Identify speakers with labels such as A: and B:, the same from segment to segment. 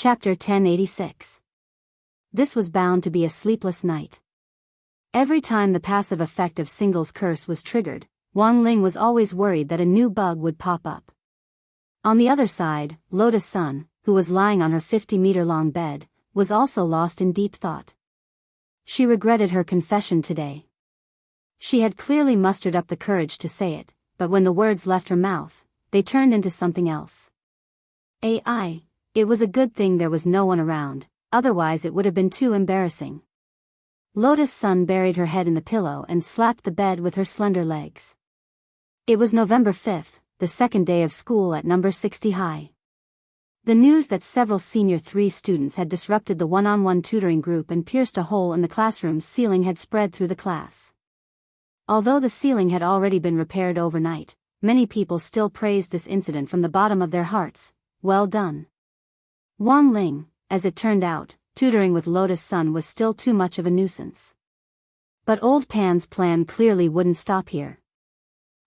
A: Chapter 1086. This was bound to be a sleepless night. Every time the passive effect of Single's curse was triggered, Wang Ling was always worried that a new bug would pop up. On the other side, Lotus Sun, who was lying on her 50-meter-long bed, was also lost in deep thought. She regretted her confession today. She had clearly mustered up the courage to say it, but when the words left her mouth, they turned into something else. It was a good thing there was no one around, otherwise it would have been too embarrassing. Lotus Sun buried her head in the pillow and slapped the bed with her slender legs. It was November 5th, the second day of school at number 60 high. The news that several senior 3 students had disrupted the one-on-one tutoring group and pierced a hole in the classroom's ceiling had spread through the class. Although the ceiling had already been repaired overnight, many people still praised this incident from the bottom of their hearts. Well done. Wang Ling, as it turned out, tutoring with Lotus Sun was still too much of a nuisance. But Old Pan's plan clearly wouldn't stop here.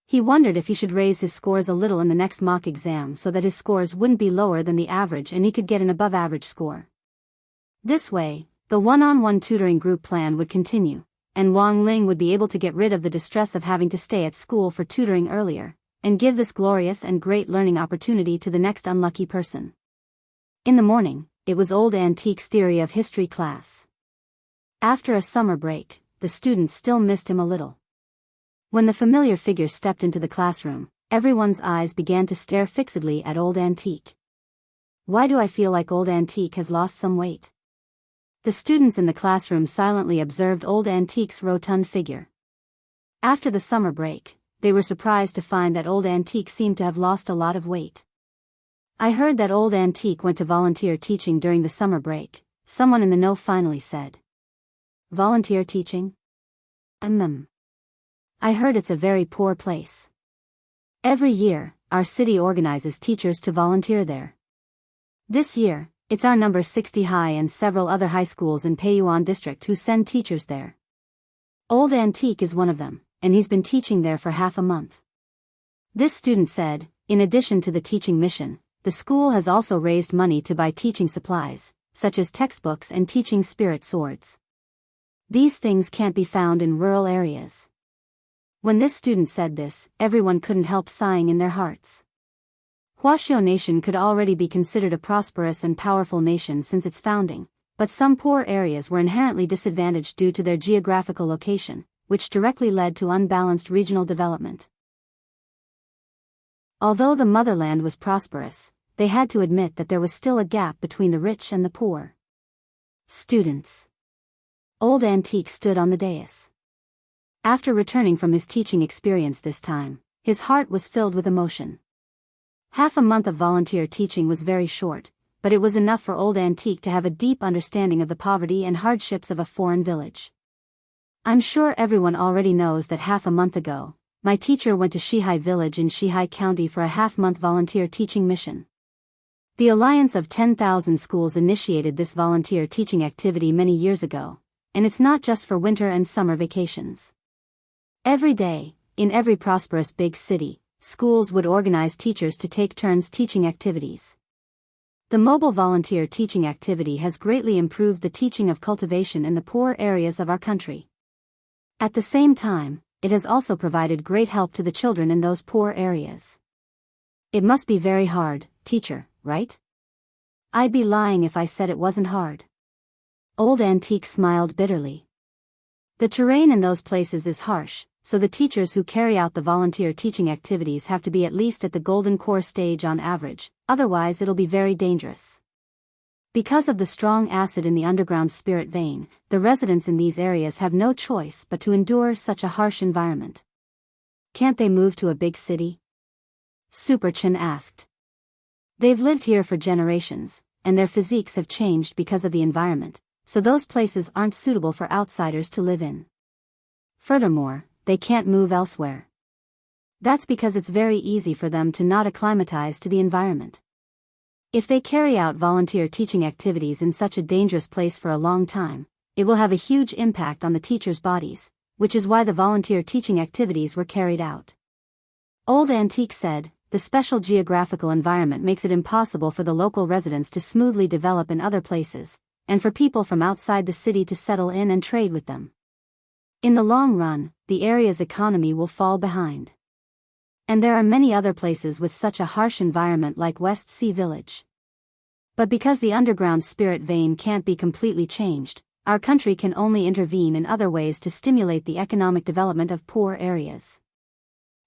A: He wondered if he should raise his scores a little in the next mock exam so that his scores wouldn't be lower than the average and he could get an above-average score. This way, the one-on-one tutoring group plan would continue, and Wang Ling would be able to get rid of the distress of having to stay at school for tutoring earlier, and give this glorious and great learning opportunity to the next unlucky person. In the morning, it was Old Antique's theory of history class. After a summer break, the students still missed him a little. When the familiar figure stepped into the classroom, everyone's eyes began to stare fixedly at Old Antique. Why do I feel like Old Antique has lost some weight? The students in the classroom silently observed Old Antique's rotund figure. After the summer break, they were surprised to find that Old Antique seemed to have lost a lot of weight. I heard that Old Antique went to volunteer teaching during the summer break, someone in the know finally said. Volunteer teaching? I heard it's a very poor place. Every year, our city organizes teachers to volunteer there. This year, it's our number 60 high and several other high schools in Peiyuan district who send teachers there. Old Antique is one of them, and he's been teaching there for half a month. This student said, in addition to the teaching mission, the school has also raised money to buy teaching supplies, such as textbooks and teaching spirit swords. These things can't be found in rural areas. When this student said this, everyone couldn't help sighing in their hearts. Huaxiao Nation could already be considered a prosperous and powerful nation since its founding, but some poor areas were inherently disadvantaged due to their geographical location, which directly led to unbalanced regional development. Although the motherland was prosperous, they had to admit that there was still a gap between the rich and the poor. Students. Old Antique stood on the dais. After returning from his teaching experience this time, his heart was filled with emotion. Half a month of volunteer teaching was very short, but it was enough for Old Antique to have a deep understanding of the poverty and hardships of a foreign village. I'm sure everyone already knows that half a month ago, my teacher went to Shihai village in Shihai County for a half-month volunteer teaching mission. The Alliance of 10,000 Schools initiated this volunteer teaching activity many years ago, and it's not just for winter and summer vacations. Every day, in every prosperous big city, schools would organize teachers to take turns teaching activities. The mobile volunteer teaching activity has greatly improved the teaching of cultivation in the poor areas of our country. At the same time, it has also provided great help to the children in those poor areas. It must be very hard, teacher, right? I'd be lying if I said it wasn't hard. Old Antique smiled bitterly. The terrain in those places is harsh, so the teachers who carry out the volunteer teaching activities have to be at least at the golden core stage on average, otherwise it'll be very dangerous. Because of the strong acid in the underground spirit vein, the residents in these areas have no choice but to endure such a harsh environment. Can't they move to a big city? Super Chen asked. They've lived here for generations, and their physiques have changed because of the environment, so those places aren't suitable for outsiders to live in. Furthermore, they can't move elsewhere. That's because it's very easy for them to not acclimatize to the environment. If they carry out volunteer teaching activities in such a dangerous place for a long time, it will have a huge impact on the teachers' bodies, which is why the volunteer teaching activities were carried out. Old Antique said, the special geographical environment makes it impossible for the local residents to smoothly develop in other places, and for people from outside the city to settle in and trade with them. In the long run, the area's economy will fall behind. And there are many other places with such a harsh environment like West Sea Village. But because the underground spirit vein can't be completely changed, our country can only intervene in other ways to stimulate the economic development of poor areas.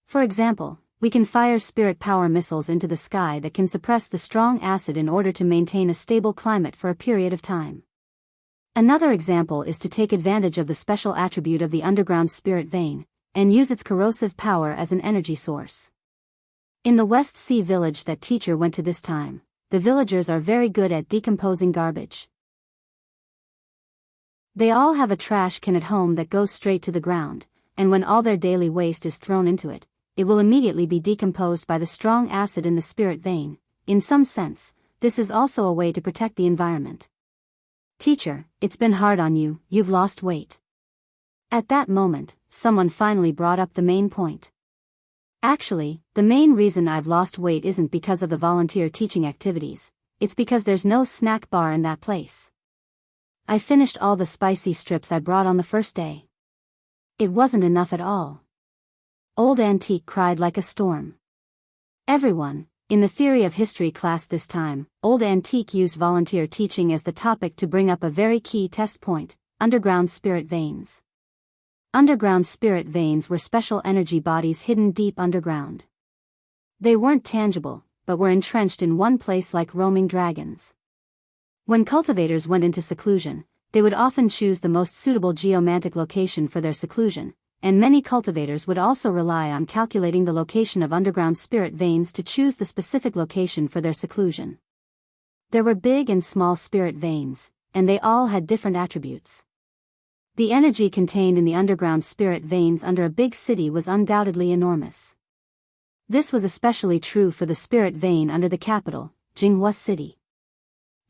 A: For example, we can fire spirit power missiles into the sky that can suppress the strong acid in order to maintain a stable climate for a period of time. Another example is to take advantage of the special attribute of the underground spirit vein, and use its corrosive power as an energy source. In the West Sea Village that teacher went to this time, the villagers are very good at decomposing garbage. They all have a trash can at home that goes straight to the ground, and when all their daily waste is thrown into it, it will immediately be decomposed by the strong acid in the spirit vein. In some sense, this is also a way to protect the environment. Teacher, it's been hard on you, you've lost weight. At that moment, someone finally brought up the main point. Actually, the main reason I've lost weight isn't because of the volunteer teaching activities, it's because there's no snack bar in that place. I finished all the spicy strips I brought on the first day. It wasn't enough at all. Old Antique cried like a storm. Everyone, in the theory of history class this time, Old Antique used volunteer teaching as the topic to bring up a very key test point: underground spirit veins. Underground spirit veins were special energy bodies hidden deep underground. They weren't tangible, but were entrenched in one place like roaming dragons. When cultivators went into seclusion, they would often choose the most suitable geomantic location for their seclusion, and many cultivators would also rely on calculating the location of underground spirit veins to choose the specific location for their seclusion. There were big and small spirit veins, and they all had different attributes. The energy contained in the underground spirit veins under a big city was undoubtedly enormous. This was especially true for the spirit vein under the capital, Jinghua City.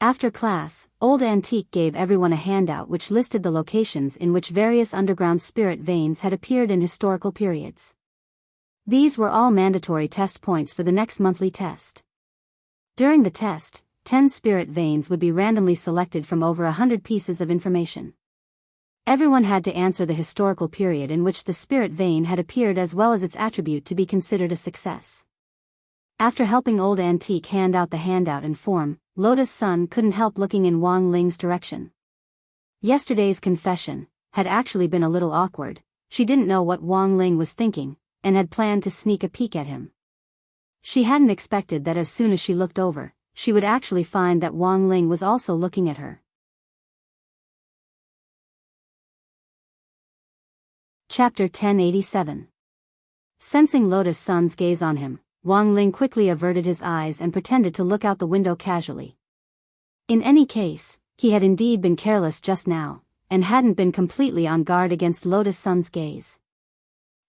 A: After class, Old Antique gave everyone a handout which listed the locations in which various underground spirit veins had appeared in historical periods. These were all mandatory test points for the next monthly test. During the test, 10 spirit veins would be randomly selected from over 100 pieces of information. Everyone had to answer the historical period in which the spirit vein had appeared as well as its attribute to be considered a success. After helping Old Antique hand out the handout and form, Lotus Sun couldn't help looking in Wang Ling's direction. Yesterday's confession had actually been a little awkward. She didn't know what Wang Ling was thinking, and had planned to sneak a peek at him. She hadn't expected that as soon as she looked over, she would actually find that Wang Ling was also looking at her. Chapter 1087. Sensing Lotus Sun's gaze on him, Wang Ling quickly averted his eyes and pretended to look out the window casually. In any case, he had indeed been careless just now, and hadn't been completely on guard against Lotus Sun's gaze.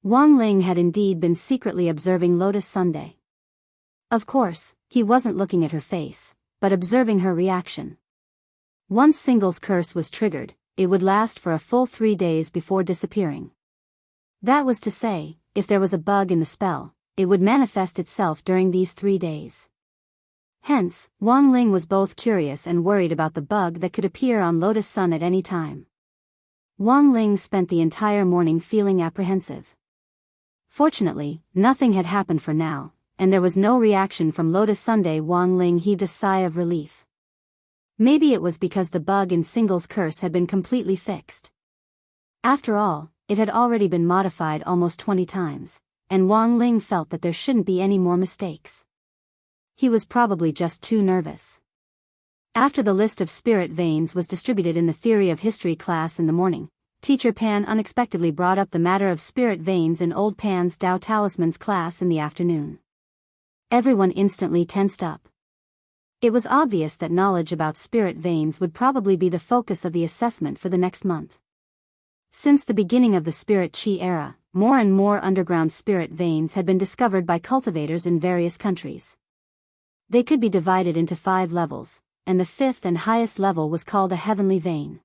A: Wang Ling had indeed been secretly observing Lotus Sunday. Of course, he wasn't looking at her face, but observing her reaction. Once Single's curse was triggered, it would last for a full 3 days before disappearing. That was to say, if there was a bug in the spell, it would manifest itself during these 3 days. Hence, Wang Ling was both curious and worried about the bug that could appear on Lotus Sun at any time. Wang Ling spent the entire morning feeling apprehensive. Fortunately, nothing had happened for now, and there was no reaction from Lotus Sunday. Wang Ling heaved a sigh of relief. Maybe it was because the bug in Single's curse had been completely fixed. After all, it had already been modified almost 20 times. And Wang Ling felt that there shouldn't be any more mistakes. He was probably just too nervous. After the list of spirit veins was distributed in the theory of history class in the morning, Teacher Pan unexpectedly brought up the matter of spirit veins in Old Pan's Tao Talismans class in the afternoon. Everyone instantly tensed up. It was obvious that knowledge about spirit veins would probably be the focus of the assessment for the next month. Since the beginning of the Spirit Qi era, more and more underground spirit veins had been discovered by cultivators in various countries. They could be divided into 5 levels, and the 5th and highest level was called a heavenly vein.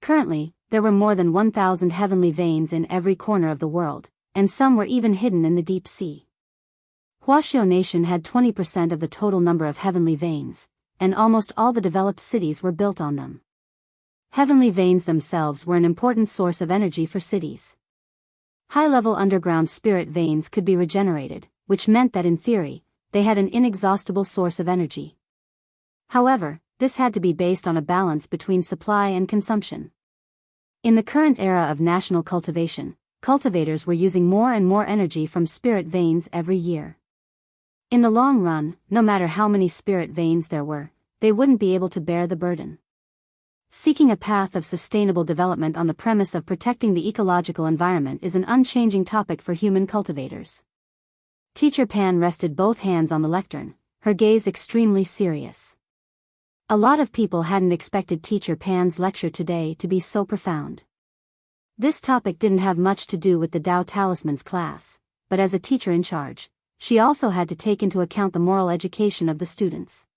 A: Currently, there were more than 1,000 heavenly veins in every corner of the world, and some were even hidden in the deep sea. Huaxiao Nation had 20% of the total number of heavenly veins, and almost all the developed cities were built on them. Heavenly veins themselves were an important source of energy for cities. High-level underground spirit veins could be regenerated, which meant that in theory, they had an inexhaustible source of energy. However, this had to be based on a balance between supply and consumption. In the current era of national cultivation, cultivators were using more and more energy from spirit veins every year. In the long run, no matter how many spirit veins there were, they wouldn't be able to bear the burden. Seeking a path of sustainable development on the premise of protecting the ecological environment is an unchanging topic for human cultivators. Teacher Pan rested both hands on the lectern, her gaze extremely serious. A lot of people hadn't expected Teacher Pan's lecture today to be so profound. This topic didn't have much to do with the Tao Talismans class, but as a teacher in charge, she also had to take into account the moral education of the students.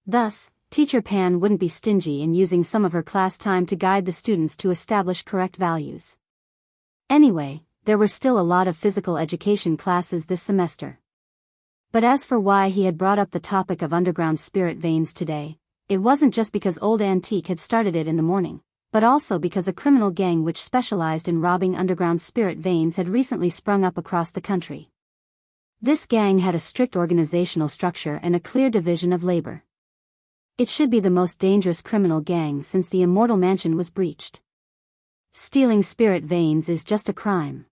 A: Thus, Teacher Pan wouldn't be stingy in using some of her class time to guide the students to establish correct values. Anyway, there were still a lot of physical education classes this semester. But as for why he had brought up the topic of underground spirit veins today, it wasn't just because Old Antique had started it in the morning, but also because a criminal gang which specialized in robbing underground spirit veins had recently sprung up across the country. This gang had a strict organizational structure and a clear division of labor. It should be the most dangerous criminal gang since the Immortal Mansion was breached. Stealing spirit veins is just a crime.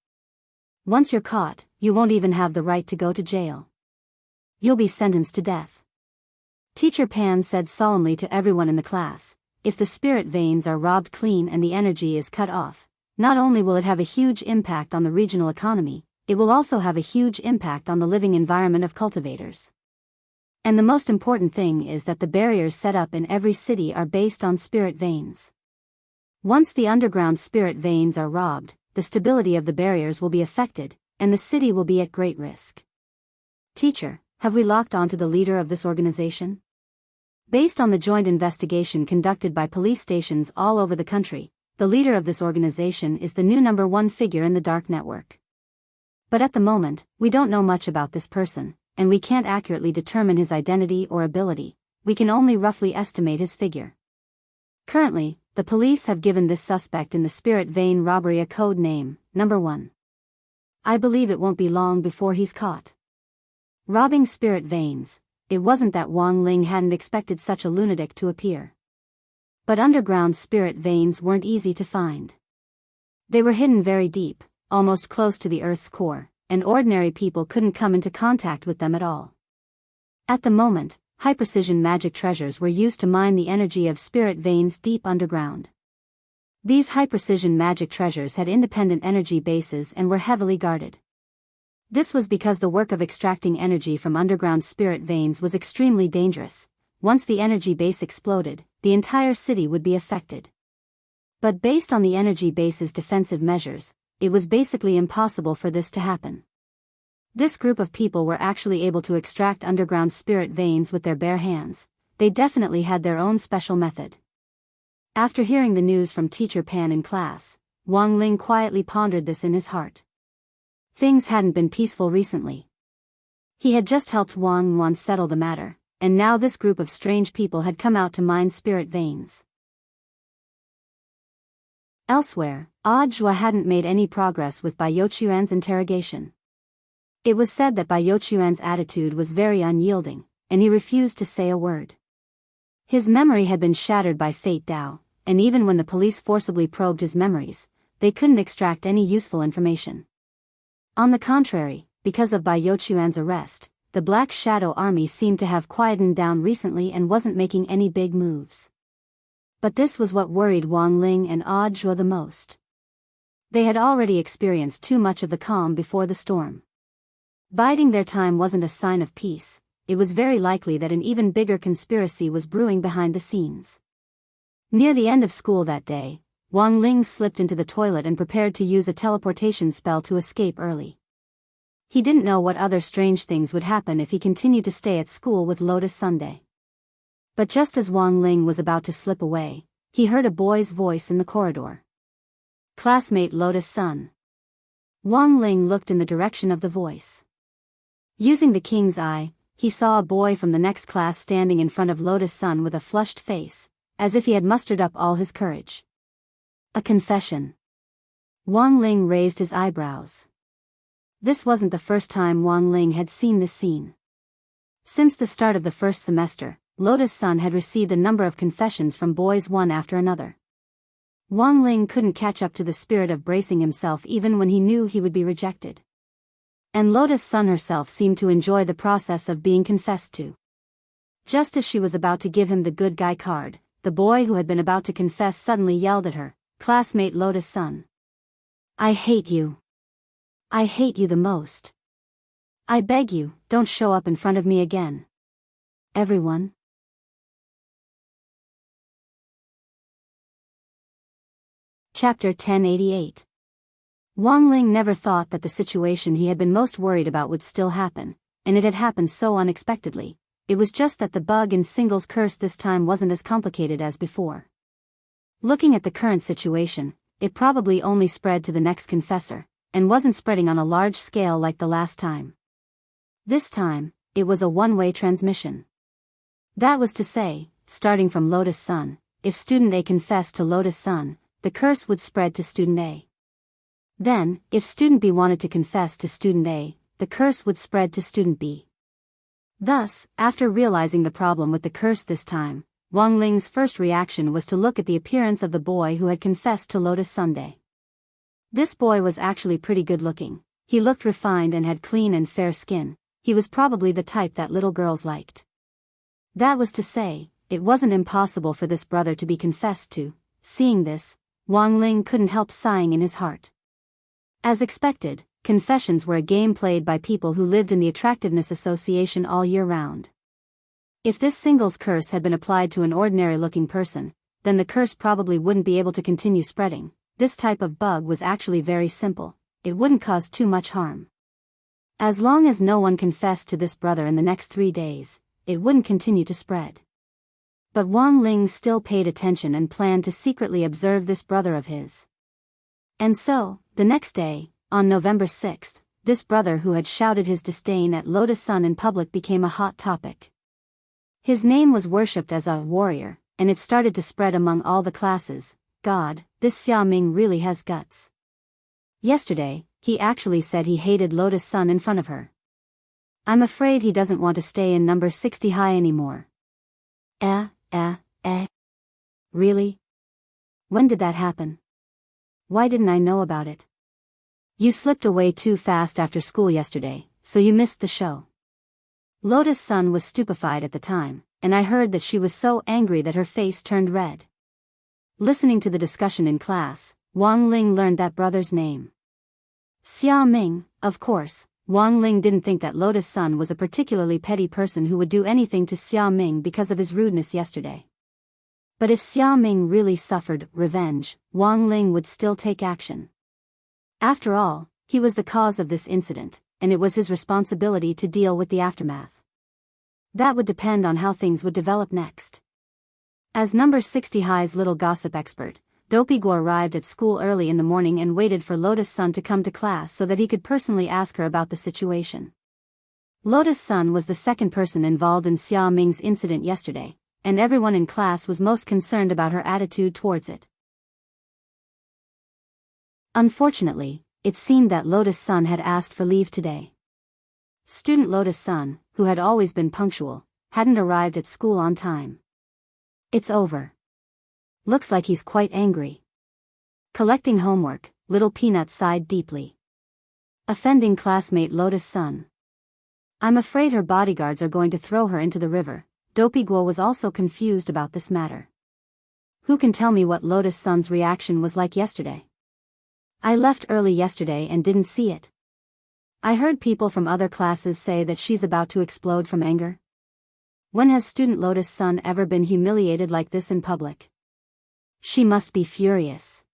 A: Once you're caught, you won't even have the right to go to jail. You'll be sentenced to death. Teacher Pan said solemnly to everyone in the class, if the spirit veins are robbed clean and the energy is cut off, not only will it have a huge impact on the regional economy, it will also have a huge impact on the living environment of cultivators. And the most important thing is that the barriers set up in every city are based on spirit veins. Once the underground spirit veins are robbed, the stability of the barriers will be affected, and the city will be at great risk. Teacher, have we locked onto the leader of this organization? Based on the joint investigation conducted by police stations all over the country, the leader of this organization is the new number one figure in the dark network. But at the moment, we don't know much about this person, and we can't accurately determine his identity or ability. We can only roughly estimate his figure. Currently, the police have given this suspect in the spirit vein robbery a code name, Number 1. I believe it won't be long before he's caught. Robbing spirit veins, it wasn't that Wang Ling hadn't expected such a lunatic to appear. But underground spirit veins weren't easy to find. They were hidden very deep, almost close to the Earth's core, and ordinary people couldn't come into contact with them at all. At the moment, high-precision magic treasures were used to mine the energy of spirit veins deep underground. These high-precision magic treasures had independent energy bases and were heavily guarded. This was because the work of extracting energy from underground spirit veins was extremely dangerous. Once the energy base exploded, the entire city would be affected. But based on the energy base's defensive measures, it was basically impossible for this to happen. This group of people were actually able to extract underground spirit veins with their bare hands. They definitely had their own special method. After hearing the news from Teacher Pan in class, Wang Ling quietly pondered this in his heart. Things hadn't been peaceful recently. He had just helped Wang Yuan settle the matter, and now this group of strange people had come out to mine spirit veins. Elsewhere, Audiobook hadn't made any progress with Bai Youquan's interrogation. It was said that Bai Youquan's attitude was very unyielding, and he refused to say a word. His memory had been shattered by Fate Dao, and even when the police forcibly probed his memories, they couldn't extract any useful information. On the contrary, because of Bai Youquan's arrest, the Black Shadow Army seemed to have quietened down recently and wasn't making any big moves. But this was what worried Wang Ling and Audiobook the most. They had already experienced too much of the calm before the storm. Biding their time wasn't a sign of peace. It was very likely that an even bigger conspiracy was brewing behind the scenes. Near the end of school that day, Wang Ling slipped into the toilet and prepared to use a teleportation spell to escape early. He didn't know what other strange things would happen if he continued to stay at school with Lotus Sunday. But just as Wang Ling was about to slip away, he heard a boy's voice in the corridor. Classmate Lotus Sun. Wang Ling looked in the direction of the voice. Using the king's eye, he saw a boy from the next class standing in front of Lotus Sun with a flushed face, as if he had mustered up all his courage. A confession. Wang Ling raised his eyebrows. This wasn't the first time Wang Ling had seen this scene. Since the start of the first semester, Lotus Sun had received a number of confessions from boys one after another. Wang Ling couldn't catch up to the spirit of bracing himself even when he knew he would be rejected. And Lotus Sun herself seemed to enjoy the process of being confessed to. Just as she was about to give him the good guy card, the boy who had been about to confess suddenly yelled at her, "Classmate Lotus Sun. I hate you. I hate you the most. I beg you, don't show up in front of me again. Everyone." Chapter 1088. Wang Ling never thought that the situation he had been most worried about would still happen, and it had happened so unexpectedly. It was just that the bug in Single's curse this time wasn't as complicated as before. Looking at the current situation, it probably only spread to the next confessor, and wasn't spreading on a large scale like the last time. This time, it was a one-way transmission. That was to say, starting from Lotus Sun, if student A confessed to Lotus Sun, the curse would spread to student A. Then, if student B wanted to confess to student A, the curse would spread to student B. Thus, after realizing the problem with the curse this time, Wang Ling's first reaction was to look at the appearance of the boy who had confessed to Lotus Sunday. This boy was actually pretty good looking. He looked refined and had clean and fair skin. He was probably the type that little girls liked. That was to say, it wasn't impossible for this brother to be confessed to. Seeing this, Wang Ling couldn't help sighing in his heart. As expected, confessions were a game played by people who lived in the Attractiveness Association all year round. If this Single's curse had been applied to an ordinary-looking person, then the curse probably wouldn't be able to continue spreading. This type of bug was actually very simple. It wouldn't cause too much harm. As long as no one confessed to this brother in the next 3 days, it wouldn't continue to spread. But Wang Ling still paid attention and planned to secretly observe this brother of his. And so, the next day, on November 6th, this brother who had shouted his disdain at Lotus Sun in public became a hot topic. His name was worshipped as a warrior, and it started to spread among all the classes. God, this Xia Ming really has guts. Yesterday, he actually said he hated Lotus Sun in front of her. I'm afraid he doesn't want to stay in number 60 high anymore. Really? When did that happen? Why didn't I know about it? You slipped away too fast after school yesterday, so you missed the show. Lotus Sun was stupefied at the time, and I heard that she was so angry that her face turned red. Listening to the discussion in class, Wang Ling learned that brother's name. Xia Ming. Of course, Wang Ling didn't think that Lotus Sun was a particularly petty person who would do anything to Xia Ming because of his rudeness yesterday. But if Xia Ming really suffered revenge, Wang Ling would still take action. After all, he was the cause of this incident, and it was his responsibility to deal with the aftermath. That would depend on how things would develop next. As number 60 high's little gossip expert, Dopey Guo arrived at school early in the morning and waited for Lotus Sun to come to class so that he could personally ask her about the situation. Lotus Sun was the second person involved in Xia Ming's incident yesterday, and everyone in class was most concerned about her attitude towards it. Unfortunately, it seemed that Lotus Sun had asked for leave today. Student Lotus Sun, who had always been punctual, hadn't arrived at school on time. It's over. Looks like he's quite angry. Collecting homework, Little Peanut sighed deeply. Offending classmate Lotus Sun. I'm afraid her bodyguards are going to throw her into the river. Dopey Guo was also confused about this matter. Who can tell me what Lotus Sun's reaction was like yesterday? I left early yesterday and didn't see it. I heard people from other classes say that she's about to explode from anger. When has student Lotus Sun ever been humiliated like this in public? She must be furious.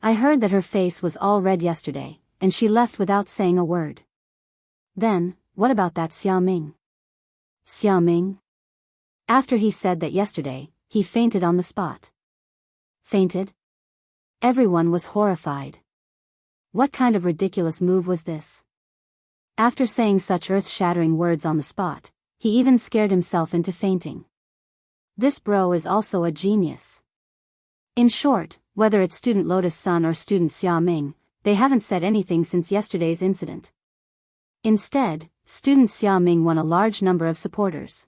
A: I heard that her face was all red yesterday, and she left without saying a word. Then, what about that Xia Ming? Xia Ming? After he said that yesterday, he fainted on the spot. Fainted? Everyone was horrified. What kind of ridiculous move was this? After saying such earth-shattering words on the spot, he even scared himself into fainting. This bro is also a genius. In short, whether it's student Lotus Sun or student Xia Ming, they haven't said anything since yesterday's incident. Instead, student Xia Ming won a large number of supporters.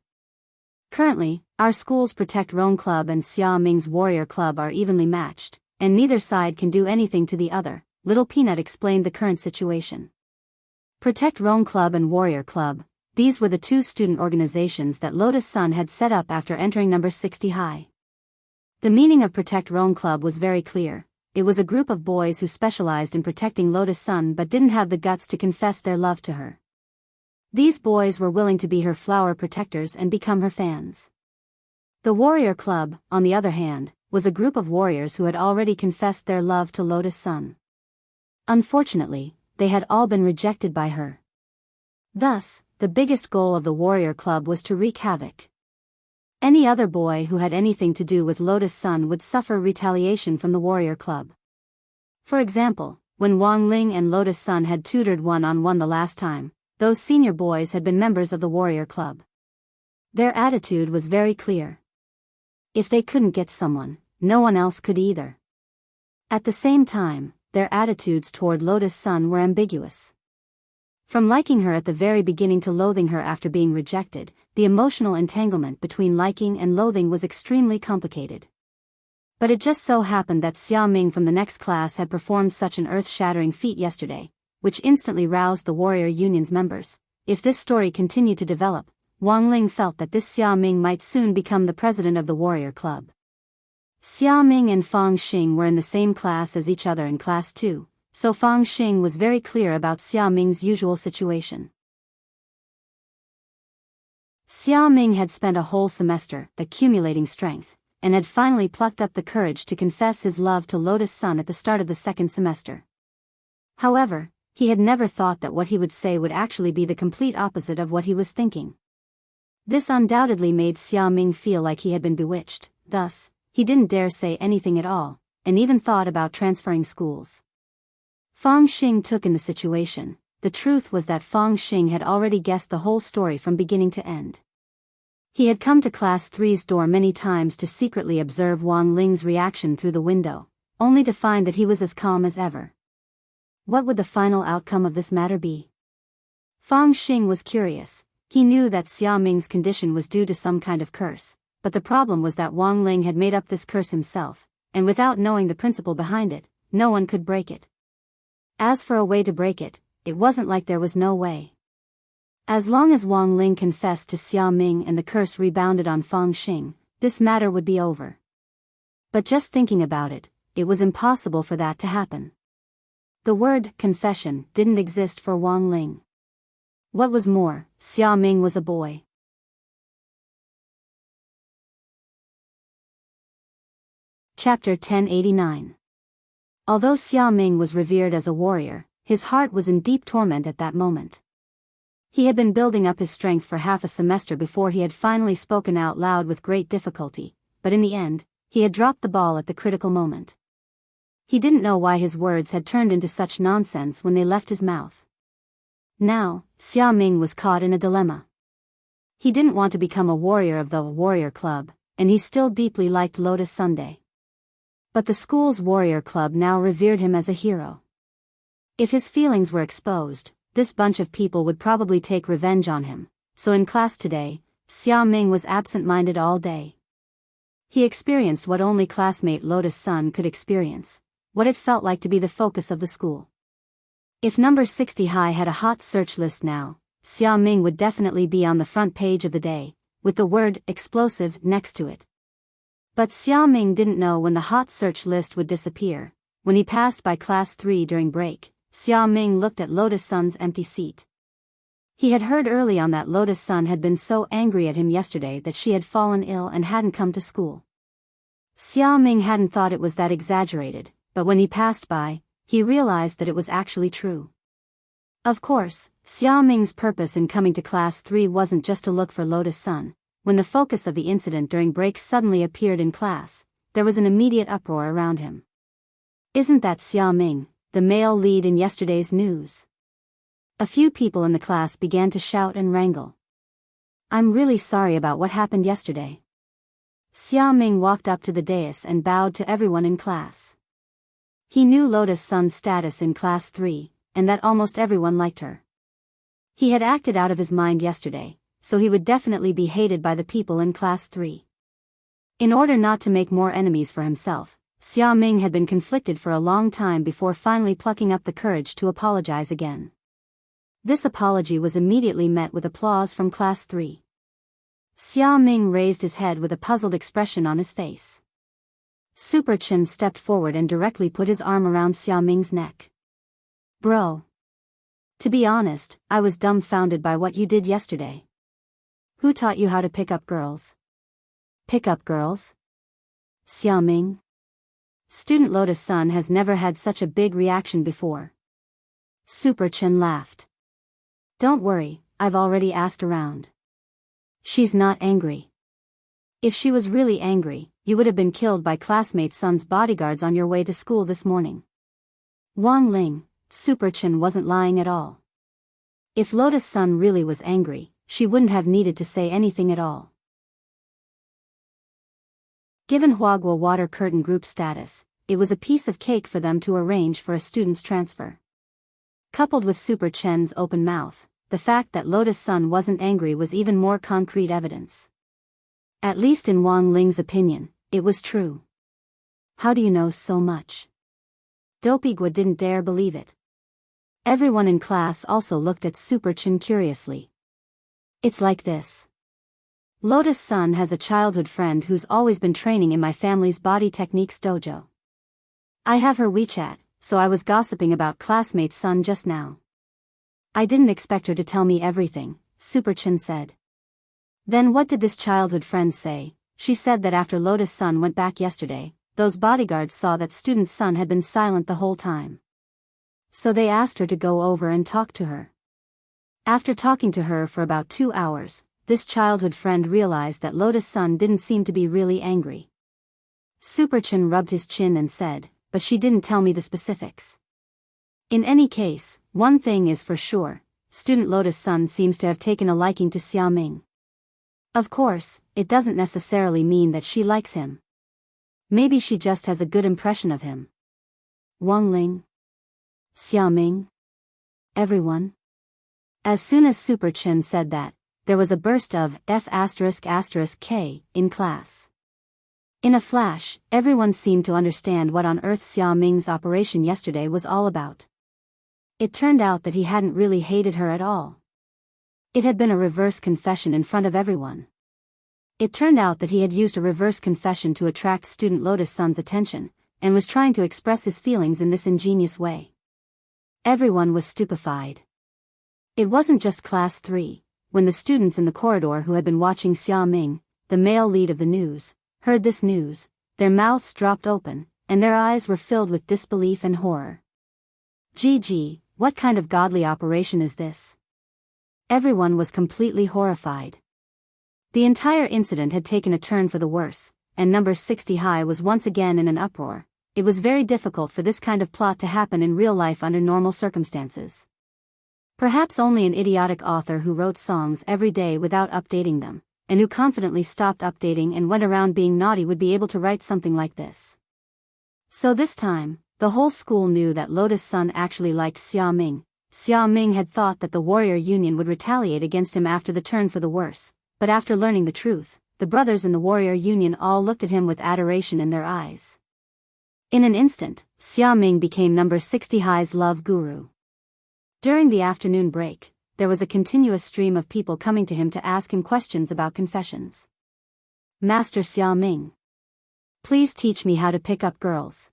A: Currently, our school's Protect Rome Club and Xia Ming's Warrior Club are evenly matched, and neither side can do anything to the other, Little Peanut explained the current situation. Protect Rome Club and Warrior Club, these were the two student organizations that Lotus Sun had set up after entering number 60 high. The meaning of Protect Rome Club was very clear. It was a group of boys who specialized in protecting Lotus Sun but didn't have the guts to confess their love to her. These boys were willing to be her flower protectors and become her fans. The Warrior Club, on the other hand, was a group of warriors who had already confessed their love to Lotus Sun. Unfortunately, they had all been rejected by her. Thus, the biggest goal of the Warrior Club was to wreak havoc. Any other boy who had anything to do with Lotus Sun would suffer retaliation from the Warrior Club. For example, when Wang Ling and Lotus Sun had tutored one-on-one the last time, those senior boys had been members of the Warrior Club. Their attitude was very clear. If they couldn't get someone, no one else could either. At the same time, their attitudes toward Lotus Sun were ambiguous. From liking her at the very beginning to loathing her after being rejected, the emotional entanglement between liking and loathing was extremely complicated. But it just so happened that Xia Ming from the next class had performed such an earth-shattering feat yesterday, which instantly roused the Warrior Union's members. If this story continued to develop, Wang Ling felt that this Xia Ming might soon become the president of the Warrior Club. Xia Ming and Fang Xing were in the same class as each other in class 2, so Fang Xing was very clear about Xia Ming's usual situation. Xia Ming had spent a whole semester accumulating strength, and had finally plucked up the courage to confess his love to Lotus Sun at the start of the second semester. However, he had never thought that what he would say would actually be the complete opposite of what he was thinking. This undoubtedly made Xia Ming feel like he had been bewitched. Thus, he didn't dare say anything at all, and even thought about transferring schools. Fang Xing took in the situation. The truth was that Fang Xing had already guessed the whole story from beginning to end. He had come to Class 3's door many times to secretly observe Wang Ling's reaction through the window, only to find that he was as calm as ever. What would the final outcome of this matter be? Fang Xing was curious. He knew that Xia Ming's condition was due to some kind of curse, but the problem was that Wang Ling had made up this curse himself, and without knowing the principle behind it, no one could break it. As for a way to break it, it wasn't like there was no way. As long as Wang Ling confessed to Xia Ming and the curse rebounded on Fang Xing, this matter would be over. But just thinking about it, it was impossible for that to happen. The word confession didn't exist for Wang Ling. What was more, Xia Ming was a boy. Chapter 1089. Although Xia Ming was revered as a warrior, his heart was in deep torment at that moment. He had been building up his strength for half a semester before he had finally spoken out loud with great difficulty, but in the end, he had dropped the ball at the critical moment. He didn't know why his words had turned into such nonsense when they left his mouth. Now, Xia Ming was caught in a dilemma. He didn't want to become a warrior of the Warrior Club, and he still deeply liked Lotus Sunday. But the school's Warrior Club now revered him as a hero. If his feelings were exposed, this bunch of people would probably take revenge on him, so in class today, Xia Ming was absent-minded all day. He experienced what only classmate Lotus Sun could experience, what it felt like to be the focus of the school. If number 60 high had a hot search list now, Xia Ming would definitely be on the front page of the day, with the word explosive next to it. But Xia Ming didn't know when the hot search list would disappear. When he passed by class 3 during break, Xia Ming looked at Lotus Sun's empty seat. He had heard early on that Lotus Sun had been so angry at him yesterday that she had fallen ill and hadn't come to school. Xia Ming hadn't thought it was that exaggerated, but when he passed by, he realized that it was actually true. Of course, Xia Ming's purpose in coming to class 3 wasn't just to look for Lotus Sun. When the focus of the incident during break suddenly appeared in class, there was an immediate uproar around him. "Isn't that Xia Ming, the male lead in yesterday's news. A few people in the class began to shout and wrangle. I'm really sorry about what happened yesterday. Xia Ming walked up to the dais and bowed to everyone in class. He knew Lotus Sun's status in Class 3, and that almost everyone liked her. He had acted out of his mind yesterday, so he would definitely be hated by the people in Class 3. In order not to make more enemies for himself, Xia Ming had been conflicted for a long time before finally plucking up the courage to apologize again. This apology was immediately met with applause from Class 3. Xia Ming raised his head with a puzzled expression on his face. Super Chen stepped forward and directly put his arm around Xia Ming's neck. Bro. To be honest, I was dumbfounded by what you did yesterday. Who taught you how to pick up girls? Pick up girls? Xia Ming? Student Lotus Sun has never had such a big reaction before. Super Chen laughed. Don't worry, I've already asked around. She's not angry. If she was really angry, you would have been killed by classmate Sun's bodyguards on your way to school this morning. Wang Ling, Super Chen wasn't lying at all. If Lotus Sun really was angry, she wouldn't have needed to say anything at all. Given Huagua Water Curtain Group status, it was a piece of cake for them to arrange for a student's transfer. Coupled with Super Chen's open mouth, the fact that Lotus Sun wasn't angry was even more concrete evidence. At least in Wang Ling's opinion, it was true. How do you know so much? Dopigua didn't dare believe it. Everyone in class also looked at Super Chen curiously. It's like this. Lotus Sun has a childhood friend who's always been training in my family's body techniques dojo. I have her WeChat, so I was gossiping about classmate Sun just now. I didn't expect her to tell me everything, Super Chen said. Then what did this childhood friend say? She said that after Lotus Sun went back yesterday, those bodyguards saw that student Sun had been silent the whole time. So they asked her to go over and talk to her. After talking to her for about 2 hours, this childhood friend realized that Lotus Sun didn't seem to be really angry. Super Chen rubbed his chin and said, but she didn't tell me the specifics. In any case, one thing is for sure, student Lotus Sun seems to have taken a liking to Xia Ming. Of course, it doesn't necessarily mean that she likes him. Maybe she just has a good impression of him. Wang Ling? Xia Ming? Everyone? As soon as Super Chen said that, there was a burst of F***K in class. In a flash, everyone seemed to understand what on earth Xia Ming's operation yesterday was all about. It turned out that he hadn't really hated her at all. It had been a reverse confession in front of everyone. It turned out that he had used a reverse confession to attract student Lotus Sun's attention, and was trying to express his feelings in this ingenious way. Everyone was stupefied. It wasn't just Class 3. When the students in the corridor who had been watching Xia Ming, the male lead of the news, heard this news, their mouths dropped open, and their eyes were filled with disbelief and horror. Gee, what kind of godly operation is this? Everyone was completely horrified. The entire incident had taken a turn for the worse, and number 60 High was once again in an uproar. It was very difficult for this kind of plot to happen in real life under normal circumstances. Perhaps only an idiotic author who wrote songs every day without updating them, and who confidently stopped updating and went around being naughty would be able to write something like this. So this time, the whole school knew that Lotus Sun actually liked Xia Ming. Xia Ming had thought that the Warrior Union would retaliate against him after the turn for the worse, but after learning the truth, the brothers in the Warrior Union all looked at him with adoration in their eyes. In an instant, Xia Ming became number 60 High's love guru. During the afternoon break, there was a continuous stream of people coming to him to ask him questions about confessions. Master Xia Ming, please teach me how to pick up girls.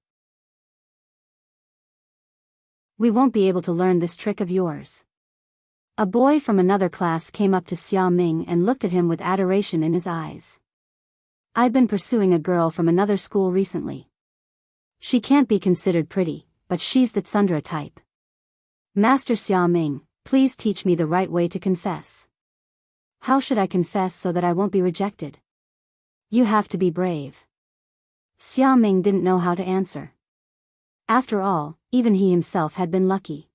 A: We won't be able to learn this trick of yours. A boy from another class came up to Xia Ming and looked at him with adoration in his eyes. I've been pursuing a girl from another school recently. She can't be considered pretty, but she's the tsundere type. Master Xia Ming, please teach me the right way to confess. How should I confess so that I won't be rejected? You have to be brave. Xia Ming didn't know how to answer. After all, even he himself had been lucky.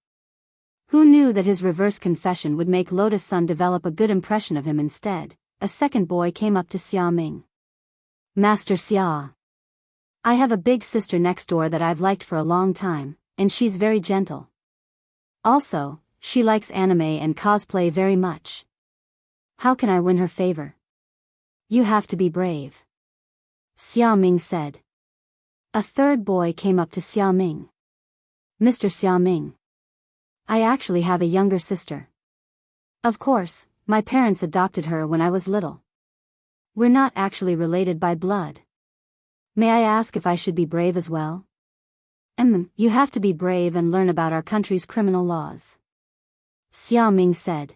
A: Who knew that his reverse confession would make Lotus Sun develop a good impression of him instead? A second boy came up to Xia Ming. Master Xia. I have a big sister next door that I've liked for a long time, and she's very gentle. Also, she likes anime and cosplay very much. How can I win her favor? You have to be brave. Xia Ming said. A third boy came up to Xia Ming. Mr. Xia Ming. I actually have a younger sister. Of course, my parents adopted her when I was little. We're not actually related by blood. May I ask if I should be brave as well? You have to be brave and learn about our country's criminal laws. Xia Ming said.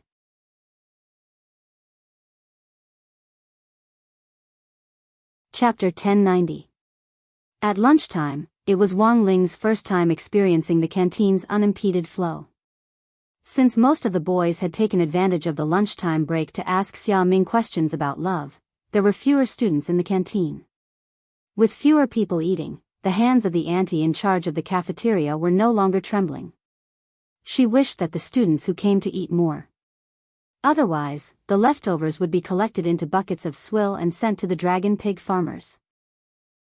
A: Chapter 1090. At lunchtime, it was Wang Ling's first time experiencing the canteen's unimpeded flow. Since most of the boys had taken advantage of the lunchtime break to ask Xia Ming questions about love, there were fewer students in the canteen. With fewer people eating, the hands of the auntie in charge of the cafeteria were no longer trembling. She wished that the students who came to eat more. Otherwise, the leftovers would be collected into buckets of swill and sent to the dragon pig farmers.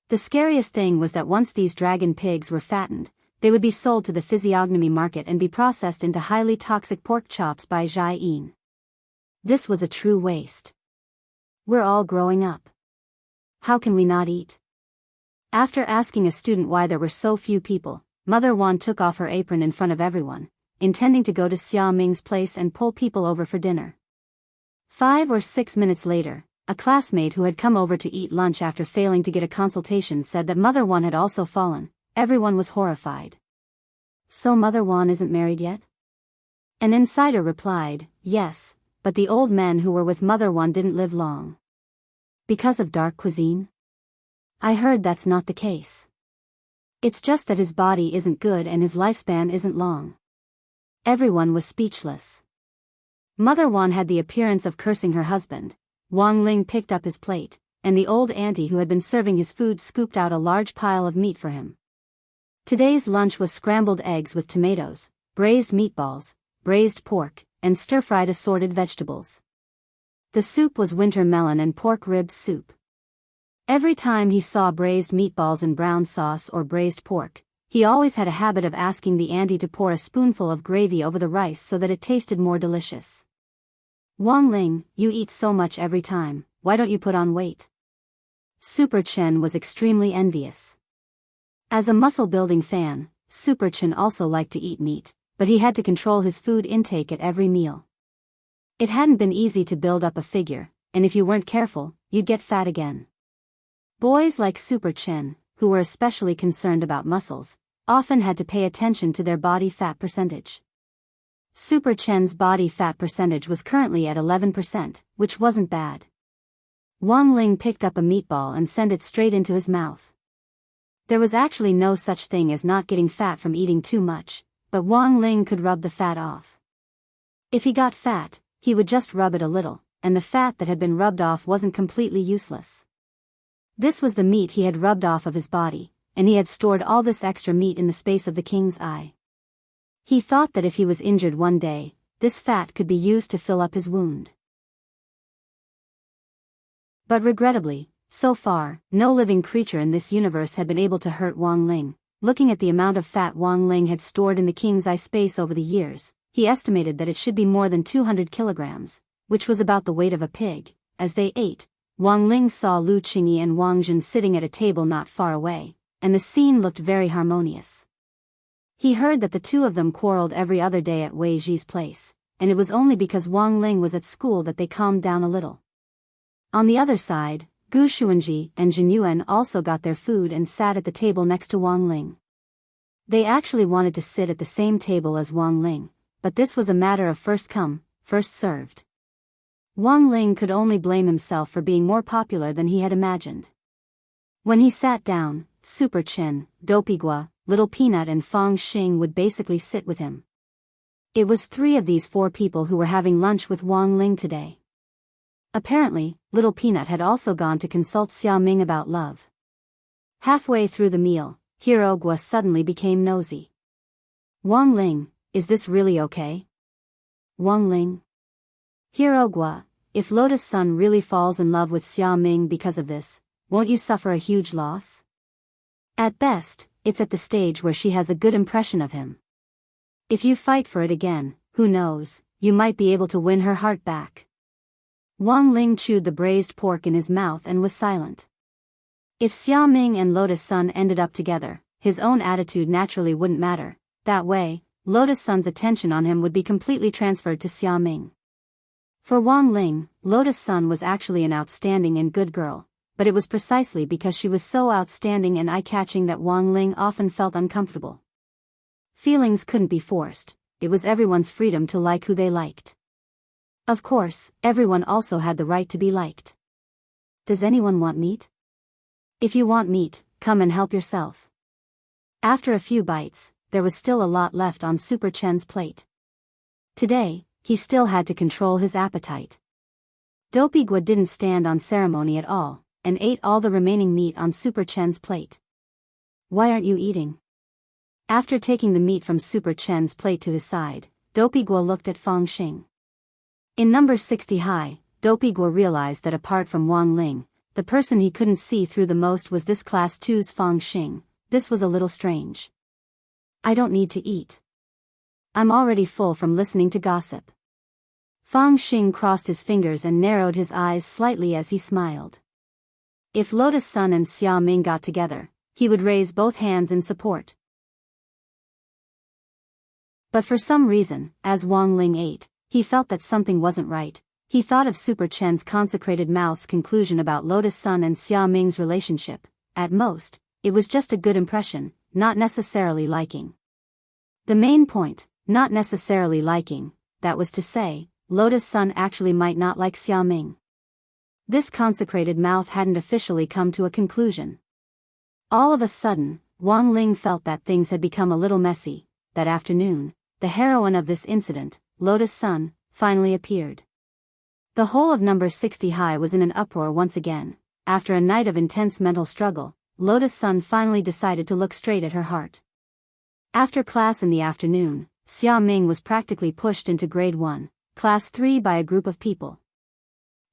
A: The scariest thing was that once these dragon pigs were fattened, they would be sold to the physiognomy market and be processed into highly toxic pork chops by Jai Yin. This was a true waste. We're all growing up. How can we not eat? After asking a student why there were so few people, Mother Wan took off her apron in front of everyone, intending to go to Xia Ming's place and pull people over for dinner. 5 or 6 minutes later, a classmate who had come over to eat lunch after failing to get a consultation said that Mother Wan had also fallen. Everyone was horrified. So Mother Wan isn't married yet? An insider replied, yes, but the old men who were with Mother Wan didn't live long. Because of dark cuisine? I heard that's not the case. It's just that his body isn't good and his lifespan isn't long. Everyone was speechless. Mother Wan had the appearance of cursing her husband. Wang Ling picked up his plate, and the old auntie who had been serving his food scooped out a large pile of meat for him. Today's lunch was scrambled eggs with tomatoes, braised meatballs, braised pork, and stir-fried assorted vegetables. The soup was winter melon and pork ribs soup. Every time he saw braised meatballs and brown sauce or braised pork, he always had a habit of asking the auntie to pour a spoonful of gravy over the rice so that it tasted more delicious. Wang Ling, you eat so much every time, why don't you put on weight? Super Chen was extremely envious. As a muscle-building fan, Super Chen also liked to eat meat, but he had to control his food intake at every meal. It hadn't been easy to build up a figure, and if you weren't careful, you'd get fat again. Boys like Super Chen, who were especially concerned about muscles, often had to pay attention to their body fat percentage. Super Chen's body fat percentage was currently at 11%, which wasn't bad. Wang Ling picked up a meatball and sent it straight into his mouth. There was actually no such thing as not getting fat from eating too much, but Wang Ling could rub the fat off. If he got fat, he would just rub it a little, and the fat that had been rubbed off wasn't completely useless. This was the meat he had rubbed off of his body, and he had stored all this extra meat in the space of the king's eye. He thought that if he was injured one day, this fat could be used to fill up his wound. But regrettably, so far, no living creature in this universe had been able to hurt Wang Ling. Looking at the amount of fat Wang Ling had stored in the king's eye space over the years, he estimated that it should be more than 200 kilograms, which was about the weight of a pig. As they ate, Wang Ling saw Lu Qingyi and Wang Jin sitting at a table not far away, and the scene looked very harmonious. He heard that the two of them quarreled every other day at Wei Ji's place, and it was only because Wang Ling was at school that they calmed down a little. On the other side, Gu Xuanji and Jin Yuan also got their food and sat at the table next to Wang Ling. They actually wanted to sit at the same table as Wang Ling, but this was a matter of first come, first served. Wang Ling could only blame himself for being more popular than he had imagined. When he sat down, Super Chen, Dopigua, Little Peanut and Fang Xing would basically sit with him. It was 3 of these 4 people who were having lunch with Wang Ling today. Apparently, Little Peanut had also gone to consult Xia Ming about love. Halfway through the meal, Hero Gua suddenly became nosy. Wang Ling, is this really okay? Wang Ling. Hirogwa, if Lotus Sun really falls in love with Xia Ming because of this, won't you suffer a huge loss? At best, it's at the stage where she has a good impression of him. If you fight for it again, who knows, you might be able to win her heart back. Wang Ling chewed the braised pork in his mouth and was silent. If Xia Ming and Lotus Sun ended up together, his own attitude naturally wouldn't matter. That way, Lotus Sun's attention on him would be completely transferred to Xia Ming. For Wang Ling, Lotus Sun was actually an outstanding and good girl, but it was precisely because she was so outstanding and eye-catching that Wang Ling often felt uncomfortable. Feelings couldn't be forced, it was everyone's freedom to like who they liked. Of course, everyone also had the right to be liked. Does anyone want meat? If you want meat, come and help yourself. After a few bites, there was still a lot left on Super Chen's plate. Today, he still had to control his appetite. Dopigwa didn't stand on ceremony at all, and ate all the remaining meat on Super Chen's plate. Why aren't you eating? After taking the meat from Super Chen's plate to his side, Dopigwa looked at Fang Xing. In number 60 high, Dopigwa realized that apart from Wang Ling, the person he couldn't see through the most was this class 2's Fang Xing. This was a little strange. I don't need to eat. I'm already full from listening to gossip. Fang Xing crossed his fingers and narrowed his eyes slightly as he smiled. If Lotus Sun and Xia Ming got together, he would raise both hands in support. But for some reason, as Wang Ling ate, he felt that something wasn't right. He thought of Super Chen's consecrated mouth's conclusion about Lotus Sun and Xia Ming's relationship. At most, it was just a good impression, not necessarily liking. The main point, not necessarily liking, that was to say, Lotus Sun actually might not like Xia Ming. This consecrated mouth hadn't officially come to a conclusion. All of a sudden, Wang Ling felt that things had become a little messy. That afternoon, the heroine of this incident, Lotus Sun, finally appeared. The whole of number 60 high was in an uproar once again. After a night of intense mental struggle, Lotus Sun finally decided to look straight at her heart. After class in the afternoon, Xia Ming was practically pushed into grade 1, class 3 by a group of people.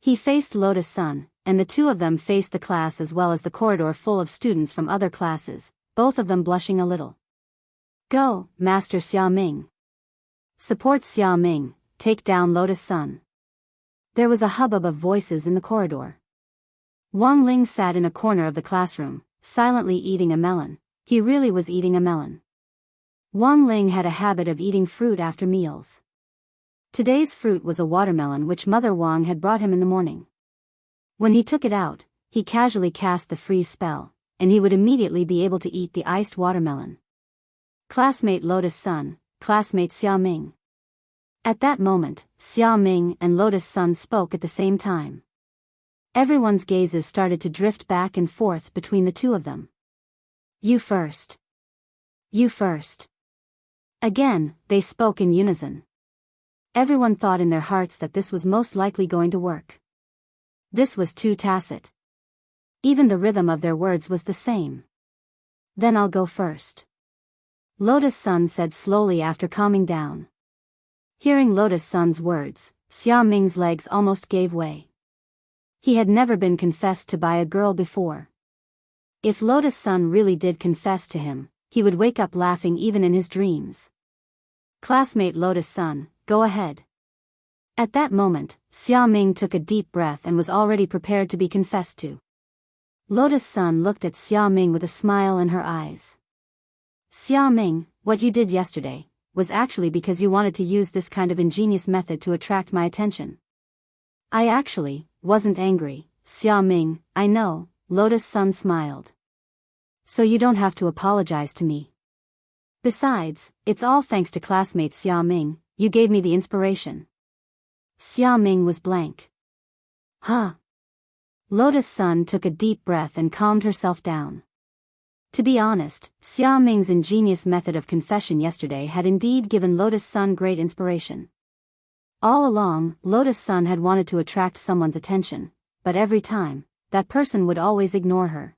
A: He faced Lotus Sun, and the two of them faced the class as well as the corridor full of students from other classes, both of them blushing a little. Go, Master Xia Ming. Support Xia Ming, take down Lotus Sun. There was a hubbub of voices in the corridor. Wang Ling sat in a corner of the classroom, silently eating a melon. He really was eating a melon. Wang Ling had a habit of eating fruit after meals. Today's fruit was a watermelon which Mother Wang had brought him in the morning. When he took it out, he casually cast the freeze spell, and he would immediately be able to eat the iced watermelon. Classmate Lotus Sun, classmate Xia Ming. At that moment, Xia Ming and Lotus Sun spoke at the same time. Everyone's gazes started to drift back and forth between the two of them. You first. You first. Again, they spoke in unison. Everyone thought in their hearts that this was most likely going to work. This was too tacit. Even the rhythm of their words was the same. Then I'll go first. Lotus Sun said slowly after calming down. Hearing Lotus Sun's words, Xia Ming's legs almost gave way. He had never been confessed to by a girl before. If Lotus Sun really did confess to him, he would wake up laughing even in his dreams. Classmate Lotus Sun, go ahead. At that moment, Xia Ming took a deep breath and was already prepared to be confessed to. Lotus Sun looked at Xia Ming with a smile in her eyes. Xia Ming, what you did yesterday was actually because you wanted to use this kind of ingenious method to attract my attention. I actually wasn't angry, Xia Ming, I know, Lotus Sun smiled. So you don't have to apologize to me. Besides, it's all thanks to classmate Xia Ming, you gave me the inspiration. Xia Ming was blank. Huh? Lotus Sun took a deep breath and calmed herself down. To be honest, Xia Ming's ingenious method of confession yesterday had indeed given Lotus Sun great inspiration. All along, Lotus Sun had wanted to attract someone's attention, but every time, that person would always ignore her.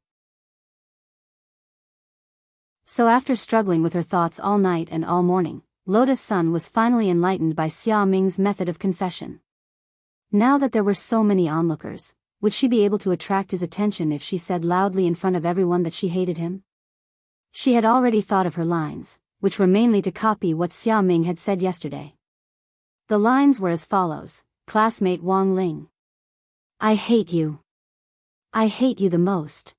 A: So after struggling with her thoughts all night and all morning, Lotus Sun was finally enlightened by Xia Ming's method of confession. Now that there were so many onlookers, would she be able to attract his attention if she said loudly in front of everyone that she hated him? She had already thought of her lines, which were mainly to copy what Xia Ming had said yesterday. The lines were as follows: Classmate Wang Ling. I hate you. I hate you the most.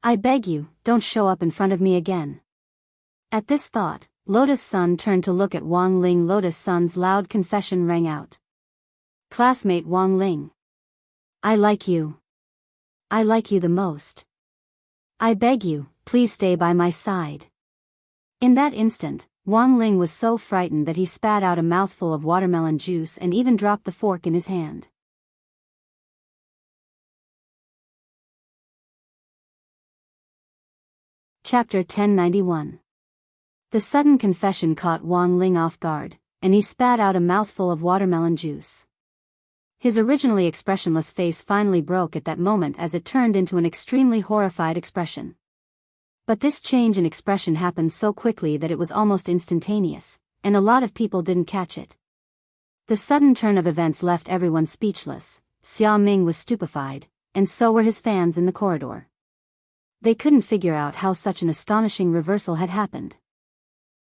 A: I beg you, don't show up in front of me again. At this thought, Lotus Sun turned to look at Wang Ling. Lotus Sun's loud confession rang out. Classmate Wang Ling. I like you. I like you the most. I beg you, please stay by my side. In that instant, Wang Ling was so frightened that he spat out a mouthful of watermelon juice and even dropped the fork in his hand. Chapter 1091. The sudden confession caught Wang Ling off guard, and he spat out a mouthful of watermelon juice. His originally expressionless face finally broke at that moment as it turned into an extremely horrified expression. But this change in expression happened so quickly that it was almost instantaneous, and a lot of people didn't catch it. The sudden turn of events left everyone speechless. Xia Ming was stupefied, and so were his fans in the corridor. They couldn't figure out how such an astonishing reversal had happened.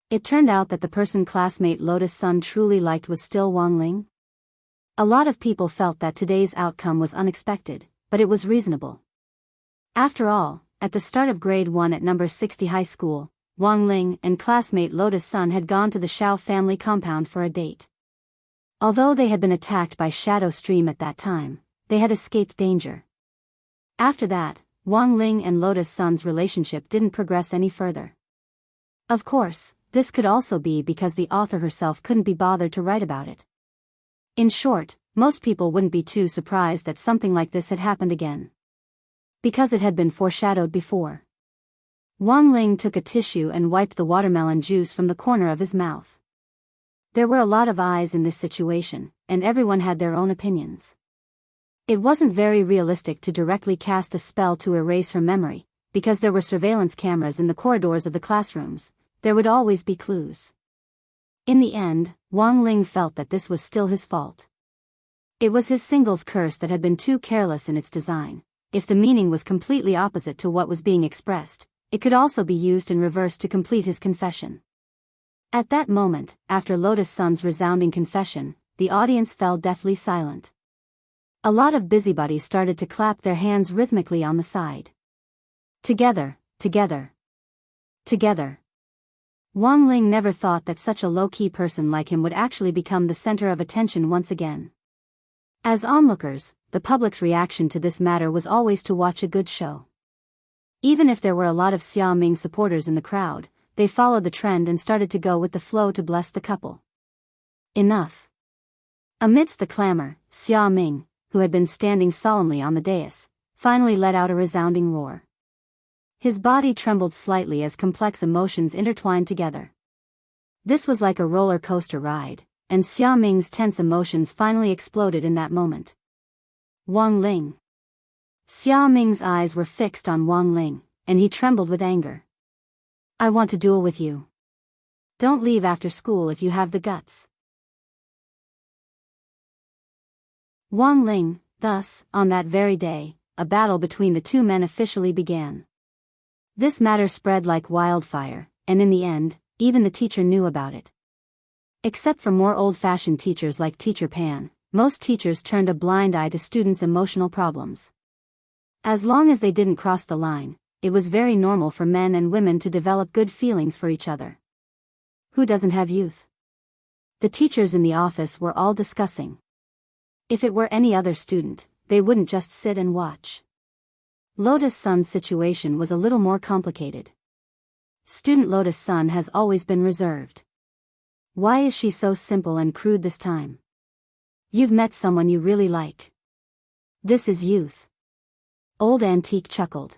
A: It turned out that the person classmate Lotus Sun truly liked was still Wang Ling. A lot of people felt that today's outcome was unexpected, but it was reasonable. After all, at the start of grade 1 at number 60 high school, Wang Ling and classmate Lotus Sun had gone to the Shao family compound for a date. Although they had been attacked by Shadow Stream at that time, they had escaped danger. After that, Wang Ling and Lotus Sun's relationship didn't progress any further. Of course, this could also be because the author herself couldn't be bothered to write about it. In short, most people wouldn't be too surprised that something like this had happened again, because it had been foreshadowed before. Wang Ling took a tissue and wiped the watermelon juice from the corner of his mouth. There were a lot of eyes in this situation, and everyone had their own opinions. It wasn't very realistic to directly cast a spell to erase her memory, because there were surveillance cameras in the corridors of the classrooms. There would always be clues. In the end, Wang Ling felt that this was still his fault. It was his singles curse that had been too careless in its design. If the meaning was completely opposite to what was being expressed, it could also be used in reverse to complete his confession. At that moment, after Lotus Sun's resounding confession, the audience fell deathly silent. A lot of busybodies started to clap their hands rhythmically on the side. Together, together, together. Wang Ling never thought that such a low-key person like him would actually become the center of attention once again. As onlookers, the public's reaction to this matter was always to watch a good show. Even if there were a lot of Xia Ming supporters in the crowd, they followed the trend and started to go with the flow to bless the couple. Enough. Amidst the clamor, Xia Ming, who had been standing solemnly on the dais, finally let out a resounding roar. His body trembled slightly as complex emotions intertwined together. This was like a roller coaster ride, and Xia Ming's tense emotions finally exploded in that moment. Wang Ling. Xia Ming's eyes were fixed on Wang Ling, and he trembled with anger. I want to duel with you. Don't leave after school if you have the guts. Wang Ling. Thus, on that very day, a battle between the two men officially began. This matter spread like wildfire, and in the end, even the teacher knew about it. Except for more old-fashioned teachers like Teacher Pan, most teachers turned a blind eye to students' emotional problems. As long as they didn't cross the line, it was very normal for men and women to develop good feelings for each other. Who doesn't have youth? The teachers in the office were all discussing. If it were any other student, they wouldn't just sit and watch. Lotus Sun's situation was a little more complicated. Student Lotus Sun has always been reserved. Why is she so simple and crude this time? You've met someone you really like. This is youth. Old Antique chuckled.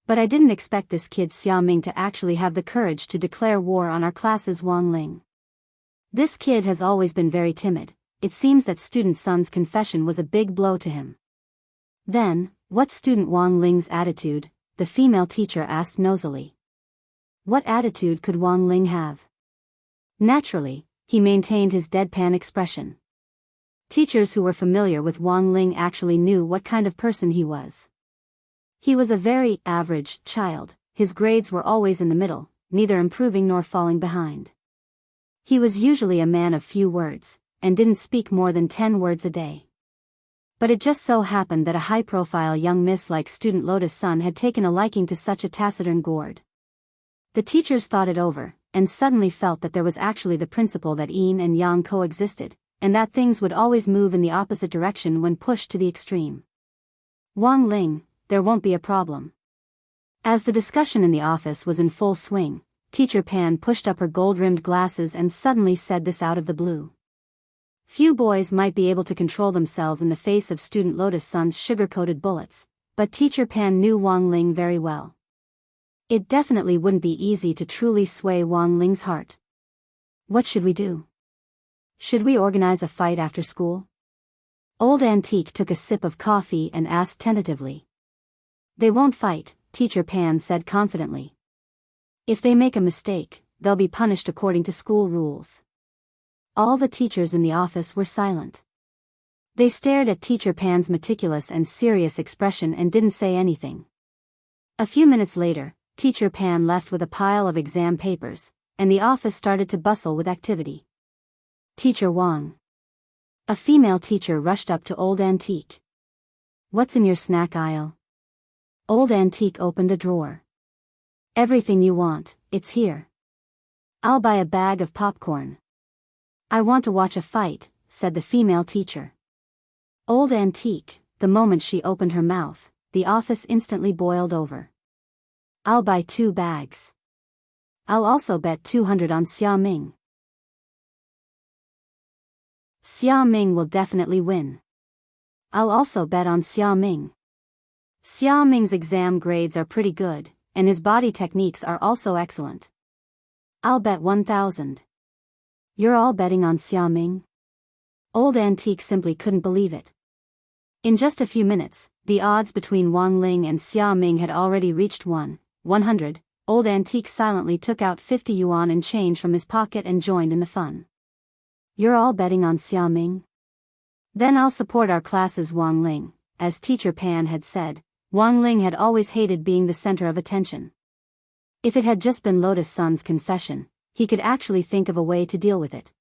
A: But I didn't expect this kid Xia Ming to actually have the courage to declare war on our class's Wang Ling. This kid has always been very timid. It seems that student Sun's confession was a big blow to him. Then, what's student Wang Ling's attitude? The female teacher asked nosily. What attitude could Wang Ling have? Naturally, he maintained his deadpan expression. Teachers who were familiar with Wang Ling actually knew what kind of person he was. He was a very average child. His grades were always in the middle, neither improving nor falling behind. He was usually a man of few words, and didn't speak more than 10 words a day. But it just so happened that a high-profile young miss like student Lotus Sun had taken a liking to such a taciturn gourd. The teachers thought it over, and suddenly felt that there was actually the principle that yin and yang coexisted, and that things would always move in the opposite direction when pushed to the extreme. Wang Ling, there won't be a problem. As the discussion in the office was in full swing, Teacher Pan pushed up her gold-rimmed glasses and suddenly said this out of the blue. Few boys might be able to control themselves in the face of student Lotus Sun's sugar-coated bullets, but Teacher Pan knew Wang Ling very well. It definitely wouldn't be easy to truly sway Wang Ling's heart. What should we do? Should we organize a fight after school? Old Antique took a sip of coffee and asked tentatively. They won't fight, Teacher Pan said confidently. If they make a mistake, they'll be punished according to school rules. All the teachers in the office were silent. They stared at Teacher Pan's meticulous and serious expression and didn't say anything. A few minutes later, Teacher Pan left with a pile of exam papers, and the office started to bustle with activity. Teacher Wang. A female teacher rushed up to Old Antique. What's in your snack aisle? Old Antique opened a drawer. Everything you want, it's here. I'll buy a bag of popcorn. I want to watch a fight, said the female teacher. Old Antique, the moment she opened her mouth, the office instantly boiled over. I'll buy 2 bags. I'll also bet 200 on Xia Ming. Xia Ming will definitely win. I'll also bet on Xia Ming. Xia Ming's exam grades are pretty good, and his body techniques are also excellent. I'll bet 1,000. You're all betting on Xia Ming? Old Antique simply couldn't believe it. In just a few minutes, the odds between Wang Ling and Xia Ming had already reached 100. Old Antique silently took out 50 yuan in change from his pocket and joined in the fun. You're all betting on Xia Ming? Then I'll support our class's Wang Ling. As Teacher Pan had said, Wang Ling had always hated being the center of attention. If it had just been Lotus Sun's confession, he could actually think of a way to deal with it.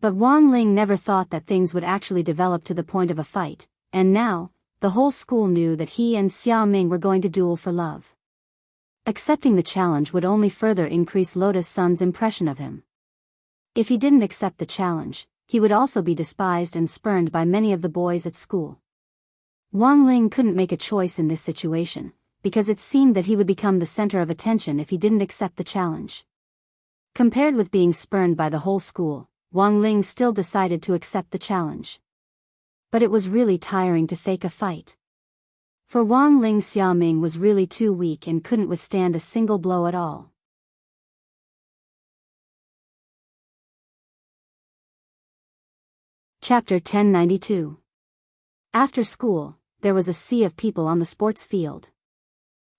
A: But Wang Ling never thought that things would actually develop to the point of a fight, and now, the whole school knew that he and Xia Ming were going to duel for love. Accepting the challenge would only further increase Lotus Sun's impression of him. If he didn't accept the challenge, he would also be despised and spurned by many of the boys at school. Wang Ling couldn't make a choice in this situation, because it seemed that he would become the center of attention if he didn't accept the challenge. Compared with being spurned by the whole school, Wang Ling still decided to accept the challenge. But it was really tiring to fake a fight. For Wang Ling, Xia Ming was really too weak and couldn't withstand a single blow at all. Chapter 1092. After school, there was a sea of people on the sports field.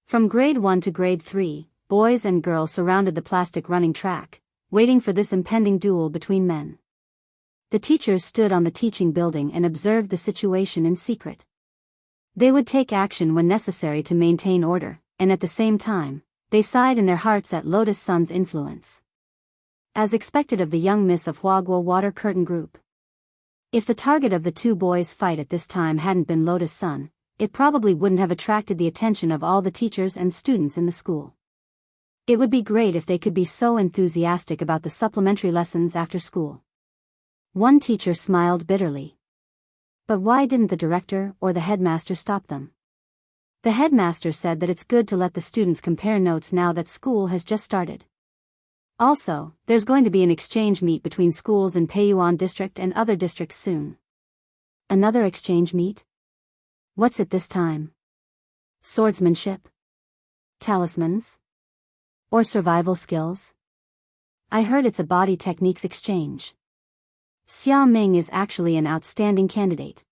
A: From grade 1 to grade 3, boys and girls surrounded the plastic running track, waiting for this impending duel between men. The teachers stood on the teaching building and observed the situation in secret. They would take action when necessary to maintain order, and at the same time, they sighed in their hearts at Lotus Sun's influence. As expected of the young miss of Huaguo Water Curtain Group. If the target of the two boys' fight at this time hadn't been Lotus Sun, it probably wouldn't have attracted the attention of all the teachers and students in the school. It would be great if they could be so enthusiastic about the supplementary lessons after school. One teacher smiled bitterly. But why didn't the director or the headmaster stop them? The headmaster said that it's good to let the students compare notes now that school has just started. Also, there's going to be an exchange meet between schools in Peiyuan district and other districts soon. Another exchange meet? What's it this time? Swordsmanship? Talismans? Or survival skills? I heard it's a body techniques exchange. Xia Ming is actually an outstanding candidate.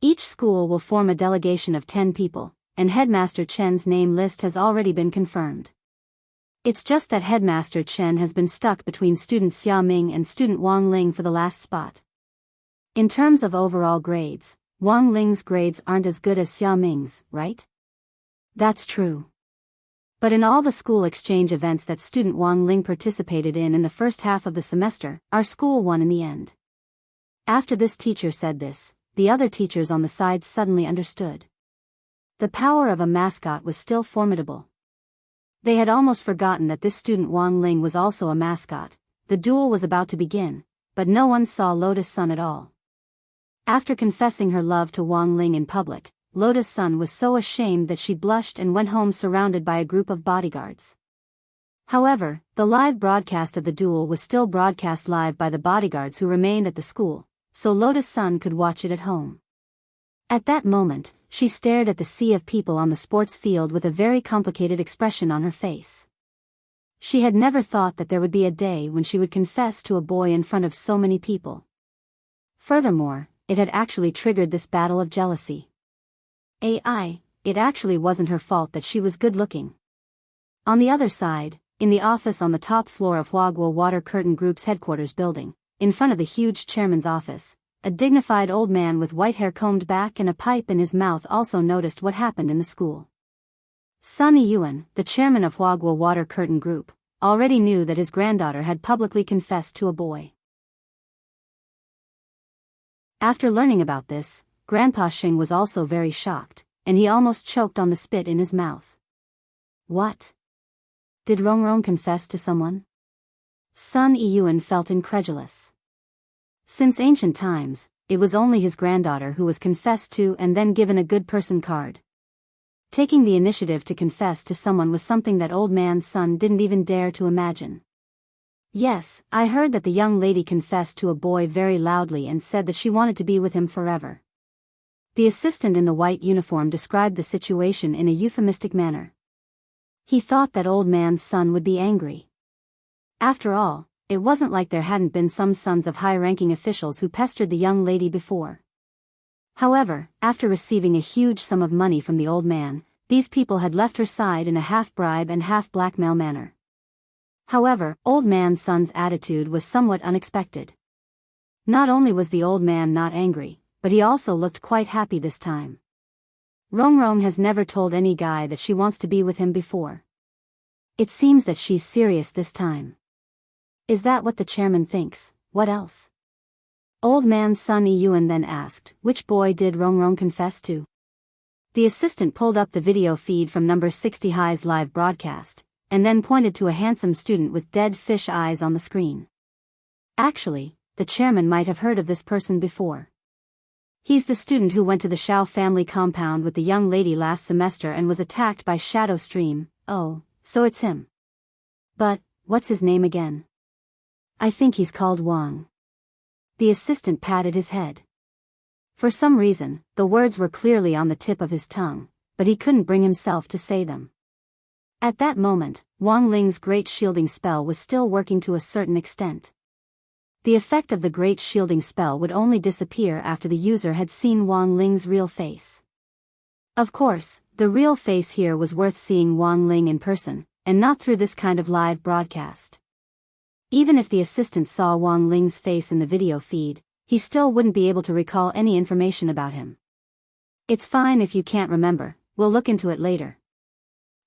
A: Each school will form a delegation of 10 people, and Headmaster Chen's name list has already been confirmed. It's just that Headmaster Chen has been stuck between student Xia Ming and student Wang Ling for the last spot. In terms of overall grades, Wang Ling's grades aren't as good as Xia Ming's, right? That's true. But in all the school exchange events that student Wang Ling participated in the first half of the semester, our school won in the end. After this teacher said this, the other teachers on the side suddenly understood. The power of a mascot was still formidable. They had almost forgotten that this student Wang Ling was also a mascot. The duel was about to begin, but no one saw Lotus Sun at all. After confessing her love to Wang Ling in public, Lotus Sun was so ashamed that she blushed and went home surrounded by a group of bodyguards. However, the live broadcast of the duel was still broadcast live by the bodyguards who remained at the school, so Lotus Sun could watch it at home. At that moment, she stared at the sea of people on the sports field with a very complicated expression on her face. She had never thought that there would be a day when she would confess to a boy in front of so many people. Furthermore, it had actually triggered this battle of jealousy. It actually wasn't her fault that she was good-looking. On the other side, in the office on the top floor of Huaguo Water Curtain Group's headquarters building, in front of the huge chairman's office, a dignified old man with white hair combed back and a pipe in his mouth also noticed what happened in the school. Sun Yiyuan, the chairman of Huaguo Water Curtain Group, already knew that his granddaughter had publicly confessed to a boy. After learning about this, Grandpa Xing was also very shocked, and he almost choked on the spit in his mouth. What? Did Rongrong confess to someone? Sun Yiyuan felt incredulous. Since ancient times, it was only his granddaughter who was confessed to and then given a good person card. Taking the initiative to confess to someone was something that old man Sun didn't even dare to imagine. Yes, I heard that the young lady confessed to a boy very loudly and said that she wanted to be with him forever. The assistant in the white uniform described the situation in a euphemistic manner. He thought that old man Sun would be angry. After all, it wasn't like there hadn't been some sons of high-ranking officials who pestered the young lady before. However, after receiving a huge sum of money from the old man, these people had left her side in a half-bribe and half-blackmail manner. However, old man Sun's attitude was somewhat unexpected. Not only was the old man not angry, but he also looked quite happy this time. Rongrong has never told any guy that she wants to be with him before. It seems that she's serious this time. Is that what the chairman thinks? What else? Old man Sun Yiyuan then asked, which boy did Rongrong confess to? The assistant pulled up the video feed from number 60 High's live broadcast, and then pointed to a handsome student with dead fish eyes on the screen. Actually, the chairman might have heard of this person before. He's the student who went to the Shao family compound with the young lady last semester and was attacked by Shadow Stream. Oh, so it's him. But, what's his name again? I think he's called Wang. The assistant patted his head. For some reason, the words were clearly on the tip of his tongue, but he couldn't bring himself to say them. At that moment, Wang Ling's great shielding spell was still working to a certain extent. The effect of the great shielding spell would only disappear after the user had seen Wang Ling's real face. Of course, the real face here was worth seeing Wang Ling in person, and not through this kind of live broadcast. Even if the assistant saw Wang Ling's face in the video feed, he still wouldn't be able to recall any information about him. It's fine if you can't remember, we'll look into it later.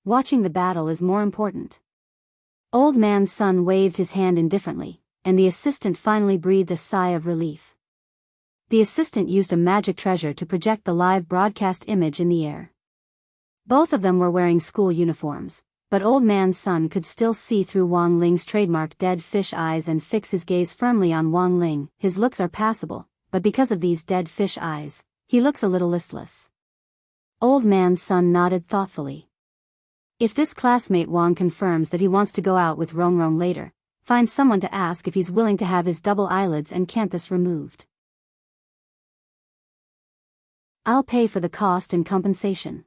A: Watching the battle is more important. Old man Sun waved his hand indifferently, and the assistant finally breathed a sigh of relief. The assistant used a magic treasure to project the live broadcast image in the air. Both of them were wearing school uniforms, but old man Sun could still see through Wang Ling's trademark dead fish eyes and fix his gaze firmly on Wang Ling. His looks are passable, but because of these dead fish eyes, he looks a little listless. Old man Sun nodded thoughtfully. If this classmate Wang confirms that he wants to go out with Rongrong later, find someone to ask if he's willing to have his double eyelids and canthus removed. I'll pay for the cost and compensation.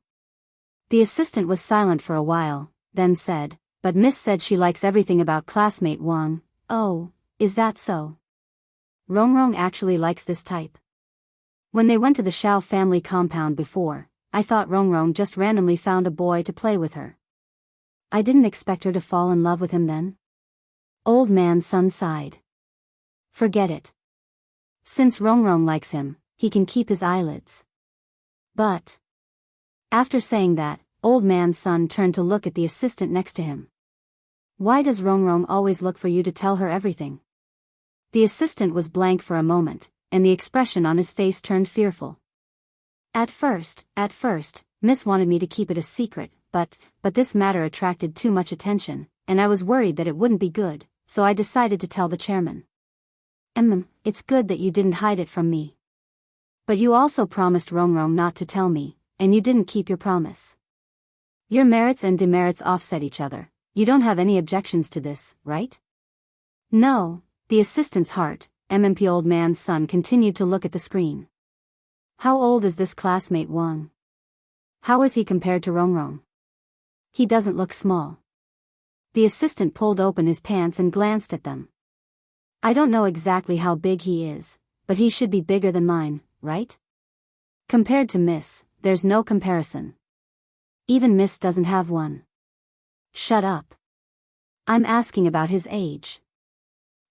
A: The assistant was silent for a while, then said, but Miss said she likes everything about classmate Wang. Oh, is that so? Rongrong actually likes this type. When they went to the Shao family compound before, I thought Rongrong just randomly found a boy to play with her. I didn't expect her to fall in love with him then. Old man Sun sighed. Forget it. Since Rongrong likes him, he can keep his eyelids. But... After saying that, Old man Sun turned to look at the assistant next to him. Why does Rongrong always look for you to tell her everything? The assistant was blank for a moment, and the expression on his face turned fearful. At first, Miss wanted me to keep it a secret, but this matter attracted too much attention, and I was worried that it wouldn't be good, so I decided to tell the chairman. It's good that you didn't hide it from me. But you also promised Rongrong not to tell me, and you didn't keep your promise. Your merits and demerits offset each other. You don't have any objections to this, right? No, the assistant's heart, MMP Old man Sun continued to look at the screen. How old is this classmate Wang? How is he compared to Rongrong? He doesn't look small. The assistant pulled open his pants and glanced at them. I don't know exactly how big he is, but he should be bigger than mine, right? Compared to Miss, there's no comparison. Even Miss doesn't have one. Shut up. I'm asking about his age.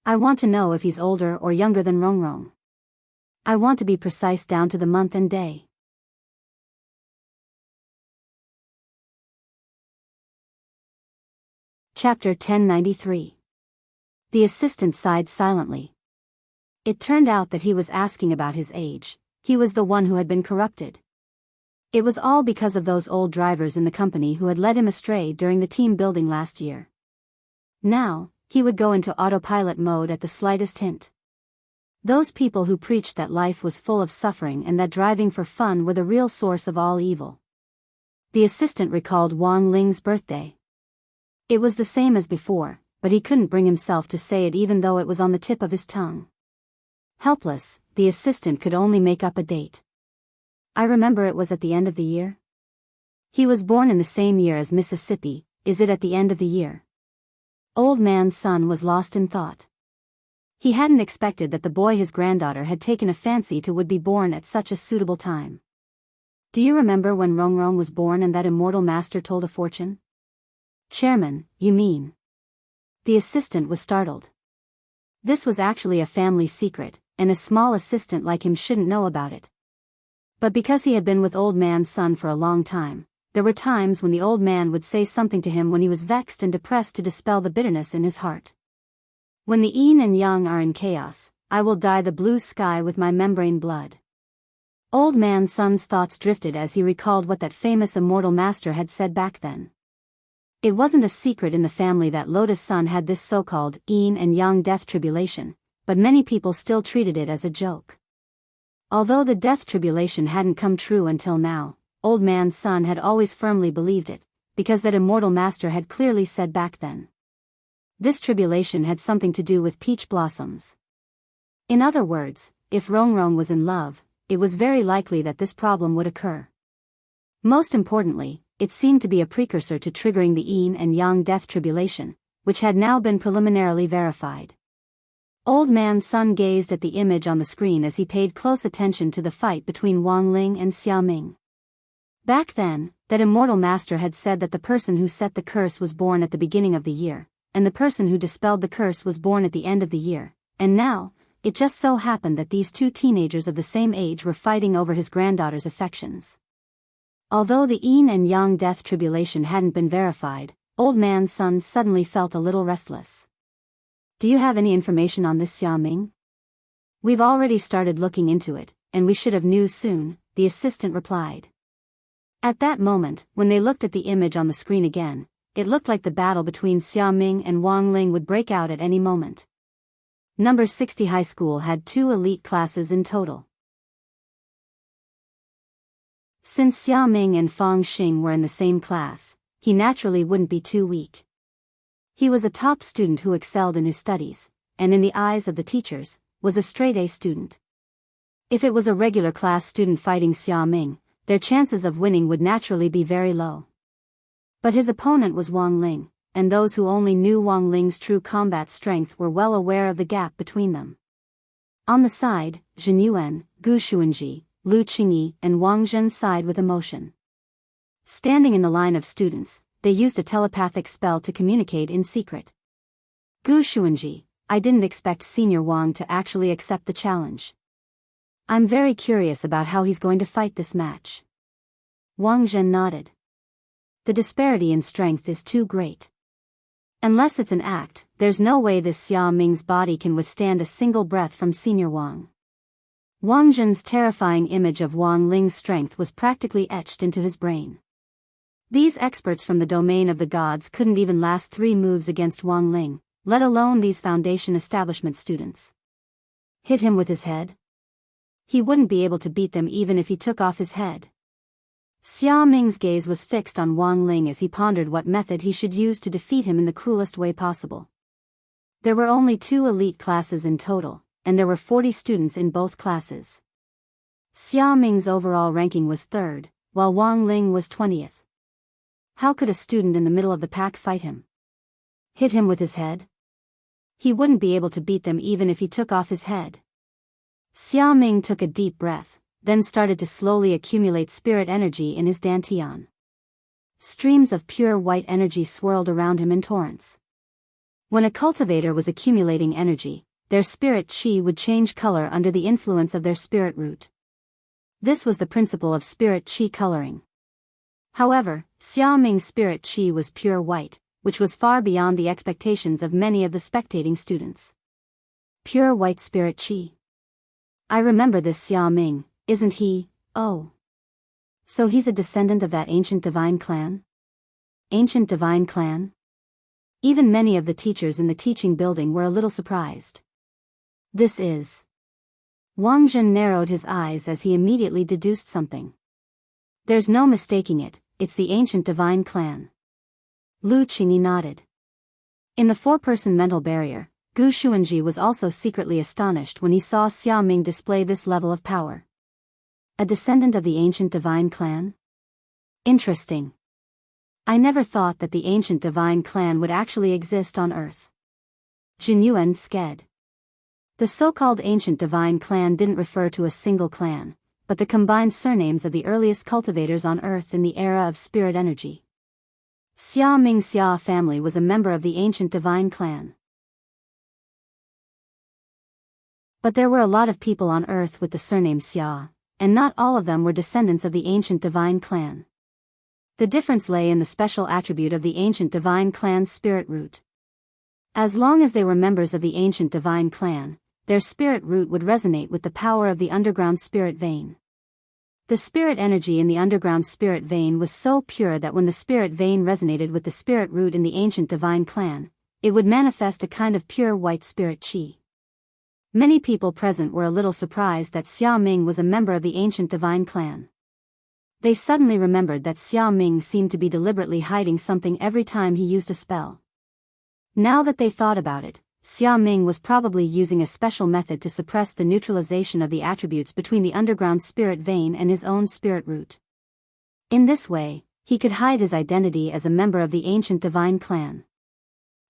A: I want to know if he's older or younger than Rongrong. I want to be precise down to the month and day. Chapter 1093. The assistant sighed silently. It turned out that he was asking about his age. He was the one who had been corrupted. It was all because of those old drivers in the company who had led him astray during the team building last year. Now, he would go into autopilot mode at the slightest hint. Those people who preached that life was full of suffering and that driving for fun were the real source of all evil. The assistant recalled Wang Ling's birthday. It was the same as before, but he couldn't bring himself to say it even though it was on the tip of his tongue. Helpless, the assistant could only make up a date. I remember it was at the end of the year. He was born in the same year as Mississippi. Is it at the end of the year? Old man Sun was lost in thought. He hadn't expected that the boy his granddaughter had taken a fancy to would be born at such a suitable time. Do you remember when Rongrong was born and that immortal master told a fortune? Chairman, you mean? The assistant was startled. This was actually a family secret, and a small assistant like him shouldn't know about it. But because he had been with Old man Sun for a long time, there were times when the old man would say something to him when he was vexed and depressed to dispel the bitterness in his heart. When the yin and yang are in chaos, I will dye the blue sky with my membrane blood. Old man Sun's thoughts drifted as he recalled what that famous immortal master had said back then. It wasn't a secret in the family that Lotus Sun had this so-called yin and yang death tribulation, but many people still treated it as a joke. Although the death tribulation hadn't come true until now, Old man Sun had always firmly believed it, because that immortal master had clearly said back then. This tribulation had something to do with peach blossoms. In other words, if Rongrong was in love, it was very likely that this problem would occur. Most importantly, it seemed to be a precursor to triggering the yin and yang death tribulation, which had now been preliminarily verified. Old man Sun gazed at the image on the screen as he paid close attention to the fight between Wang Ling and Xiaoming. Back then, that immortal master had said that the person who set the curse was born at the beginning of the year, and the person who dispelled the curse was born at the end of the year, and now, it just so happened that these two teenagers of the same age were fighting over his granddaughter's affections. Although the yin and yang death tribulation hadn't been verified, Old man Sun suddenly felt a little restless. Do you have any information on this, Xiaoming? We've already started looking into it, and we should have news soon, the assistant replied. At that moment, when they looked at the image on the screen again, it looked like the battle between Xiaoming and Wang Ling would break out at any moment. Number 60 High School had 2 elite classes in total. Since Xiaoming and Fang Xing were in the same class, he naturally wouldn't be too weak. He was a top student who excelled in his studies, and in the eyes of the teachers, was a straight-A student. If it was a regular class student fighting Xiaoming, their chances of winning would naturally be very low. But his opponent was Wang Ling, and those who only knew Wang Ling's true combat strength were well aware of the gap between them. On the side, Zhen Yuan, Gu Xuanji, Lu Qingyi, and Wang Zhen sighed with emotion. Standing in the line of students, they used a telepathic spell to communicate in secret. Gu Xuanji, I didn't expect Senior Wang to actually accept the challenge. I'm very curious about how he's going to fight this match. Wang Zhen nodded. The disparity in strength is too great. Unless it's an act, there's no way this Xia Ming's body can withstand a single breath from Senior Wang. Wang Zhen's terrifying image of Wang Ling's strength was practically etched into his brain. These experts from the domain of the gods couldn't even last 3 moves against Wang Ling, let alone these Foundation establishment students. Hit him with his head? He wouldn't be able to beat them even if he took off his head. Xia Ming's gaze was fixed on Wang Ling as he pondered what method he should use to defeat him in the cruelest way possible. There were only 2 elite classes in total, and there were 40 students in both classes. Xia Ming's overall ranking was 3rd, while Wang Ling was 20th. How could a student in the middle of the pack fight him? Hit him with his head? He wouldn't be able to beat them even if he took off his head. Xia Ming took a deep breath, then started to slowly accumulate spirit energy in his dantian. Streams of pure white energy swirled around him in torrents. When a cultivator was accumulating energy, their spirit qi would change color under the influence of their spirit root. This was the principle of spirit qi coloring. However, Xia Ming's spirit qi was pure white, which was far beyond the expectations of many of the spectating students. Pure white spirit qi. I remember this Xia Ming, isn't he? Oh. So he's a descendant of that ancient divine clan? Ancient divine clan? Even many of the teachers in the teaching building were a little surprised. This is... Wang Zhen narrowed his eyes as he immediately deduced something. There's no mistaking it, it's the ancient divine clan. Lu Qingyi nodded. In the 4-person mental barrier, Gu Xuanji was also secretly astonished when he saw Xia Ming display this level of power. A descendant of the ancient divine clan? Interesting. I never thought that the ancient divine clan would actually exist on Earth. Jin Yuan sked. The so-called ancient divine clan didn't refer to a single clan, but the combined surnames of the earliest cultivators on Earth in the era of spirit energy. Xia Ming Xia family was a member of the ancient divine clan. But there were a lot of people on Earth with the surname Xia, and not all of them were descendants of the ancient divine clan. The difference lay in the special attribute of the ancient divine clan's spirit root. As long as they were members of the ancient divine clan, their spirit root would resonate with the power of the underground spirit vein. The spirit energy in the underground spirit vein was so pure that when the spirit vein resonated with the spirit root in the ancient divine clan, it would manifest a kind of pure white spirit qi. Many people present were a little surprised that Xia Ming was a member of the ancient divine clan. They suddenly remembered that Xia Ming seemed to be deliberately hiding something every time he used a spell. Now that they thought about it, Xia Ming was probably using a special method to suppress the neutralization of the attributes between the underground spirit vein and his own spirit root. In this way, he could hide his identity as a member of the ancient divine clan.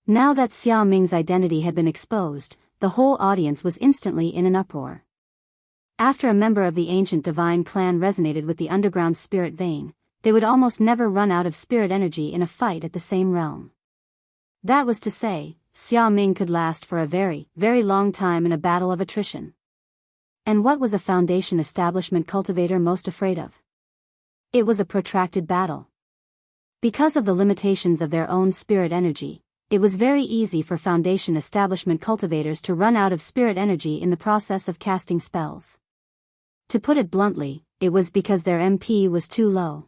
A: Now that Xia Ming's identity had been exposed, the whole audience was instantly in an uproar. After a member of the ancient divine clan resonated with the underground spirit vein, they would almost never run out of spirit energy in a fight at the same realm. That was to say, Xia Ming could last for a very, very long time in a battle of attrition. And what was a Foundation establishment cultivator most afraid of? It was a protracted battle. Because of the limitations of their own spirit energy, it was very easy for Foundation establishment cultivators to run out of spirit energy in the process of casting spells. To put it bluntly, it was because their MP was too low.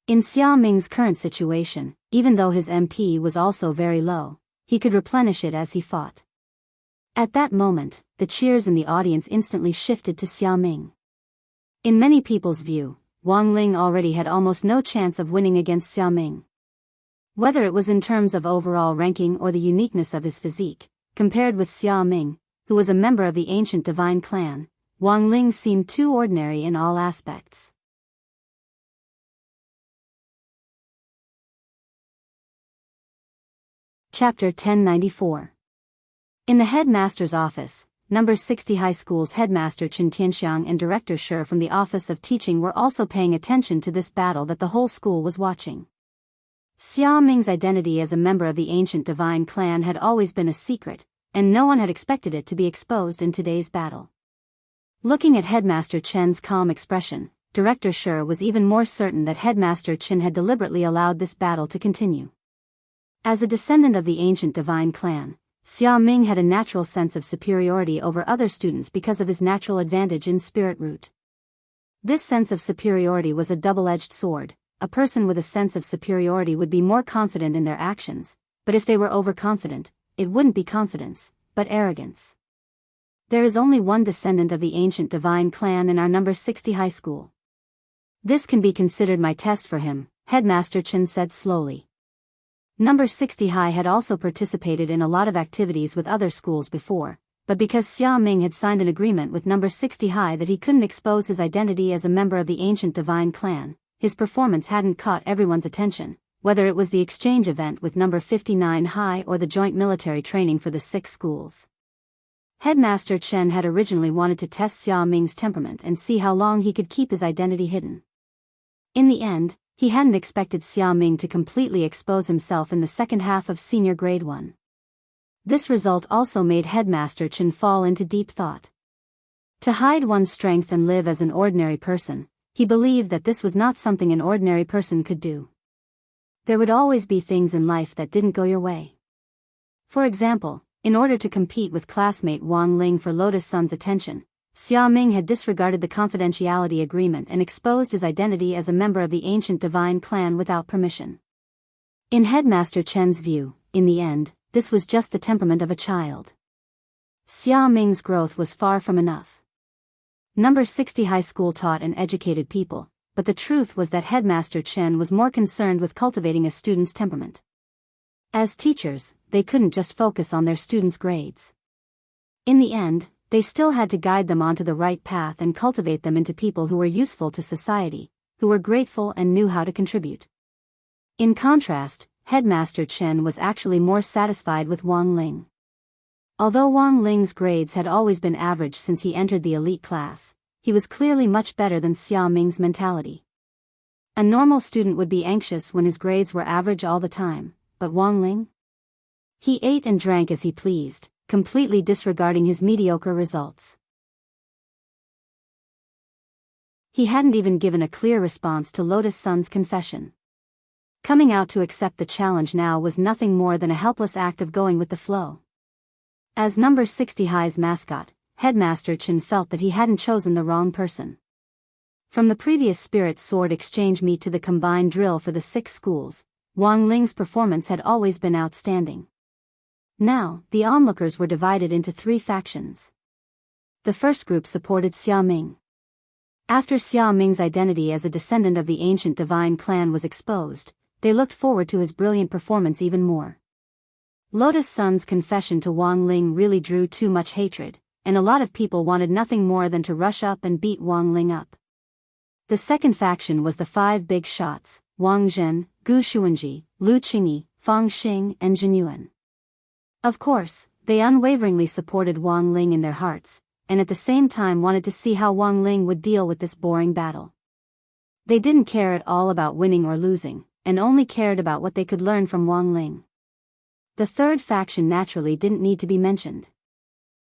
A: In Xia Ming's current situation, even though his MP was also very low, he could replenish it as he fought. At that moment, the cheers in the audience instantly shifted to Xia Ming. In many people's view, Wang Ling already had almost no chance of winning against Xia Ming. Whether it was in terms of overall ranking or the uniqueness of his physique, compared with Xia Ming, who was a member of the ancient divine clan, Wang Ling seemed too ordinary in all aspects. Chapter 1094. In the headmaster's office, number 60 high school's headmaster Chen Tianxiang and director Shi from the Office of Teaching were also paying attention to this battle that the whole school was watching. Xia Ming's identity as a member of the ancient divine clan had always been a secret, and no one had expected it to be exposed in today's battle. Looking at Headmaster Chen's calm expression, Director Shi was even more certain that Headmaster Chen had deliberately allowed this battle to continue. As a descendant of the ancient divine clan, Xia Ming had a natural sense of superiority over other students because of his natural advantage in spirit root. This sense of superiority was a double-edged sword. A person with a sense of superiority would be more confident in their actions, but if they were overconfident, it wouldn't be confidence, but arrogance. There is only one descendant of the ancient divine clan in our number 60 high school. This can be considered my test for him, Headmaster Chen said slowly. Number 60 high had also participated in a lot of activities with other schools before, but because Xia Ming had signed an agreement with number 60 high that he couldn't expose his identity as a member of the ancient divine clan, his performance hadn't caught everyone's attention, whether it was the exchange event with number 59 high or the joint military training for the 6 schools. Headmaster Chen had originally wanted to test Xia Ming's temperament and see how long he could keep his identity hidden. In the end, he hadn't expected Xia Ming to completely expose himself in the second half of senior grade 1. This result also made Headmaster Chen fall into deep thought. To hide one's strength and live as an ordinary person, he believed that this was not something an ordinary person could do. There would always be things in life that didn't go your way. For example, in order to compete with classmate Wang Ling for Lotus Sun's attention, Xia Ming had disregarded the confidentiality agreement and exposed his identity as a member of the ancient divine clan without permission. In Headmaster Chen's view, in the end, this was just the temperament of a child. Xia Ming's growth was far from enough. Number 60 high school taught and educated people, but the truth was that Headmaster Chen was more concerned with cultivating a student's temperament. As teachers, they couldn't just focus on their students' grades. In the end, they still had to guide them onto the right path and cultivate them into people who were useful to society, who were grateful and knew how to contribute. In contrast, Headmaster Chen was actually more satisfied with Wang Ling. Although Wang Ling's grades had always been average since he entered the elite class, he was clearly much better than Xia Ming's mentality. A normal student would be anxious when his grades were average all the time, but Wang Ling? He ate and drank as he pleased, completely disregarding his mediocre results. He hadn't even given a clear response to Lotus Sun's confession. Coming out to accept the challenge now was nothing more than a helpless act of going with the flow. As number 60 high's mascot, Headmaster Chen felt that he hadn't chosen the wrong person. From the previous spirit sword exchange meet to the combined drill for the 6 schools, Wang Ling's performance had always been outstanding. Now, the onlookers were divided into 3 factions. The first group supported Xia Ming. After Xia Ming's identity as a descendant of the ancient divine clan was exposed, they looked forward to his brilliant performance even more. Lotus Sun's confession to Wang Ling really drew too much hatred, and a lot of people wanted nothing more than to rush up and beat Wang Ling up. The second faction was the 5 big shots, Wang Zhen, Gu Xuanji, Lu Qingyi, Fang Xing, and Zhen Yuan. Of course, they unwaveringly supported Wang Ling in their hearts, and at the same time wanted to see how Wang Ling would deal with this boring battle. They didn't care at all about winning or losing, and only cared about what they could learn from Wang Ling. The third faction naturally didn't need to be mentioned.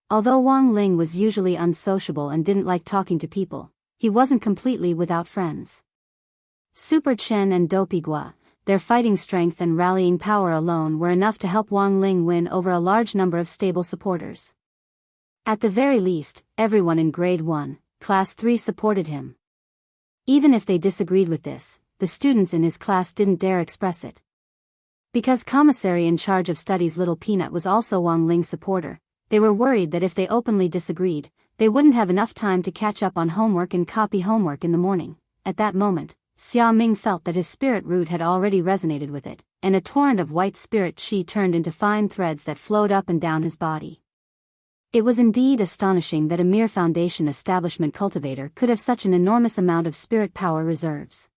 A: Although Wang Ling was usually unsociable and didn't like talking to people, he wasn't completely without friends. Super Chen and Dopey Gua, their fighting strength and rallying power alone were enough to help Wang Ling win over a large number of stable supporters. At the very least, everyone in Grade 1, Class 3 supported him. Even if they disagreed with this, the students in his class didn't dare express it. Because commissary in charge of studies Little Peanut was also Wang Ling's supporter, they were worried that if they openly disagreed, they wouldn't have enough time to catch up on homework and copy homework in the morning. At that moment, Xia Ming felt that his spirit root had already resonated with it, and a torrent of white spirit qi turned into fine threads that flowed up and down his body. It was indeed astonishing that a mere foundation establishment cultivator could have such an enormous amount of spirit power reserves.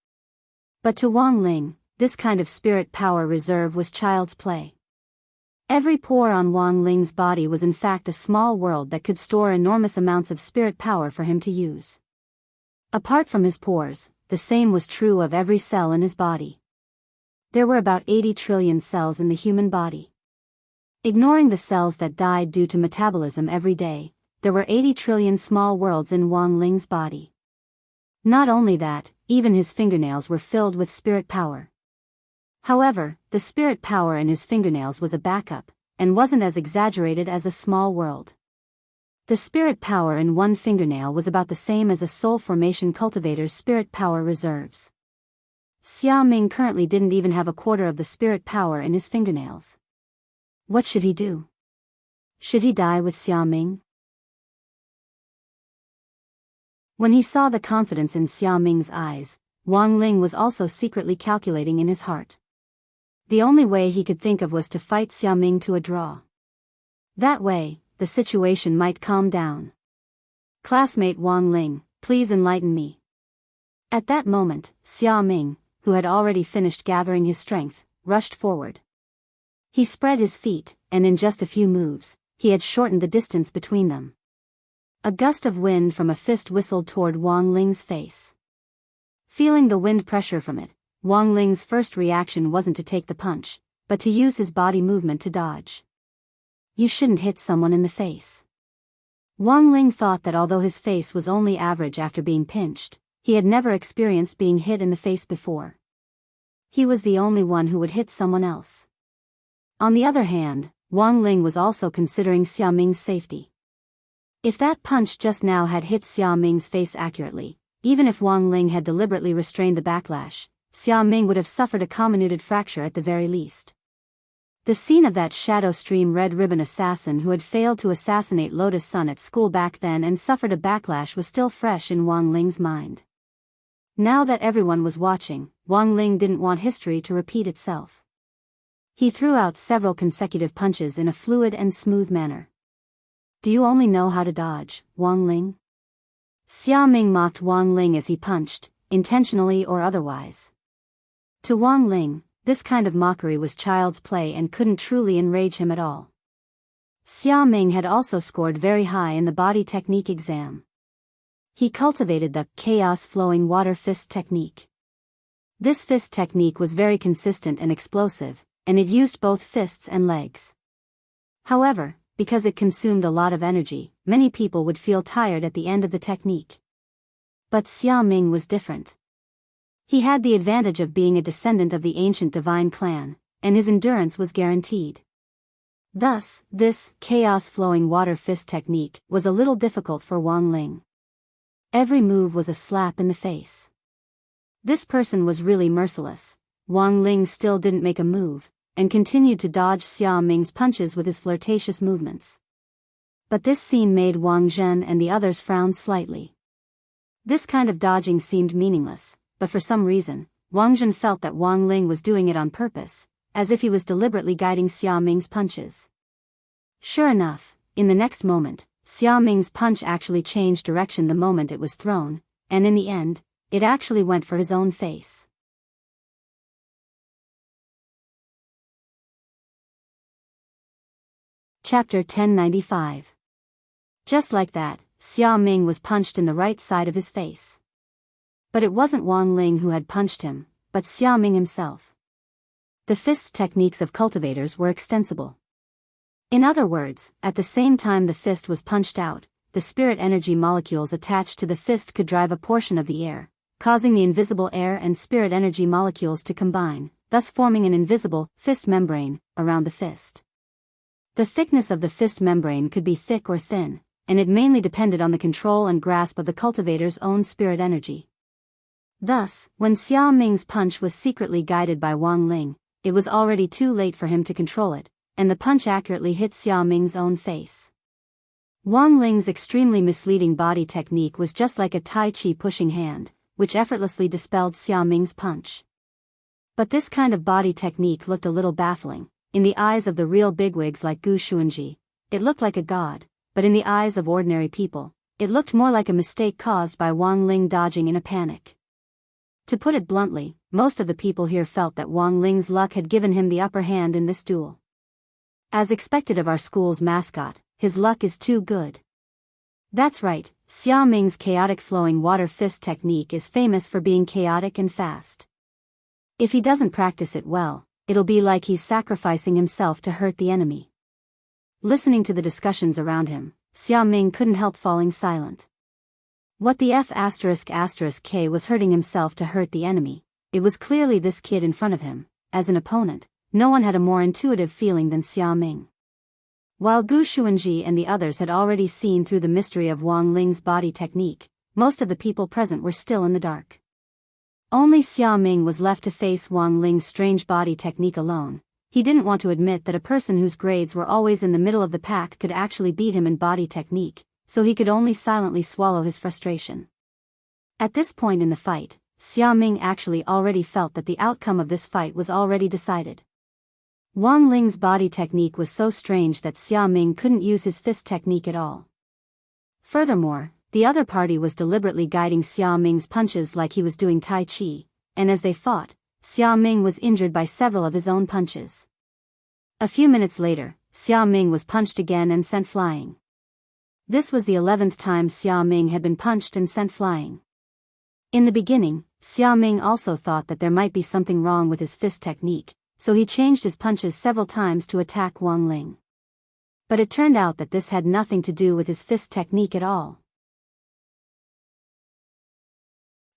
A: But to Wang Ling, this kind of spirit power reserve was child's play. Every pore on Wang Ling's body was in fact a small world that could store enormous amounts of spirit power for him to use. Apart from his pores, the same was true of every cell in his body. There were about 80 trillion cells in the human body. Ignoring the cells that died due to metabolism every day, there were 80 trillion small worlds in Wang Ling's body. Not only that, even his fingernails were filled with spirit power. However, the spirit power in his fingernails was a backup, and wasn't as exaggerated as a small world. The spirit power in one fingernail was about the same as a soul formation cultivator's spirit power reserves. Xia Ming currently didn't even have a quarter of the spirit power in his fingernails. What should he do? Should he die with Xia Ming? When he saw the confidence in Xia Ming's eyes, Wang Ling was also secretly calculating in his heart. The only way he could think of was to fight Xia Ming to a draw. That way, the situation might calm down. Classmate Wang Ling, please enlighten me. At that moment, Xia Ming, who had already finished gathering his strength, rushed forward. He spread his feet, and in just a few moves, he had shortened the distance between them. A gust of wind from a fist whistled toward Wang Ling's face. Feeling the wind pressure from it, Wang Ling's first reaction wasn't to take the punch, but to use his body movement to dodge. You shouldn't hit someone in the face. Wang Ling thought that although his face was only average after being pinched, he had never experienced being hit in the face before. He was the only one who would hit someone else. On the other hand, Wang Ling was also considering Xia Ming's safety. If that punch just now had hit Xia Ming's face accurately, even if Wang Ling had deliberately restrained the backlash, Xia Ming would have suffered a comminuted fracture at the very least. The scene of that Shadow Stream Red Ribbon assassin who had failed to assassinate Lotus Sun at school back then and suffered a backlash was still fresh in Wang Ling's mind. Now that everyone was watching, Wang Ling didn't want history to repeat itself. He threw out several consecutive punches in a fluid and smooth manner. Do you only know how to dodge, Wang Ling? Xia Ming mocked Wang Ling as he punched, intentionally or otherwise. To Wang Ling, this kind of mockery was child's play and couldn't truly enrage him at all. Xia Ming had also scored very high in the body technique exam. He cultivated the chaos-flowing water fist technique. This fist technique was very consistent and explosive, and it used both fists and legs. However, because it consumed a lot of energy, many people would feel tired at the end of the technique. But Xia Ming was different. He had the advantage of being a descendant of the ancient divine clan, and his endurance was guaranteed. Thus, this chaos-flowing water fist technique was a little difficult for Wang Ling. Every move was a slap in the face. This person was really merciless. Wang Ling still didn't make a move, and continued to dodge Xia Ming's punches with his flirtatious movements. But this scene made Wang Zhen and the others frown slightly. This kind of dodging seemed meaningless, but for some reason, Wang Zhen felt that Wang Ling was doing it on purpose, as if he was deliberately guiding Xia Ming's punches. Sure enough, in the next moment, Xia Ming's punch actually changed direction the moment it was thrown, and in the end, it actually went for his own face. Chapter 1095. Just like that, Xia Ming was punched in the right side of his face. But it wasn't Wang Ling who had punched him, but Xia Ming himself. The fist techniques of cultivators were extensible. In other words, at the same time the fist was punched out, the spirit energy molecules attached to the fist could drive a portion of the air, causing the invisible air and spirit energy molecules to combine, thus forming an invisible fist membrane around the fist. The thickness of the fist membrane could be thick or thin, and it mainly depended on the control and grasp of the cultivator's own spirit energy. Thus, when Xia Ming's punch was secretly guided by Wang Ling, it was already too late for him to control it, and the punch accurately hit Xia Ming's own face. Wang Ling's extremely misleading body technique was just like a Tai Chi pushing hand, which effortlessly dispelled Xia Ming's punch. But this kind of body technique looked a little baffling. In the eyes of the real bigwigs like Gu Xuanji, it looked like a god, but in the eyes of ordinary people, it looked more like a mistake caused by Wang Ling dodging in a panic. To put it bluntly, most of the people here felt that Wang Ling's luck had given him the upper hand in this duel. As expected of our school's mascot, his luck is too good. That's right, Xia Ming's chaotic flowing water fist technique is famous for being chaotic and fast. If he doesn't practice it well, it'll be like he's sacrificing himself to hurt the enemy. Listening to the discussions around him, Xiaoming couldn't help falling silent. What the F***K was hurting himself to hurt the enemy? It was clearly this kid in front of him. As an opponent, no one had a more intuitive feeling than Xiaoming. While Gu Xuanji and the others had already seen through the mystery of Wang Ling's body technique, most of the people present were still in the dark. Only Xiaoming was left to face Wang Ling's strange body technique alone. He didn't want to admit that a person whose grades were always in the middle of the pack could actually beat him in body technique, so he could only silently swallow his frustration. At this point in the fight, Xiaoming actually already felt that the outcome of this fight was already decided. Wang Ling's body technique was so strange that Xiaoming couldn't use his fist technique at all. Furthermore, the other party was deliberately guiding Xiaoming's punches like he was doing Tai Chi, and as they fought, Xiaoming was injured by several of his own punches. A few minutes later, Xiaoming was punched again and sent flying. This was the 11th time Xiaoming had been punched and sent flying. In the beginning, Xiaoming also thought that there might be something wrong with his fist technique, so he changed his punches several times to attack Wang Ling. But it turned out that this had nothing to do with his fist technique at all.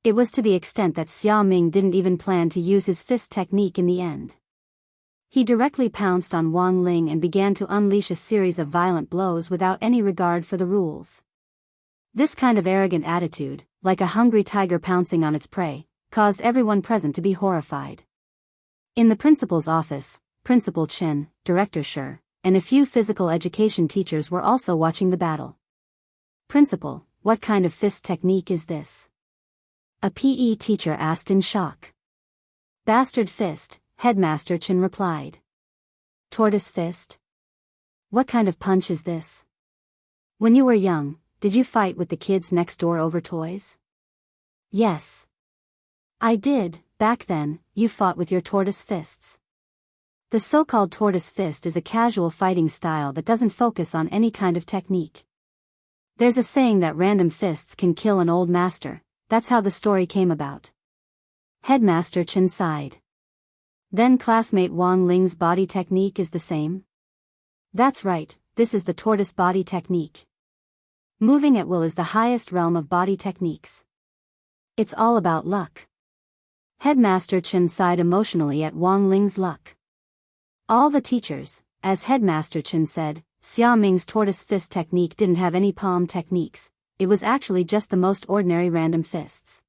A: It was to the extent that Xiaoming didn't even plan to use his fist technique in the end. He directly pounced on Wang Ling and began to unleash a series of violent blows without any regard for the rules. This kind of arrogant attitude, like a hungry tiger pouncing on its prey, caused everyone present to be horrified. In the principal's office, Principal Chen, Director Shi, and a few physical education teachers were also watching the battle. "Principal, what kind of fist technique is this?" a PE teacher asked in shock. "Bastard fist," Headmaster Chen replied. "Tortoise fist? What kind of punch is this? When you were young, did you fight with the kids next door over toys?" "Yes. I did, back then. You fought with your tortoise fists." The so-called tortoise fist is a casual fighting style that doesn't focus on any kind of technique. There's a saying that random fists can kill an old master. That's how the story came about. Headmaster Chen sighed. "Then classmate Wang Ling's body technique is the same?" "That's right, this is the tortoise body technique. Moving at will is the highest realm of body techniques. It's all about luck." Headmaster Chen sighed emotionally at Wang Ling's luck. All the teachers, as Headmaster Chen said, Xiaoming's tortoise fist technique didn't have any palm techniques, it was actually just the most ordinary random fists.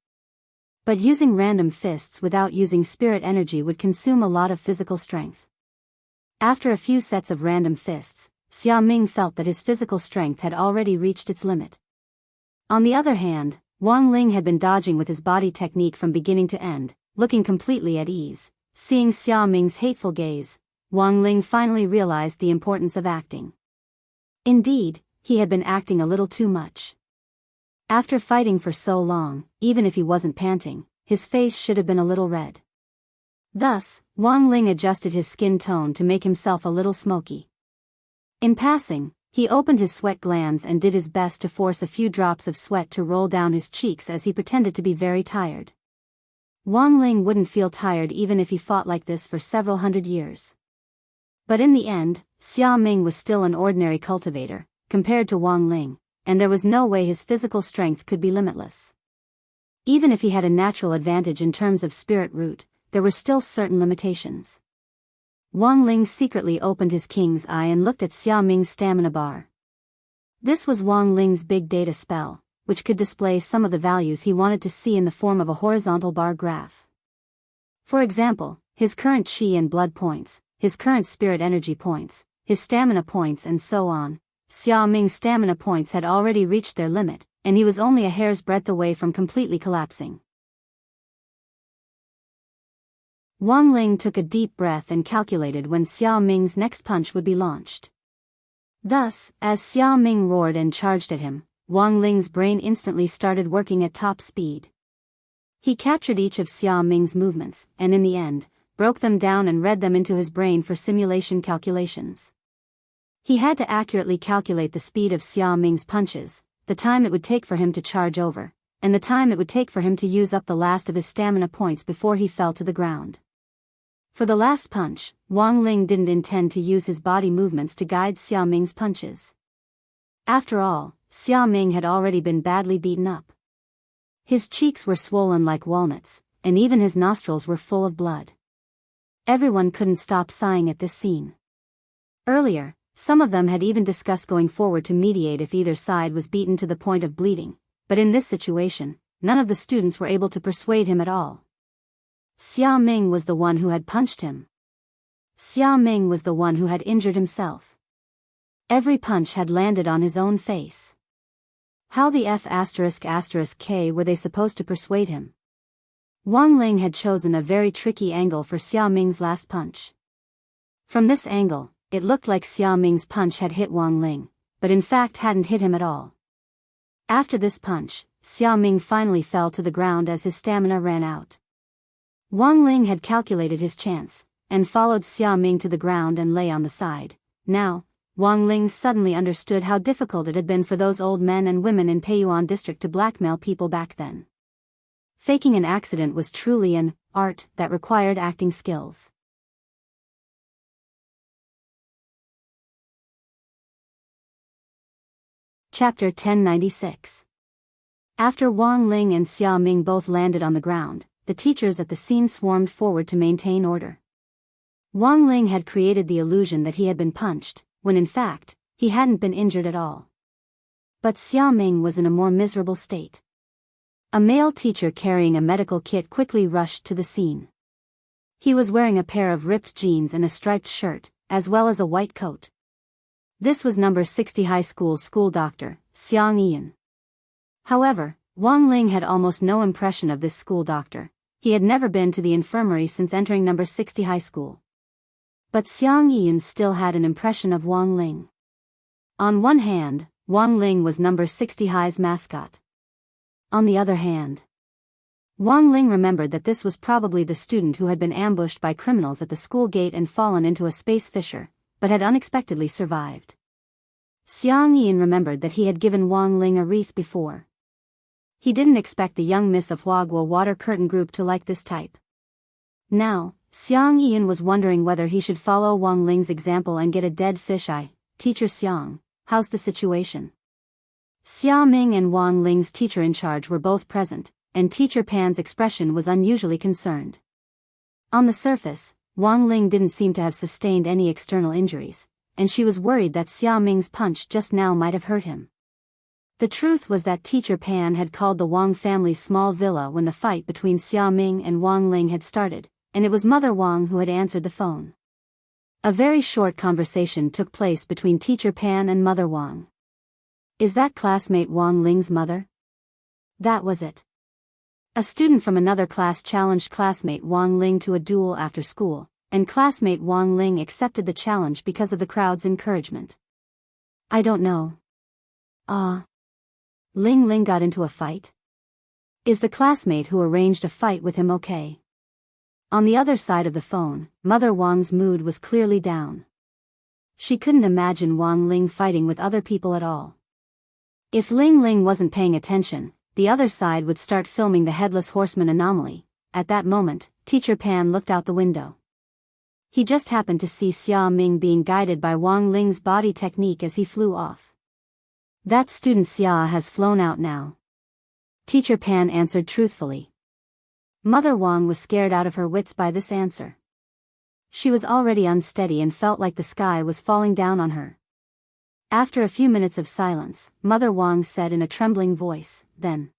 A: But using random fists without using spirit energy would consume a lot of physical strength. After a few sets of random fists, Xiaoming felt that his physical strength had already reached its limit. On the other hand, Wang Ling had been dodging with his body technique from beginning to end, looking completely at ease. Seeing Xiaoming's hateful gaze, Wang Ling finally realized the importance of acting. Indeed, he had been acting a little too much. After fighting for so long, even if he wasn't panting, his face should have been a little red. Thus, Wang Ling adjusted his skin tone to make himself a little smoky. In passing, he opened his sweat glands and did his best to force a few drops of sweat to roll down his cheeks as he pretended to be very tired. Wang Ling wouldn't feel tired even if he fought like this for several hundred years. But in the end, Xiaoming was still an ordinary cultivator, compared to Wang Ling, and there was no way his physical strength could be limitless. Even if he had a natural advantage in terms of spirit root, there were still certain limitations. Wang Ling secretly opened his king's eye and looked at Xiaoming's stamina bar. This was Wang Ling's big data spell, which could display some of the values he wanted to see in the form of a horizontal bar graph. For example, his current chi and blood points, his current spirit energy points, his stamina points and so on. Xiaoming's stamina points had already reached their limit, and he was only a hair's breadth away from completely collapsing. Wang Ling took a deep breath and calculated when Xiaoming's next punch would be launched. Thus, as Xiaoming roared and charged at him, Wang Ling's brain instantly started working at top speed. He captured each of Xiaoming's movements, and in the end, broke them down and read them into his brain for simulation calculations. He had to accurately calculate the speed of Xiaoming's punches, the time it would take for him to charge over, and the time it would take for him to use up the last of his stamina points before he fell to the ground. For the last punch, Wang Ling didn't intend to use his body movements to guide Xia Ming's punches. After all, Xia Ming had already been badly beaten up. His cheeks were swollen like walnuts, and even his nostrils were full of blood. Everyone couldn't stop sighing at this scene. Earlier, some of them had even discussed going forward to mediate if either side was beaten to the point of bleeding, but in this situation, none of the students were able to persuade him at all. Xia Ming was the one who had punched him. Xia Ming was the one who had injured himself. Every punch had landed on his own face. How the F***K were they supposed to persuade him? Wang Ling had chosen a very tricky angle for Xia Ming's last punch. From this angle, it looked like Xia Ming's punch had hit Wang Ling, but in fact hadn't hit him at all. After this punch, Xia Ming finally fell to the ground as his stamina ran out. Wang Ling had calculated his chance, and followed Xia Ming to the ground and lay on the side. Now, Wang Ling suddenly understood how difficult it had been for those old men and women in Peiyuan district to blackmail people back then. Faking an accident was truly an art that required acting skills. Chapter 1096. After Wang Ling and Xia Ming both landed on the ground, the teachers at the scene swarmed forward to maintain order. Wang Ling had created the illusion that he had been punched, when in fact, he hadn't been injured at all. But Xia Ming was in a more miserable state. A male teacher carrying a medical kit quickly rushed to the scene. He was wearing a pair of ripped jeans and a striped shirt, as well as a white coat. This was number 60 high school's school doctor, Xiang Yian. However, Wang Ling had almost no impression of this school doctor. He had never been to the infirmary since entering number 60 high school. But Xiang Yian still had an impression of Wang Ling. On one hand, Wang Ling was number 60 high's mascot. On the other hand, Wang Ling remembered that this was probably the student who had been ambushed by criminals at the school gate and fallen into a space fissure, but had unexpectedly survived. Xiang Yian remembered that he had given Wang Ling a wreath before. He didn't expect the young Miss of Huagua Water Curtain Group to like this type. Now, Xiang Yian was wondering whether he should follow Wang Ling's example and get a dead fisheye. Teacher Xiang, how's the situation? Xia Ming and Wang Ling's teacher in charge were both present, and Teacher Pan's expression was unusually concerned. On the surface, Wang Ling didn't seem to have sustained any external injuries, and she was worried that Xia Ming's punch just now might have hurt him. The truth was that Teacher Pan had called the Wang family's small villa when the fight between Xia Ming and Wang Ling had started, and it was Mother Wang who had answered the phone. A very short conversation took place between Teacher Pan and Mother Wang. Is that classmate Wang Ling's mother? That was it. A student from another class challenged classmate Wang Ling to a duel after school, and classmate Wang Ling accepted the challenge because of the crowd's encouragement. I don't know. Ling Ling got into a fight? Is the classmate who arranged a fight with him okay? On the other side of the phone, Mother Wang's mood was clearly down. She couldn't imagine Wang Ling fighting with other people at all. If Ling Ling wasn't paying attention, the other side would start filming the Headless Horseman anomaly. At that moment, Teacher Pan looked out the window. He just happened to see Xia Ming being guided by Wang Ling's body technique as he flew off. That student Xia has flown out now. Teacher Pan answered truthfully. Mother Wang was scared out of her wits by this answer. She was already unsteady and felt like the sky was falling down on her. After a few minutes of silence, Mother Wang said in a trembling voice, then,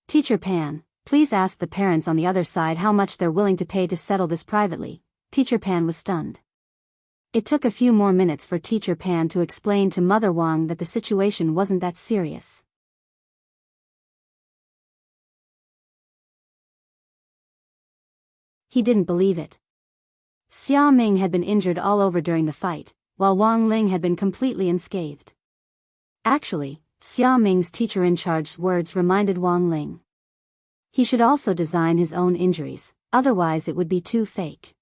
A: Teacher Pan, please ask the parents on the other side how much they're willing to pay to settle this privately. Teacher Pan was stunned. It took a few more minutes for Teacher Pan to explain to Mother Wang that the situation wasn't that serious. He didn't believe it. Xia Ming had been injured all over during the fight, while Wang Ling had been completely unscathed. Actually, Xia Ming's teacher-in-charge's words reminded Wang Ling. He should also design his own injuries, otherwise it would be too fake.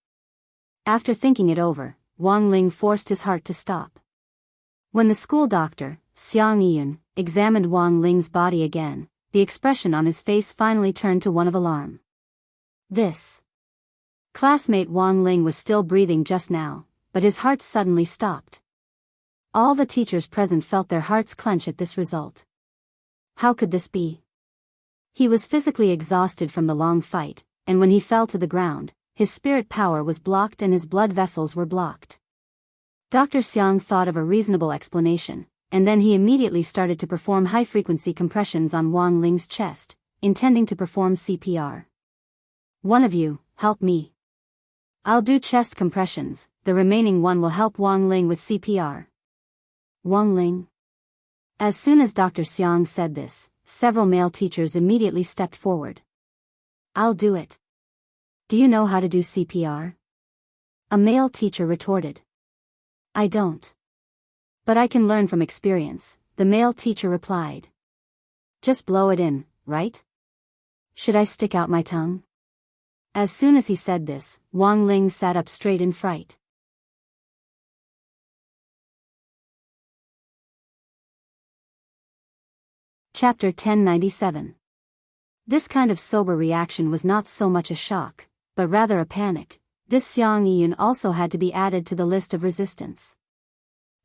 A: After thinking it over, Wang Ling forced his heart to stop. When the school doctor, Xiang Yian, examined Wang Ling's body again, the expression on his face finally turned to one of alarm. This classmate Wang Ling was still breathing just now, but his heart suddenly stopped. All the teachers present felt their hearts clench at this result. How could this be? He was physically exhausted from the long fight, and when he fell to the ground, his spirit power was blocked and his blood vessels were blocked. Dr. Xiang thought of a reasonable explanation, and then he immediately started to perform high-frequency compressions on Wang Ling's chest, intending to perform CPR. One of you, help me. I'll do chest compressions, the remaining one will help Wang Ling with CPR. Wang Ling? As soon as Dr. Xiang said this, several male teachers immediately stepped forward. I'll do it. Do you know how to do CPR? A male teacher retorted. I don't. But I can learn from experience, the male teacher replied. Just blow it in, right? Should I stick out my tongue? As soon as he said this, Wang Ling sat up straight in fright. Chapter 1097. This kind of sober reaction was not so much a shock, but rather a panic. This Xiang Yiyun also had to be added to the list of resistance.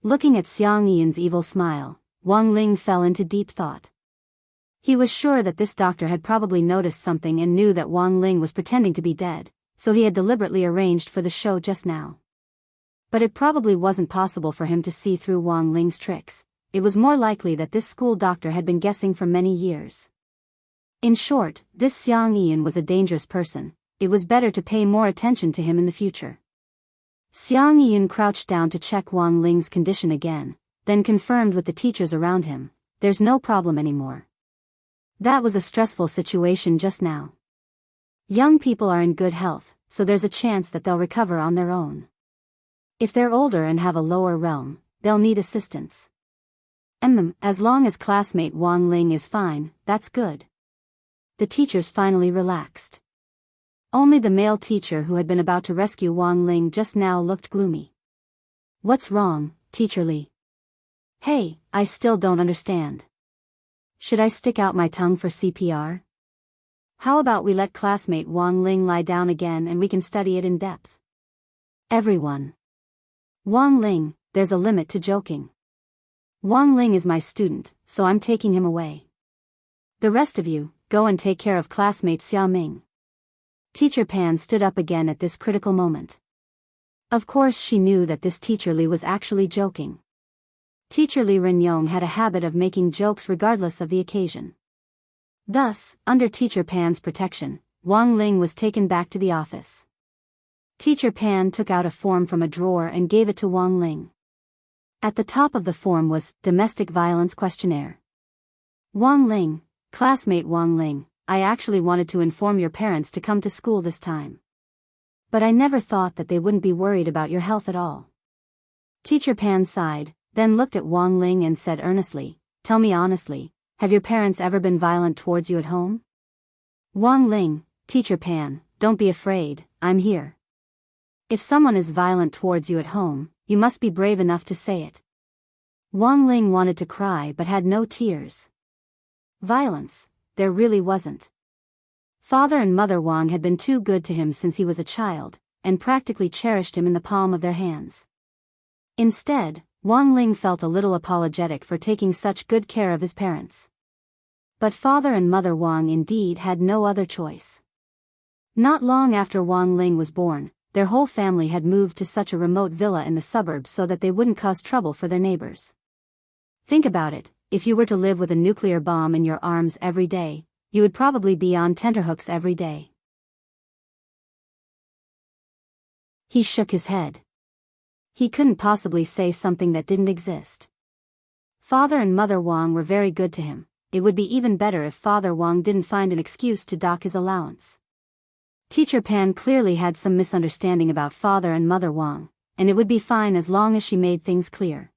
A: Looking at Xiang Yiyun's evil smile, Wang Ling fell into deep thought. He was sure that this doctor had probably noticed something and knew that Wang Ling was pretending to be dead, so he had deliberately arranged for the show just now. But it probably wasn't possible for him to see through Wang Ling's tricks. It was more likely that this school doctor had been guessing for many years. In short, this Xiang Yiyun was a dangerous person. It was better to pay more attention to him in the future. Xiang Yiyun crouched down to check Wang Ling's condition again, then confirmed with the teachers around him, there's no problem anymore. That was a stressful situation just now. Young people are in good health, so there's a chance that they'll recover on their own. If they're older and have a lower realm, they'll need assistance. As long as classmate Wang Ling is fine, that's good. The teachers finally relaxed. Only the male teacher who had been about to rescue Wang Ling just now looked gloomy. What's wrong, Teacher Li? Hey, I still don't understand. Should I stick out my tongue for CPR? How about we let classmate Wang Ling lie down again and we can study it in depth? Everyone. Wang Ling, there's a limit to joking. Wang Ling is my student, so I'm taking him away. The rest of you, go and take care of classmate Xia Ming. Teacher Pan stood up again at this critical moment. Of course she knew that this Teacher Li was actually joking. Teacher Li Renyong had a habit of making jokes regardless of the occasion. Thus, under Teacher Pan's protection, Wang Ling was taken back to the office. Teacher Pan took out a form from a drawer and gave it to Wang Ling. At the top of the form was, Domestic Violence Questionnaire. Wang Ling, classmate Wang Ling, I actually wanted to inform your parents to come to school this time. But I never thought that they wouldn't be worried about your health at all. Teacher Pan sighed, then looked at Wang Ling and said earnestly, tell me honestly, have your parents ever been violent towards you at home? Wang Ling, Teacher Pan, don't be afraid, I'm here. If someone is violent towards you at home, you must be brave enough to say it. Wang Ling wanted to cry but had no tears. Violence, there really wasn't. Father and Mother Wang had been too good to him since he was a child, and practically cherished him in the palm of their hands. Instead, Wang Ling felt a little apologetic for taking such good care of his parents. But Father and Mother Wang indeed had no other choice. Not long after Wang Ling was born, their whole family had moved to such a remote villa in the suburbs so that they wouldn't cause trouble for their neighbors. Think about it, if you were to live with a nuclear bomb in your arms every day, you would probably be on tenterhooks every day. He shook his head. He couldn't possibly say something that didn't exist. Father and Mother Wang were very good to him. It would be even better if Father Wang didn't find an excuse to dock his allowance. Teacher Pan clearly had some misunderstanding about Father and Mother Wang, and it would be fine as long as she made things clear.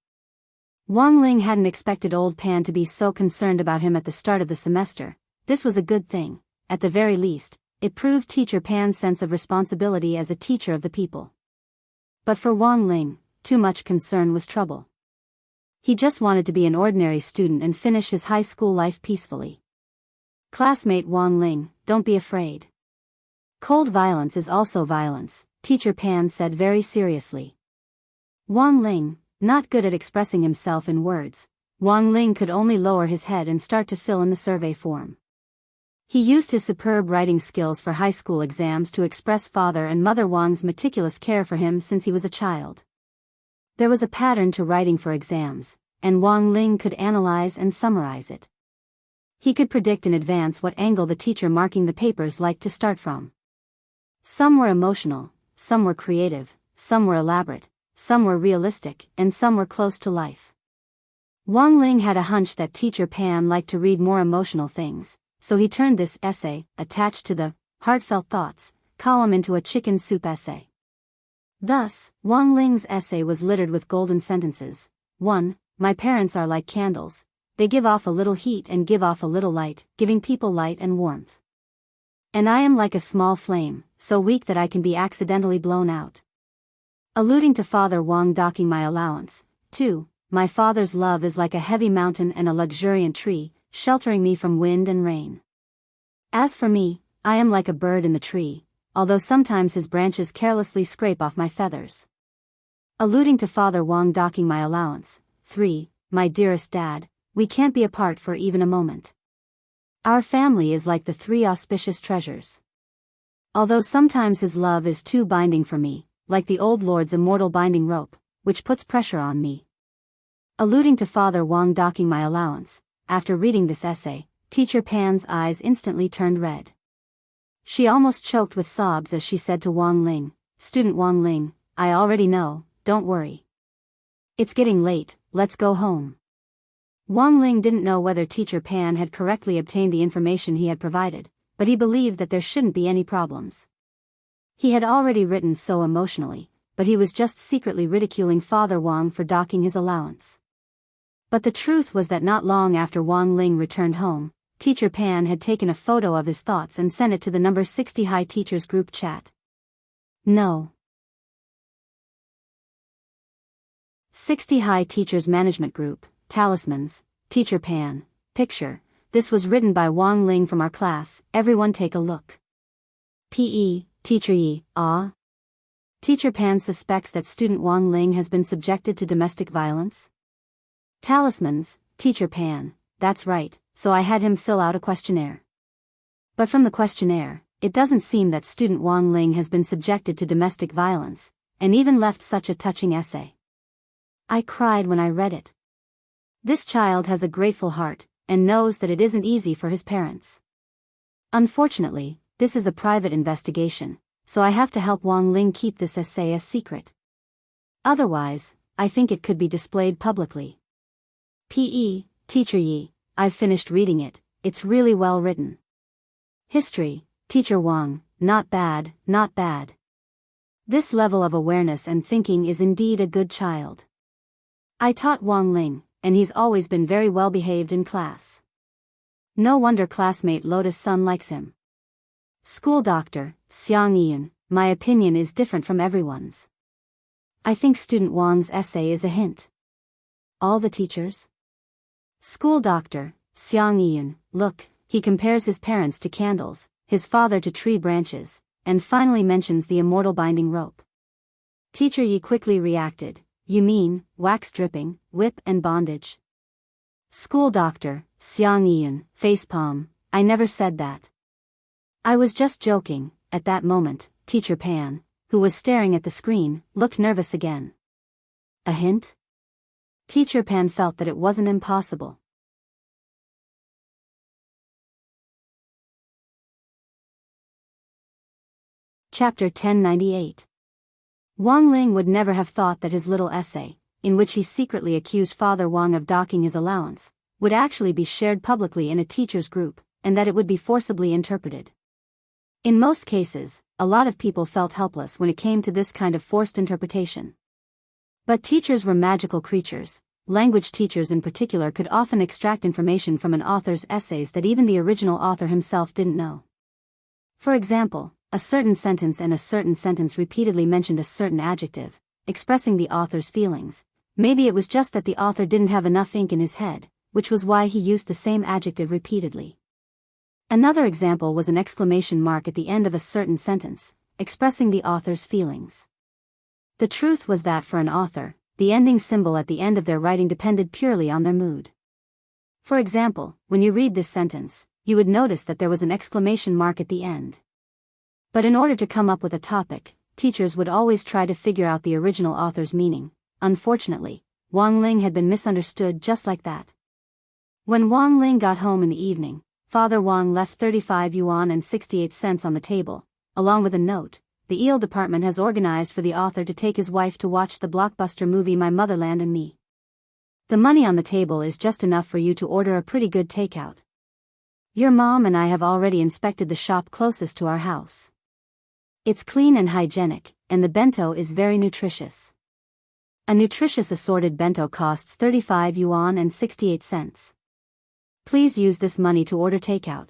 A: Wang Ling hadn't expected old Pan to be so concerned about him at the start of the semester. This was a good thing. At the very least, it proved Teacher Pan's sense of responsibility as a teacher of the people. But for Wang Ling, too much concern was trouble. He just wanted to be an ordinary student and finish his high school life peacefully. Classmate Wang Ling, don't be afraid. Cold violence is also violence, Teacher Pan said very seriously. Wang Ling, not good at expressing himself in words, Wang Ling could only lower his head and start to fill in the survey form. He used his superb writing skills for high school exams to express father and mother Wang's meticulous care for him since he was a child. There was a pattern to writing for exams, and Wang Ling could analyze and summarize it. He could predict in advance what angle the teacher marking the papers liked to start from. Some were emotional, some were creative, some were elaborate, some were realistic, and some were close to life. Wang Ling had a hunch that Teacher Pan liked to read more emotional things, so he turned this essay, attached to the heartfelt thoughts column, into a chicken soup essay. Thus, Wang Ling's essay was littered with golden sentences. 1. My parents are like candles. They give off a little heat and give off a little light, giving people light and warmth. And I am like a small flame, so weak that I can be accidentally blown out. Alluding to Father Wang docking my allowance. 2. My father's love is like a heavy mountain and a luxuriant tree, sheltering me from wind and rain. As for me, I am like a bird in the tree, although sometimes his branches carelessly scrape off my feathers. Alluding to Father Wang docking my allowance. 3. My dearest dad, we can't be apart for even a moment. Our family is like the three auspicious treasures. Although sometimes his love is too binding for me, like the old Lord's immortal binding rope, which puts pressure on me. Alluding to Father Wang docking my allowance, after reading this essay, Teacher Pan's eyes instantly turned red. She almost choked with sobs as she said to Wang Ling, Student Wang Ling, I already know, don't worry. It's getting late, let's go home. Wang Ling didn't know whether Teacher Pan had correctly obtained the information he had provided, but he believed that there shouldn't be any problems. He had already written so emotionally, but he was just secretly ridiculing Father Wang for docking his allowance. But the truth was that not long after Wang Ling returned home, Teacher Pan had taken a photo of his thoughts and sent it to the number 60 High Teachers group chat. No. 60 High Teachers Management Group, Talismans, Teacher Pan, picture, this was written by Wang Ling from our class, everyone take a look. P.E., Teacher Yi, Teacher Pan suspects that student Wang Ling has been subjected to domestic violence? Talismans, Teacher Pan, that's right, so I had him fill out a questionnaire. But from the questionnaire, it doesn't seem that student Wang Ling has been subjected to domestic violence, and even left such a touching essay. I cried when I read it. This child has a grateful heart, and knows that it isn't easy for his parents. Unfortunately, this is a private investigation, so I have to help Wang Ling keep this essay a secret. Otherwise, I think it could be displayed publicly. P.E., Teacher Yi, I've finished reading it, it's really well written. History, Teacher Wang, not bad, not bad. This level of awareness and thinking is indeed a good child. I taught Wang Ling, and he's always been very well behaved in class. No wonder classmate Lotus Sun likes him. School doctor, Xiang Yiyun, my opinion is different from everyone's. I think student Wang's essay is a hint. All the teachers? School doctor, Xiang Yiyun, look, he compares his parents to candles, his father to tree branches, and finally mentions the immortal binding rope. Teacher Yi quickly reacted, you mean, wax dripping, whip and bondage? School doctor, Xiang Yiyun, facepalm, I never said that. I was just joking. At that moment, Teacher Pan, who was staring at the screen, looked nervous again. A hint? Teacher Pan felt that it wasn't impossible. Chapter 1098. Wang Ling would never have thought that his little essay, in which he secretly accused Father Wang of docking his allowance, would actually be shared publicly in a teacher's group, and that it would be forcibly interpreted. In most cases, a lot of people felt helpless when it came to this kind of forced interpretation. But teachers were magical creatures. Language teachers in particular could often extract information from an author's essays that even the original author himself didn't know. For example, a certain sentence and a certain sentence repeatedly mentioned a certain adjective, expressing the author's feelings. Maybe it was just that the author didn't have enough ink in his head, which was why he used the same adjective repeatedly. Another example was an exclamation mark at the end of a certain sentence, expressing the author's feelings. The truth was that for an author, the ending symbol at the end of their writing depended purely on their mood. For example, when you read this sentence, you would notice that there was an exclamation mark at the end. But in order to come up with a topic, teachers would always try to figure out the original author's meaning. Unfortunately, Wang Ling had been misunderstood just like that. When Wang Ling got home in the evening, Father Wang left 35 yuan and 68 cents on the table, along with a note. The eel department has organized for the author to take his wife to watch the blockbuster movie My Motherland and Me. The money on the table is just enough for you to order a pretty good takeout. Your mom and I have already inspected the shop closest to our house. It's clean and hygienic, and the bento is very nutritious. A nutritious assorted bento costs 35 yuan and 68 cents. Please use this money to order takeout.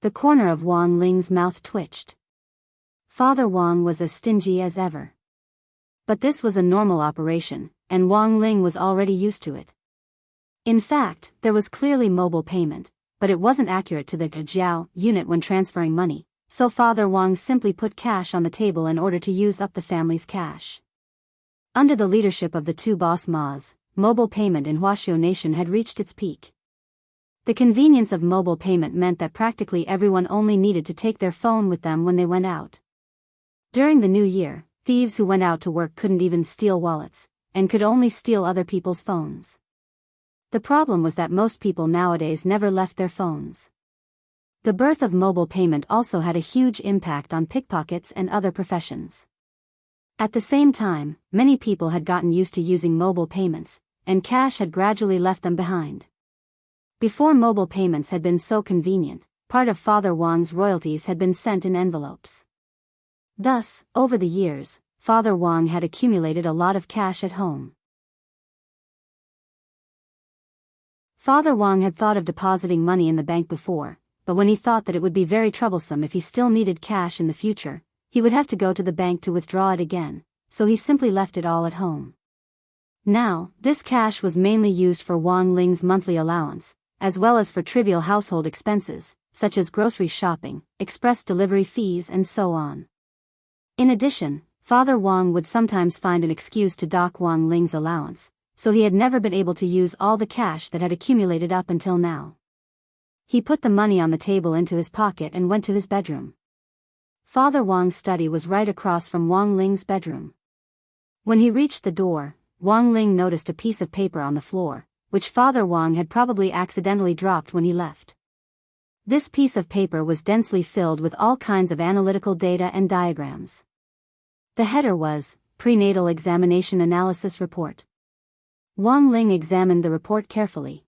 A: The corner of Wang Ling's mouth twitched. Father Wang was as stingy as ever. But this was a normal operation, and Wang Ling was already used to it. In fact, there was clearly mobile payment, but it wasn't accurate to the Jiao unit when transferring money, so Father Wang simply put cash on the table in order to use up the family's cash. Under the leadership of the two boss Ma's, mobile payment in Huaxiu Nation had reached its peak. The convenience of mobile payment meant that practically everyone only needed to take their phone with them when they went out. During the new year, thieves who went out to work couldn't even steal wallets, and could only steal other people's phones. The problem was that most people nowadays never left their phones. The birth of mobile payment also had a huge impact on pickpockets and other professions. At the same time, many people had gotten used to using mobile payments, and cash had gradually left them behind. Before mobile payments had been so convenient, part of Father Wang's royalties had been sent in envelopes. Thus, over the years, Father Wang had accumulated a lot of cash at home. Father Wang had thought of depositing money in the bank before, but when he thought that it would be very troublesome if he still needed cash in the future, he would have to go to the bank to withdraw it again, so he simply left it all at home. Now, this cash was mainly used for Wang Ling's monthly allowance, as well as for trivial household expenses, such as grocery shopping, express delivery fees and so on. In addition, Father Wang would sometimes find an excuse to dock Wang Ling's allowance, so he had never been able to use all the cash that had accumulated up until now. He put the money on the table into his pocket and went to his bedroom. Father Wang's study was right across from Wang Ling's bedroom. When he reached the door, Wang Ling noticed a piece of paper on the floor, which Father Wang had probably accidentally dropped when he left. This piece of paper was densely filled with all kinds of analytical data and diagrams. The header was, Prenatal Examination Analysis Report. Wang Ling examined the report carefully.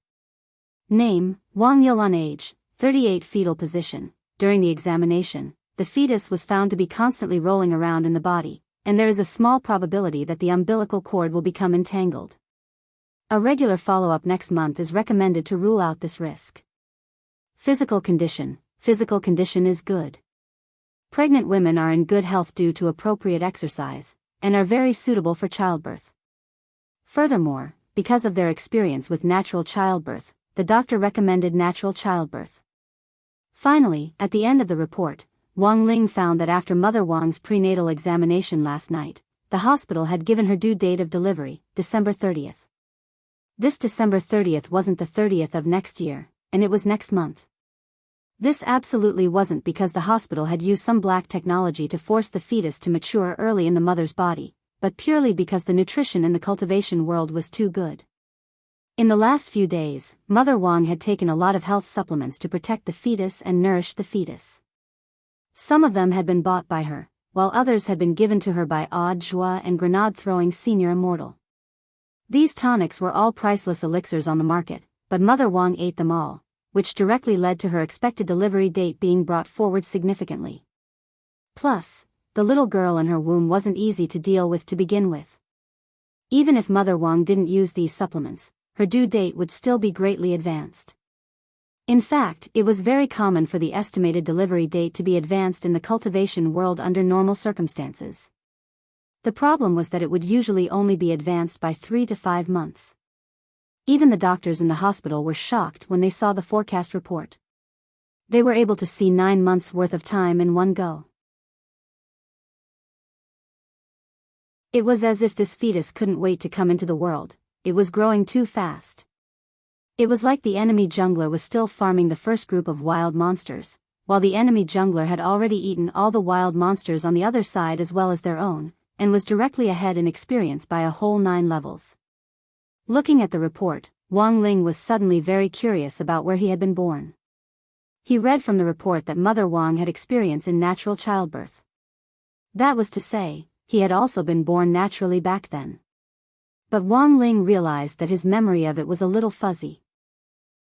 A: Name, Wang Yilan. Age, 38. Fetal position. During the examination, the fetus was found to be constantly rolling around in the body, and there is a small probability that the umbilical cord will become entangled. A regular follow-up next month is recommended to rule out this risk. Physical condition. Physical condition is good. Pregnant women are in good health due to appropriate exercise, and are very suitable for childbirth. Furthermore, because of their experience with natural childbirth, the doctor recommended natural childbirth. Finally, at the end of the report, Wang Ling found that after Mother Wang's prenatal examination last night, the hospital had given her due date of delivery, December 30th. This December 30th wasn't the 30th of next year, and it was next month. This absolutely wasn't because the hospital had used some black technology to force the fetus to mature early in the mother's body, but purely because the nutrition in the cultivation world was too good. In the last few days, Mother Wang had taken a lot of health supplements to protect the fetus and nourish the fetus. Some of them had been bought by her, while others had been given to her by Odd Joie and Grenade-throwing Senior Immortal. These tonics were all priceless elixirs on the market, but Mother Wang ate them all, which directly led to her expected delivery date being brought forward significantly. Plus, the little girl in her womb wasn't easy to deal with to begin with. Even if Mother Wang didn't use these supplements, her due date would still be greatly advanced. In fact, it was very common for the estimated delivery date to be advanced in the cultivation world under normal circumstances. The problem was that it would usually only be advanced by 3 to 5 months. Even the doctors in the hospital were shocked when they saw the forecast report. They were able to see 9 months' worth of time in one go. It was as if this fetus couldn't wait to come into the world. It was growing too fast. It was like the enemy jungler was still farming the first group of wild monsters, while the enemy jungler had already eaten all the wild monsters on the other side as well as their own, and was directly ahead in experience by a whole 9 levels. Looking at the report, Wang Ling was suddenly very curious about where he had been born. He read from the report that Mother Wang had experience in natural childbirth. That was to say, he had also been born naturally back then. But Wang Ling realized that his memory of it was a little fuzzy.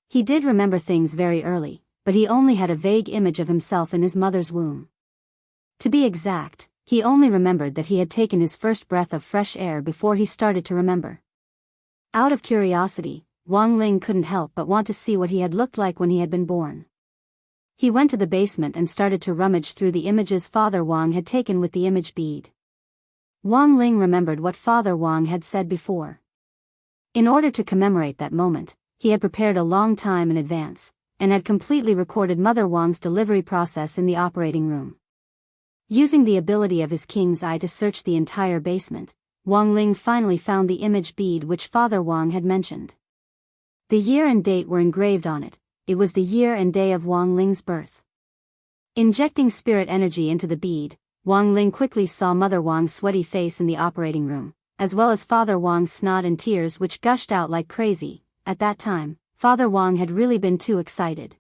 A: He did remember things very early, but he only had a vague image of himself in his mother's womb. To be exact, he only remembered that he had taken his first breath of fresh air before he started to remember. Out of curiosity, Wang Ling couldn't help but want to see what he had looked like when he had been born. He went to the basement and started to rummage through the images Father Wang had taken with the image bead. Wang Ling remembered what Father Wang had said before. In order to commemorate that moment, he had prepared a long time in advance, and had completely recorded Mother Wang's delivery process in the operating room. Using the ability of his king's eye to search the entire basement, Wang Ling finally found the image bead which Father Wang had mentioned. The year and date were engraved on it. It was the year and day of Wang Ling's birth. Injecting spirit energy into the bead, Wang Ling quickly saw Mother Wang's sweaty face in the operating room, as well as Father Wang's snot and tears which gushed out like crazy. At that time, Father Wang had really been too excited.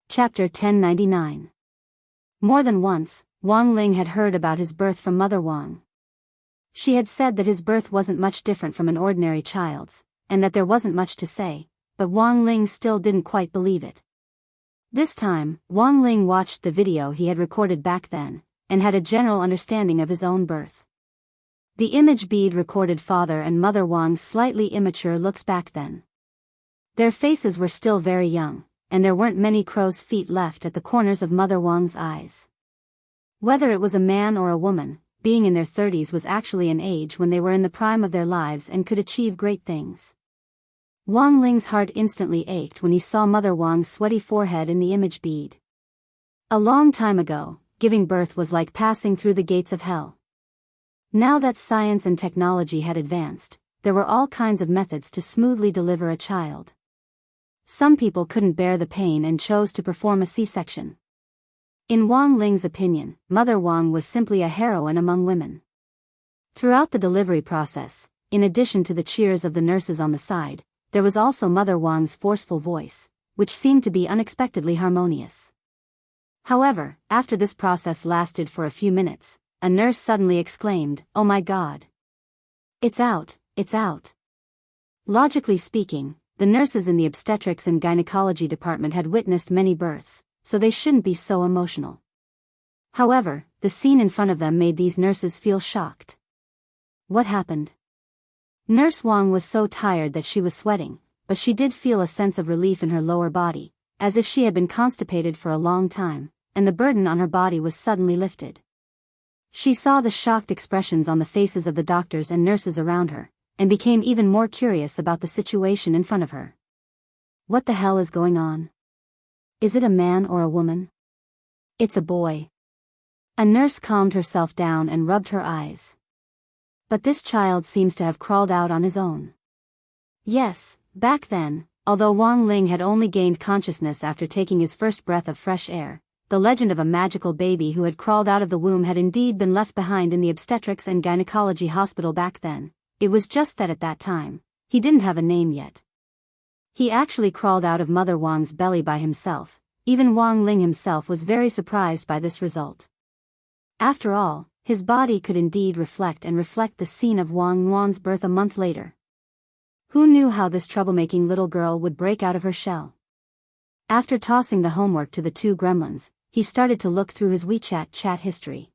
A: Chapter 1099. More than once, Wang Ling had heard about his birth from Mother Wang. She had said that his birth wasn't much different from an ordinary child's, and that there wasn't much to say, but Wang Ling still didn't quite believe it. This time, Wang Ling watched the video he had recorded back then, and had a general understanding of his own birth. The image bead recorded Father and Mother Wang's slightly immature looks back then. Their faces were still very young, and there weren't many crow's feet left at the corners of Mother Wang's eyes. Whether it was a man or a woman, being in their 30s was actually an age when they were in the prime of their lives and could achieve great things. Wang Ling's heart instantly ached when he saw Mother Wang's sweaty forehead in the image bead. A long time ago, giving birth was like passing through the gates of hell. Now that science and technology had advanced, there were all kinds of methods to smoothly deliver a child. Some people couldn't bear the pain and chose to perform a C-section. In Wang Ling's opinion, Mother Wang was simply a heroine among women. Throughout the delivery process, in addition to the cheers of the nurses on the side, there was also Mother Wang's forceful voice, which seemed to be unexpectedly harmonious. However, after this process lasted for a few minutes, a nurse suddenly exclaimed, "Oh my God! It's out, it's out." Logically speaking, the nurses in the obstetrics and gynecology department had witnessed many births, so they shouldn't be so emotional. However, the scene in front of them made these nurses feel shocked. What happened? Nurse Wang was so tired that she was sweating, but she did feel a sense of relief in her lower body, as if she had been constipated for a long time, and the burden on her body was suddenly lifted. She saw the shocked expressions on the faces of the doctors and nurses around her, and became even more curious about the situation in front of her. What the hell is going on? Is it a man or a woman? It's a boy. A nurse calmed herself down and rubbed her eyes. But this child seems to have crawled out on his own. Yes, back then, although Wang Ling had only gained consciousness after taking his first breath of fresh air, the legend of a magical baby who had crawled out of the womb had indeed been left behind in the obstetrics and gynecology hospital back then. It was just that at that time, he didn't have a name yet. He actually crawled out of Mother Wang's belly by himself. Even Wang Ling himself was very surprised by this result. After all, his body could indeed reflect the scene of Wang Wan's birth a month later. Who knew how this troublemaking little girl would break out of her shell? After tossing the homework to the two gremlins, he started to look through his WeChat chat history.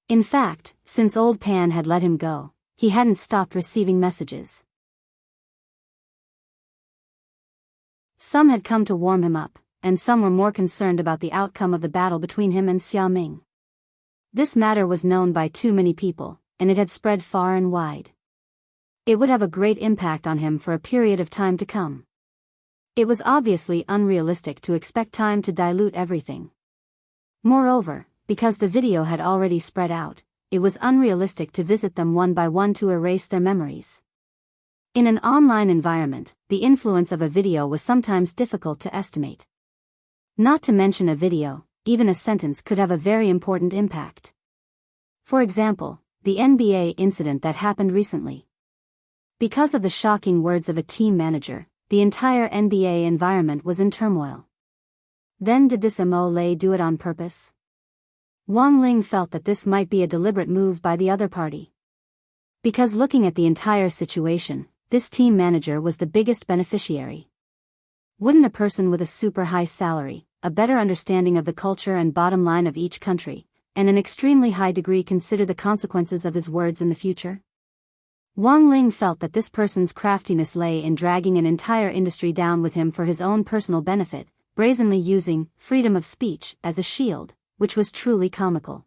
A: In fact, since old Pan had let him go, he hadn't stopped receiving messages. Some had come to warm him up, and some were more concerned about the outcome of the battle between him and Xiaoming. This matter was known by too many people, and it had spread far and wide. It would have a great impact on him for a period of time to come. It was obviously unrealistic to expect time to dilute everything. Moreover, because the video had already spread out, it was unrealistic to visit them one by one to erase their memories. In an online environment, the influence of a video was sometimes difficult to estimate. Not to mention a video, even a sentence could have a very important impact. For example, the NBA incident that happened recently. Because of the shocking words of a team manager, the entire NBA environment was in turmoil. Then did this MOLA do it on purpose? Wang Ling felt that this might be a deliberate move by the other party. Because looking at the entire situation, this team manager was the biggest beneficiary. Wouldn't a person with a super high salary, a better understanding of the culture and bottom line of each country, and an extremely high degree consider the consequences of his words in the future? Wang Ling felt that this person's craftiness lay in dragging an entire industry down with him for his own personal benefit, brazenly using freedom of speech as a shield, which was truly comical.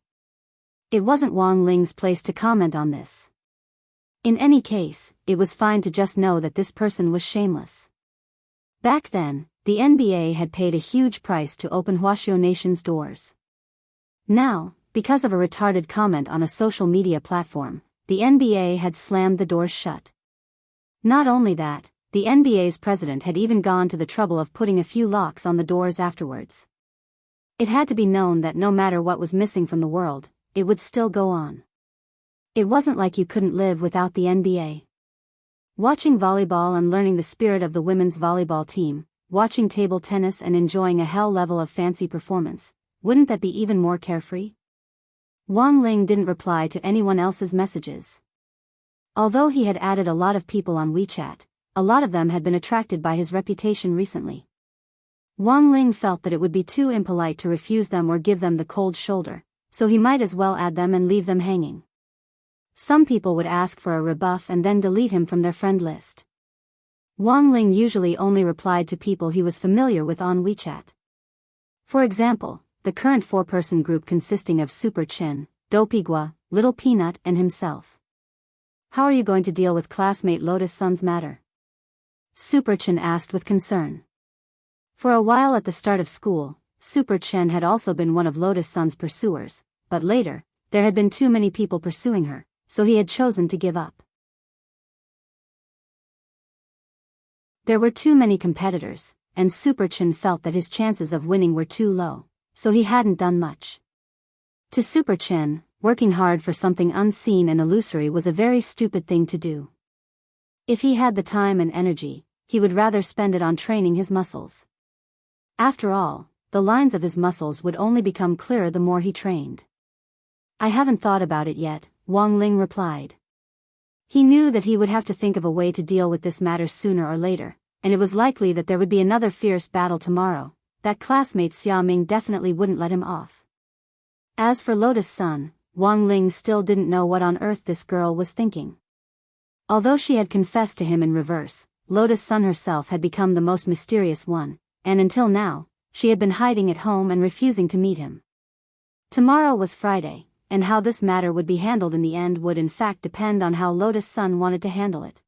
A: It wasn't Wang Ling's place to comment on this. In any case, it was fine to just know that this person was shameless. Back then, the NBA had paid a huge price to open Huaxiao Nation's doors. Now, because of a retarded comment on a social media platform, the NBA had slammed the doors shut. Not only that, the NBA's president had even gone to the trouble of putting a few locks on the doors afterwards. It had to be known that no matter what was missing from the world, it would still go on. It wasn't like you couldn't live without the NBA. Watching volleyball and learning the spirit of the women's volleyball team, watching table tennis and enjoying a hell level of fancy performance, wouldn't that be even more carefree? Wang Ling didn't reply to anyone else's messages. Although he had added a lot of people on WeChat, a lot of them had been attracted by his reputation recently. Wang Ling felt that it would be too impolite to refuse them or give them the cold shoulder, so he might as well add them and leave them hanging. Some people would ask for a rebuff and then delete him from their friend list. Wang Ling usually only replied to people he was familiar with on WeChat. For example, the current four-person group consisting of Super Chin, Dopigua, Little Peanut and himself. How are you going to deal with classmate Lotus Sun's matter? Super Chin asked with concern. For a while at the start of school, Super Chen had also been one of Lotus Sun's pursuers, but later, there had been too many people pursuing her, so he had chosen to give up. There were too many competitors, and Super Chen felt that his chances of winning were too low, so he hadn't done much. To Super Chen, working hard for something unseen and illusory was a very stupid thing to do. If he had the time and energy, he would rather spend it on training his muscles. After all, the lines of his muscles would only become clearer the more he trained. I haven't thought about it yet, Wang Ling replied. He knew that he would have to think of a way to deal with this matter sooner or later, and it was likely that there would be another fierce battle tomorrow, that classmate Xia Ming definitely wouldn't let him off. As for Lotus Sun, Wang Ling still didn't know what on earth this girl was thinking. Although she had confessed to him in reverse, Lotus Sun herself had become the most mysterious one, and until now, she had been hiding at home and refusing to meet him. Tomorrow was Friday, and how this matter would be handled in the end would in fact depend on how Lotus Sun wanted to handle it.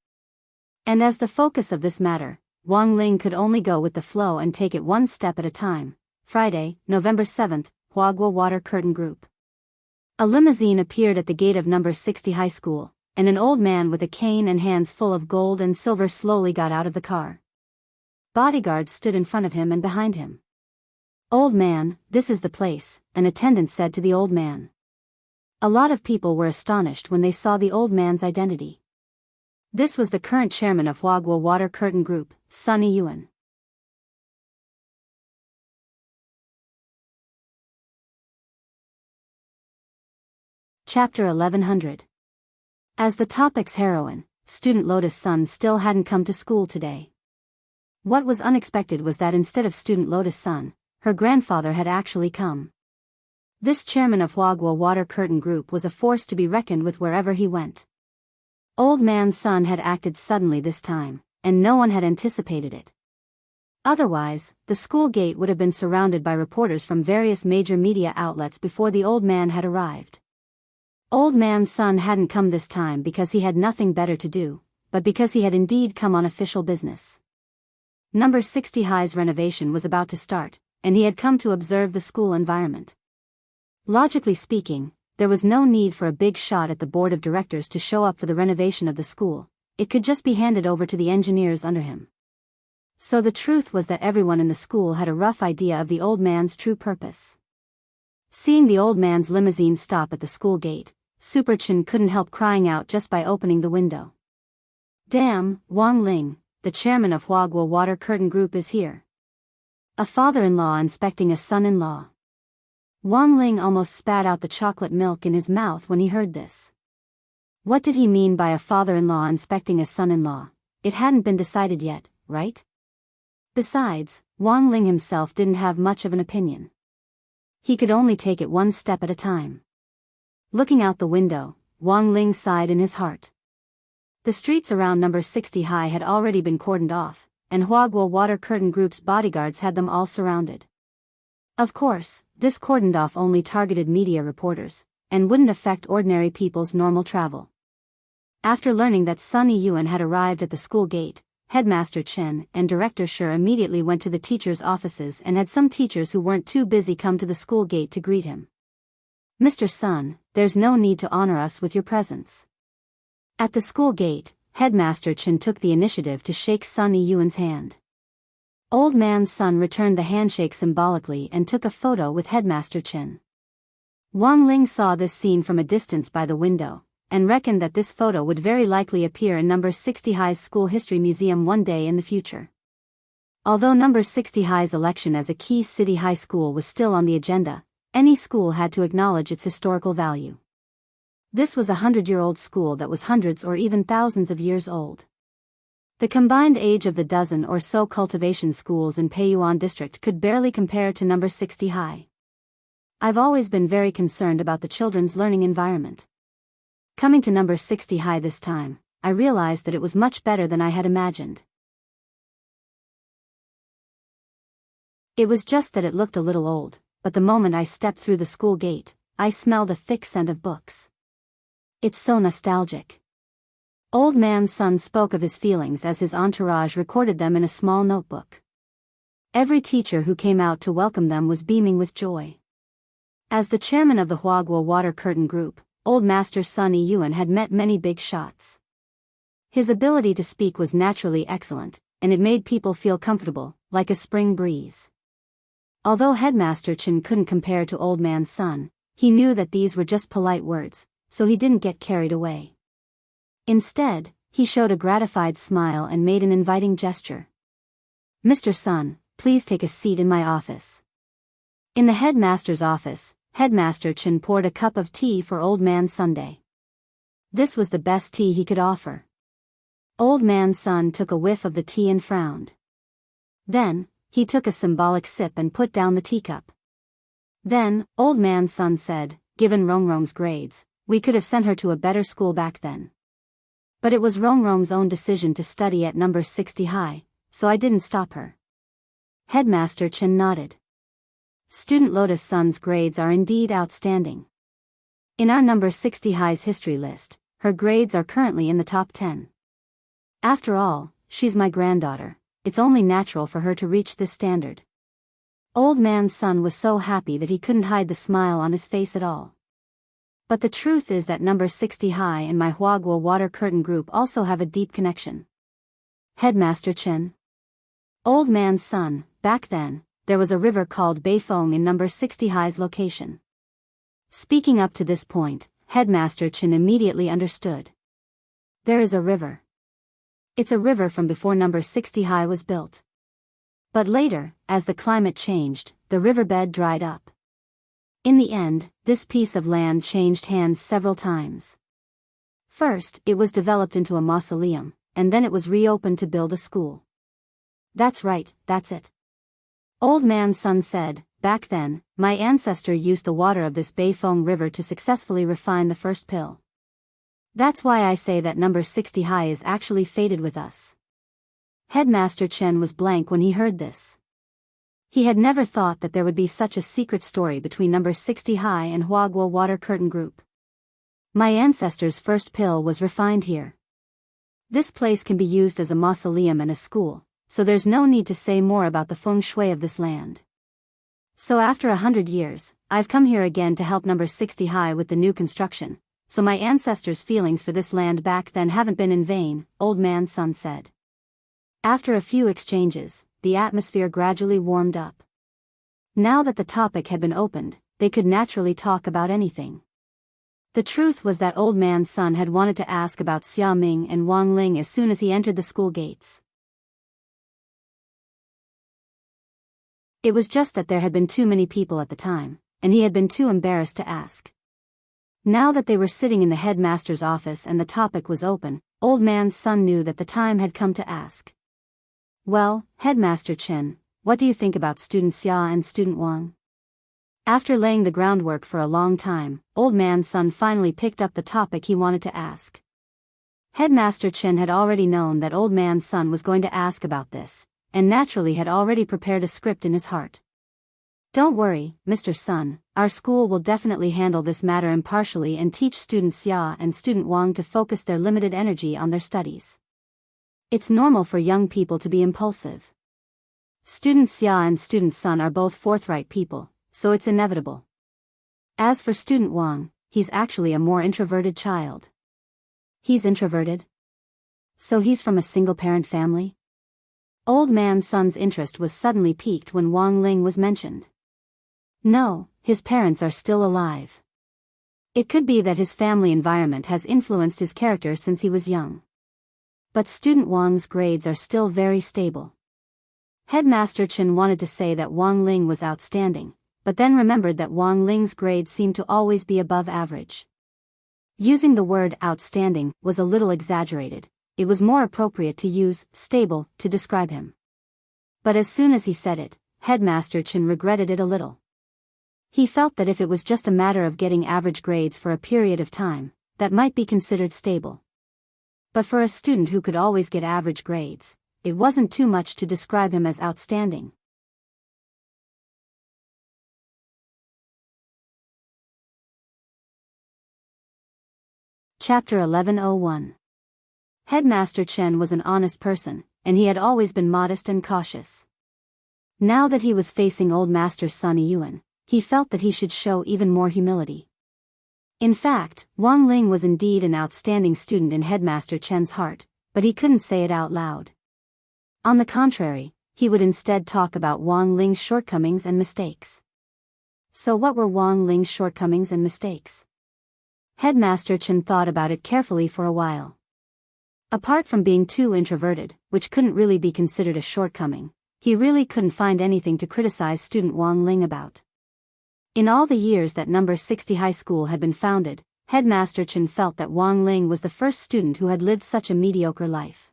A: And as the focus of this matter, Wang Ling could only go with the flow and take it one step at a time. Friday, November 7th, Huagua Water Curtain Group. A limousine appeared at the gate of number 60 high school, and an old man with a cane and hands full of gold and silver slowly got out of the car. Bodyguards stood in front of him and behind him. "Old man, this is the place," an attendant said to the old man. A lot of people were astonished when they saw the old man's identity. This was the current chairman of Huagua Water Curtain Group, Sunny Yuan. Chapter 1100. As the topic's heroine, student Lotus Sun still hadn't come to school today. What was unexpected was that instead of student Lotus Sun, her grandfather had actually come. This chairman of Huagua Water Curtain Group was a force to be reckoned with wherever he went. Old man Sun had acted suddenly this time, and no one had anticipated it. Otherwise, the school gate would have been surrounded by reporters from various major media outlets before the old man had arrived. Old man Sun hadn't come this time because he had nothing better to do, but because he had indeed come on official business. Number 60 High's renovation was about to start, and he had come to observe the school environment. Logically speaking, there was no need for a big shot at the board of directors to show up for the renovation of the school. It could just be handed over to the engineers under him. So the truth was that everyone in the school had a rough idea of the old man's true purpose. Seeing the old man's limousine stop at the school gate, Super Chen couldn't help crying out just by opening the window. "Damn, Wang Ling, the chairman of Huaguo Water Curtain Group is here." A father-in-law inspecting a son-in-law. Wang Ling almost spat out the chocolate milk in his mouth when he heard this. What did he mean by a father-in-law inspecting a son-in-law? It hadn't been decided yet, right? Besides, Wang Ling himself didn't have much of an opinion. He could only take it one step at a time. Looking out the window, Wang Ling sighed in his heart. The streets around number 60 High had already been cordoned off, and Huaguo Water Curtain Group's bodyguards had them all surrounded. Of course, this cordoned off only targeted media reporters, and wouldn't affect ordinary people's normal travel. After learning that Sun Yiyuan had arrived at the school gate, Headmaster Chen and Director Shi immediately went to the teachers' offices and had some teachers who weren't too busy come to the school gate to greet him. "Mr. Sun, there's no need to honor us with your presence." At the school gate, Headmaster Chen took the initiative to shake Sun Yiyuan's hand. Old Man Sun returned the handshake symbolically and took a photo with Headmaster Chen. Wang Ling saw this scene from a distance by the window, and reckoned that this photo would very likely appear in number 60 High's school history museum one day in the future. Although number 60 High's election as a key city high school was still on the agenda, any school had to acknowledge its historical value. This was a 100-year-old school that was hundreds or even thousands of years old. The combined age of the dozen or so cultivation schools in Peiyuan district could barely compare to number 60 High. I've always been very concerned about the children's learning environment. Coming to number 60 High this time, I realized that it was much better than I had imagined. It was just that it looked a little old, but the moment I stepped through the school gate, I smelled a thick scent of books. It's so nostalgic. Old Man Sun spoke of his feelings as his entourage recorded them in a small notebook. Every teacher who came out to welcome them was beaming with joy. As the chairman of the Huaguo Water Curtain Group, Old Master Sun Yiyuan had met many big shots. His ability to speak was naturally excellent, and it made people feel comfortable, like a spring breeze. Although Headmaster Chen couldn't compare to Old Man Sun, he knew that these were just polite words, so he didn't get carried away. Instead, he showed a gratified smile and made an inviting gesture. "Mr. Sun, please take a seat in my office." In the headmaster's office, Headmaster Chen poured a cup of tea for Old Man Sunday. This was the best tea he could offer. Old Man Sun took a whiff of the tea and frowned. Then, he took a symbolic sip and put down the teacup. Then, Old Man Sun said, "Given Rongrong's grades, we could have sent her to a better school back then. But it was Rongrong's own decision to study at number 60 High, so I didn't stop her." Headmaster Chen nodded. Student Lotus Sun's grades are indeed outstanding. In our number 60 High's history list, her grades are currently in the top 10. After all, she's my granddaughter, it's only natural for her to reach this standard. Old Man Sun was so happy that he couldn't hide the smile on his face at all. But the truth is that number 60 High and my Huaguo Water Curtain Group also have a deep connection. Headmaster Chen. Old Man Sun, back then, there was a river called Beifeng in number 60 High's location. Speaking up to this point, Headmaster Chen immediately understood. There is a river. It's a river from before number 60 High was built. But later, as the climate changed, the riverbed dried up. In the end, this piece of land changed hands several times. First, it was developed into a mausoleum, and then it was reopened to build a school. That's right, that's it. Old Man Sun said, "Back then, my ancestor used the water of this Beifeng River to successfully refine the first pill. That's why I say that number 60 High is actually fated with us." Headmaster Chen was blank when he heard this. He had never thought that there would be such a secret story between number 60 High and Huaguo Water Curtain Group. My ancestor's first pill was refined here. This place can be used as a mausoleum and a school, so there's no need to say more about the feng shui of this land. So after 100 years, I've come here again to help number 60 high with the new construction, so my ancestors' feelings for this land back then haven't been in vain, Old Man Sun said. After a few exchanges, the atmosphere gradually warmed up. Now that the topic had been opened, they could naturally talk about anything. The truth was that Old Man Sun had wanted to ask about Xia Ming and Wang Ling as soon as he entered the school gates. It was just that there had been too many people at the time, and he had been too embarrassed to ask. Now that they were sitting in the headmaster's office and the topic was open, Old Man Sun knew that the time had come to ask. Well, Headmaster Chen, what do you think about Student Xia and Student Wang? After laying the groundwork for a long time, Old Man Sun finally picked up the topic he wanted to ask. Headmaster Chen had already known that Old Man Sun was going to ask about this, and naturally had already prepared a script in his heart. Don't worry, Mr. Sun, our school will definitely handle this matter impartially and teach Student Xia and Student Wang to focus their limited energy on their studies. It's normal for young people to be impulsive. Student Xia and Student Sun are both forthright people, so it's inevitable. As for Student Wang, he's actually a more introverted child. He's introverted? So he's from a single-parent family? Old Man Sun's interest was suddenly piqued when Wang Ling was mentioned. No, his parents are still alive. It could be that his family environment has influenced his character since he was young. But Student Wang's grades are still very stable. Headmaster Chen wanted to say that Wang Ling was outstanding, but then remembered that Wang Ling's grades seemed to always be above average. Using the word outstanding was a little exaggerated. It was more appropriate to use stable to describe him. But as soon as he said it, Headmaster Chen regretted it a little. He felt that if it was just a matter of getting average grades for a period of time, that might be considered stable. But for a student who could always get average grades, it wasn't too much to describe him as outstanding. Chapter 1101. Headmaster Chen was an honest person, and he had always been modest and cautious. Now that he was facing Old Master Sun Yuan, he felt that he should show even more humility. In fact, Wang Ling was indeed an outstanding student in Headmaster Chen's heart, but he couldn't say it out loud. On the contrary, he would instead talk about Wang Ling's shortcomings and mistakes. So what were Wang Ling's shortcomings and mistakes? Headmaster Chen thought about it carefully for a while. Apart from being too introverted, which couldn't really be considered a shortcoming, he really couldn't find anything to criticize student Wang Ling about. In all the years that number 60 high school had been founded, Headmaster Chen felt that Wang Ling was the first student who had lived such a mediocre life.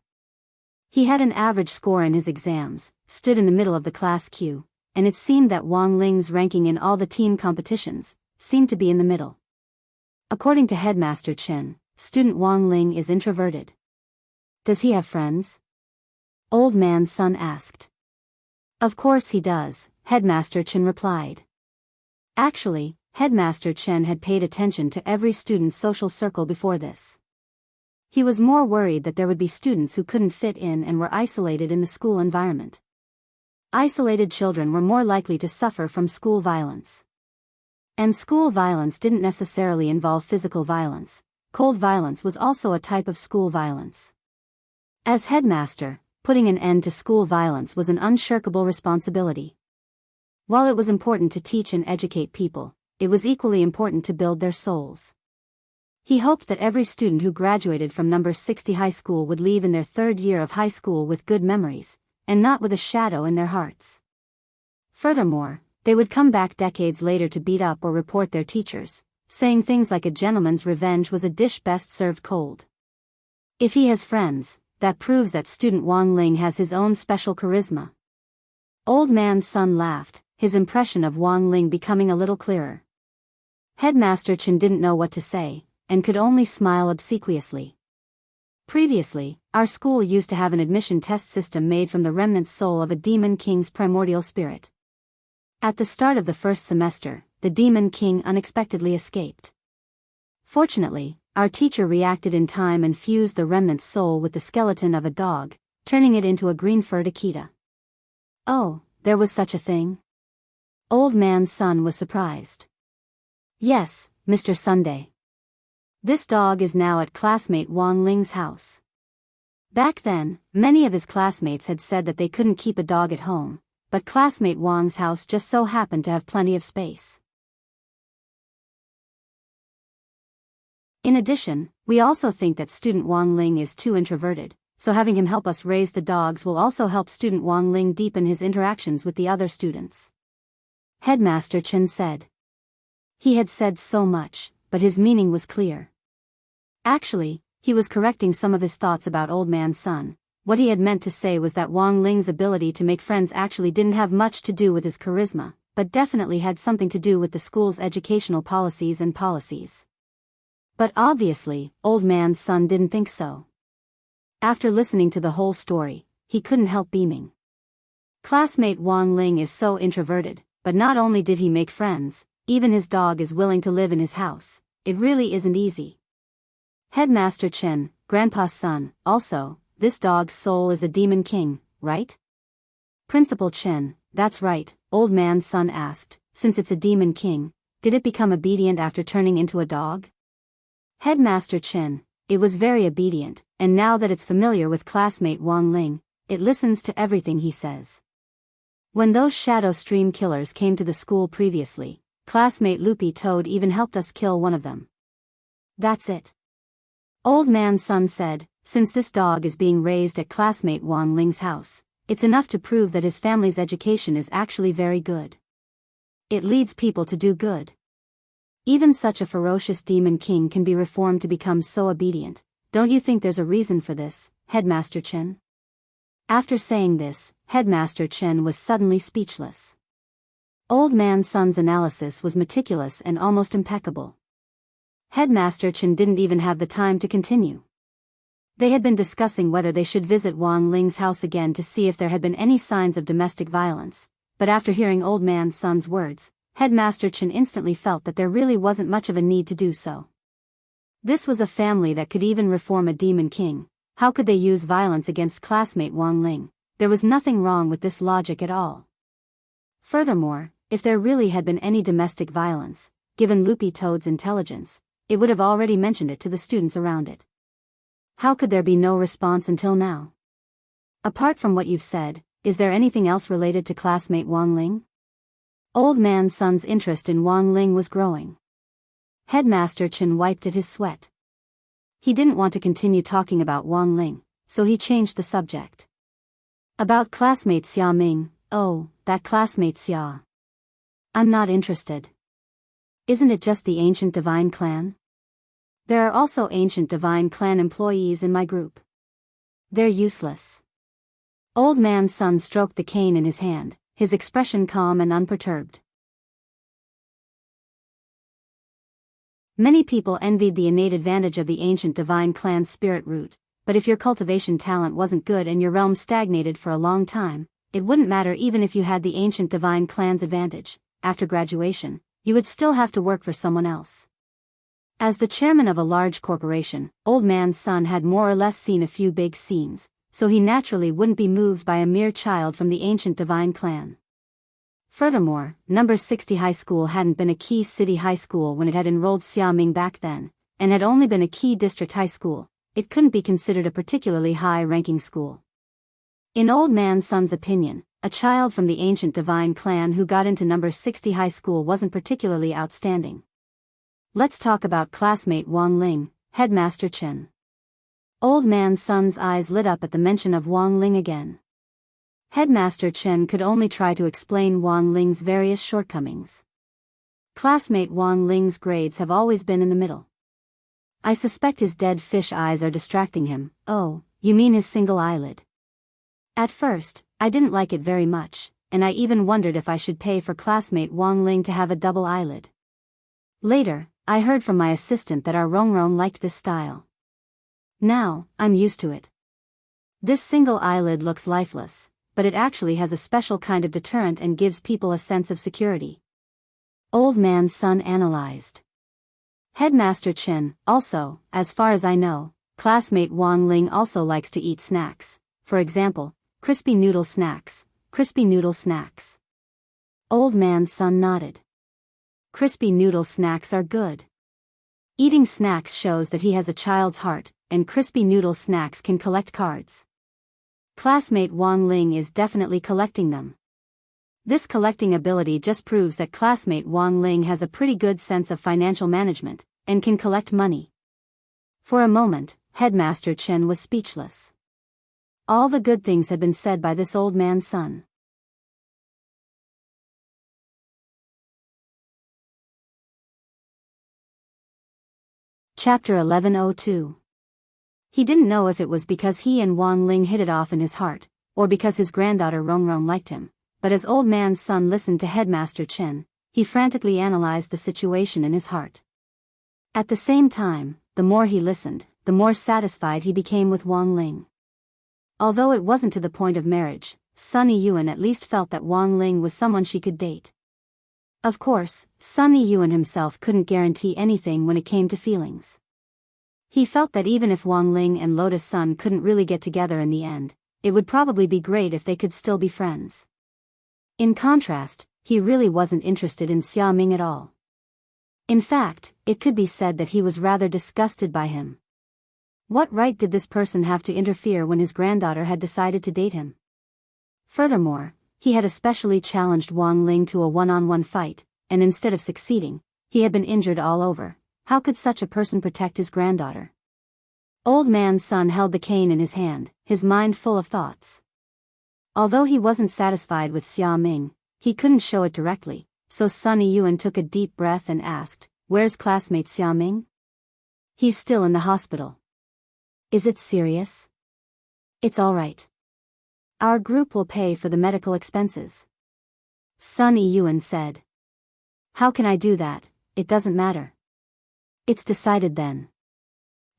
A: He had an average score in his exams, stood in the middle of the class queue, and it seemed that Wang Ling's ranking in all the team competitions seemed to be in the middle. According to Headmaster Chen, student Wang Ling is introverted. Does he have friends? Old Man Sun asked. Of course he does, Headmaster Chen replied. Actually, Headmaster Chen had paid attention to every student's social circle before this. He was more worried that there would be students who couldn't fit in and were isolated in the school environment. Isolated children were more likely to suffer from school violence. And school violence didn't necessarily involve physical violence. Cold violence was also a type of school violence. As headmaster, putting an end to school violence was an unshirkable responsibility. While it was important to teach and educate people, it was equally important to build their souls. He hoped that every student who graduated from number 60 high school would leave in their third year of high school with good memories, and not with a shadow in their hearts. Furthermore, they would come back decades later to beat up or report their teachers, saying things like a gentleman's revenge was a dish best served cold. If he has friends, that proves that student Wang Ling has his own special charisma. Old Man Sun laughed, his impression of Wang Ling becoming a little clearer. Headmaster Chen didn't know what to say, and could only smile obsequiously. Previously, our school used to have an admission test system made from the remnant soul of a demon king's primordial spirit. At the start of the first semester, the demon king unexpectedly escaped. Fortunately, our teacher reacted in time and fused the remnant's soul with the skeleton of a dog, turning it into a green-furred Akita. Oh, there was such a thing? Old Man's son was surprised. Yes, Mr. Sunday. This dog is now at classmate Wang Ling's house. Back then, many of his classmates had said that they couldn't keep a dog at home, but classmate Wang's house just so happened to have plenty of space. In addition, we also think that student Wang Ling is too introverted, so having him help us raise the dogs will also help student Wang Ling deepen his interactions with the other students. Headmaster Chen said. He had said so much, but his meaning was clear. Actually, he was correcting some of his thoughts about Old Man's son. What he had meant to say was that Wang Ling's ability to make friends actually didn't have much to do with his charisma, but definitely had something to do with the school's educational policies and policies. But obviously, Old Man's son didn't think so. After listening to the whole story, he couldn't help beaming. Classmate Wang Ling is so introverted, but not only did he make friends, even his dog is willing to live in his house. It really isn't easy. Headmaster Chen, Grandpa's son, also, this dog's soul is a demon king, right? Principal Chen, that's right, Old Man's son asked, since it's a demon king, did it become obedient after turning into a dog? Headmaster Chen, it was very obedient, and now that it's familiar with classmate Wang Ling, it listens to everything he says. When those shadow stream killers came to the school previously, classmate Loopy Toad even helped us kill one of them. That's it. Old Man's son said, since this dog is being raised at classmate Wang Ling's house, it's enough to prove that his family's education is actually very good. It leads people to do good. Even such a ferocious demon king can be reformed to become so obedient. Don't you think there's a reason for this, Headmaster Chen? After saying this, Headmaster Chen was suddenly speechless. Old Man's son's analysis was meticulous and almost impeccable. Headmaster Chen didn't even have the time to continue. They had been discussing whether they should visit Wang Ling's house again to see if there had been any signs of domestic violence, but after hearing Old Man's son's words, Headmaster Chen instantly felt that there really wasn't much of a need to do so. This was a family that could even reform a demon king. How could they use violence against classmate Wang Ling? There was nothing wrong with this logic at all. Furthermore, if there really had been any domestic violence, given Loopy Toad's intelligence, it would have already mentioned it to the students around it. How could there be no response until now? Apart from what you've said, is there anything else related to classmate Wang Ling? Old Man's son's interest in Wang Ling was growing. Headmaster Chen wiped at his sweat. He didn't want to continue talking about Wang Ling, so he changed the subject. About classmate Xia Ming. Oh, that classmate Xia. I'm not interested. Isn't it just the Ancient Divine Clan? There are also Ancient Divine Clan employees in my group. They're useless. Old Man's son stroked the cane in his hand, his expression calm and unperturbed. Many people envied the innate advantage of the Ancient Divine Clan's spirit root, but if your cultivation talent wasn't good and your realm stagnated for a long time, it wouldn't matter even if you had the Ancient Divine Clan's advantage. After graduation, you would still have to work for someone else. As the chairman of a large corporation, Old Man's son had more or less seen a few big scenes, so he naturally wouldn't be moved by a mere child from the Ancient Divine Clan. Furthermore, number 60 high school hadn't been a key city high school when it had enrolled Xia Ming back then, and had only been a key district high school. It couldn't be considered a particularly high-ranking school. In Old Man's son's opinion, a child from the Ancient Divine Clan who got into number 60 high school wasn't particularly outstanding. Let's talk about classmate Wang Ling, Headmaster Chen. Old Man's son's eyes lit up at the mention of Wang Ling again. Headmaster Chen could only try to explain Wang Ling's various shortcomings. Classmate Wang Ling's grades have always been in the middle. I suspect his dead fish eyes are distracting him. Oh, you mean his single eyelid. At first, I didn't like it very much, and I even wondered if I should pay for classmate Wang Ling to have a double eyelid. Later, I heard from my assistant that our Rongrong liked this style. Now, I'm used to it. This single eyelid looks lifeless, but it actually has a special kind of deterrent and gives people a sense of security. Old Man's son analyzed. Headmaster Chen, also, as far as I know, classmate Wang Ling also likes to eat snacks. For example, crispy noodle snacks, crispy noodle snacks. Old man's son nodded. Crispy noodle snacks are good. Eating snacks shows that he has a child's heart, and crispy noodle snacks can collect cards. Classmate Wang Ling is definitely collecting them. This collecting ability just proves that classmate Wang Ling has a pretty good sense of financial management, and can collect money. For a moment, Headmaster Chen was speechless. All the good things had been said by this old man's son. Chapter 1102. He didn't know if it was because he and Wang Ling hit it off in his heart, or because his granddaughter Rongrong liked him, but as old man's son listened to Headmaster Chen, he frantically analyzed the situation in his heart. At the same time, the more he listened, the more satisfied he became with Wang Ling. Although it wasn't to the point of marriage, Sunny Yuan at least felt that Wang Ling was someone she could date. Of course, Sunny Yuan himself couldn't guarantee anything when it came to feelings. He felt that even if Wang Ling and Lotus Sun couldn't really get together in the end, it would probably be great if they could still be friends. In contrast, he really wasn't interested in Xia Ming at all. In fact, it could be said that he was rather disgusted by him. What right did this person have to interfere when his granddaughter had decided to date him? Furthermore, he had especially challenged Wang Ling to a one-on-one fight, and instead of succeeding, he had been injured all over. How could such a person protect his granddaughter? Old man's son held the cane in his hand, his mind full of thoughts. Although he wasn't satisfied with Xia Ming, he couldn't show it directly, so Sunny Yuan took a deep breath and asked, "Where's classmate Xia Ming?" "He's still in the hospital." "Is it serious?" "It's all right. Our group will pay for the medical expenses," Sunny Yuan said. "How can I do that? It doesn't matter." "It's decided then."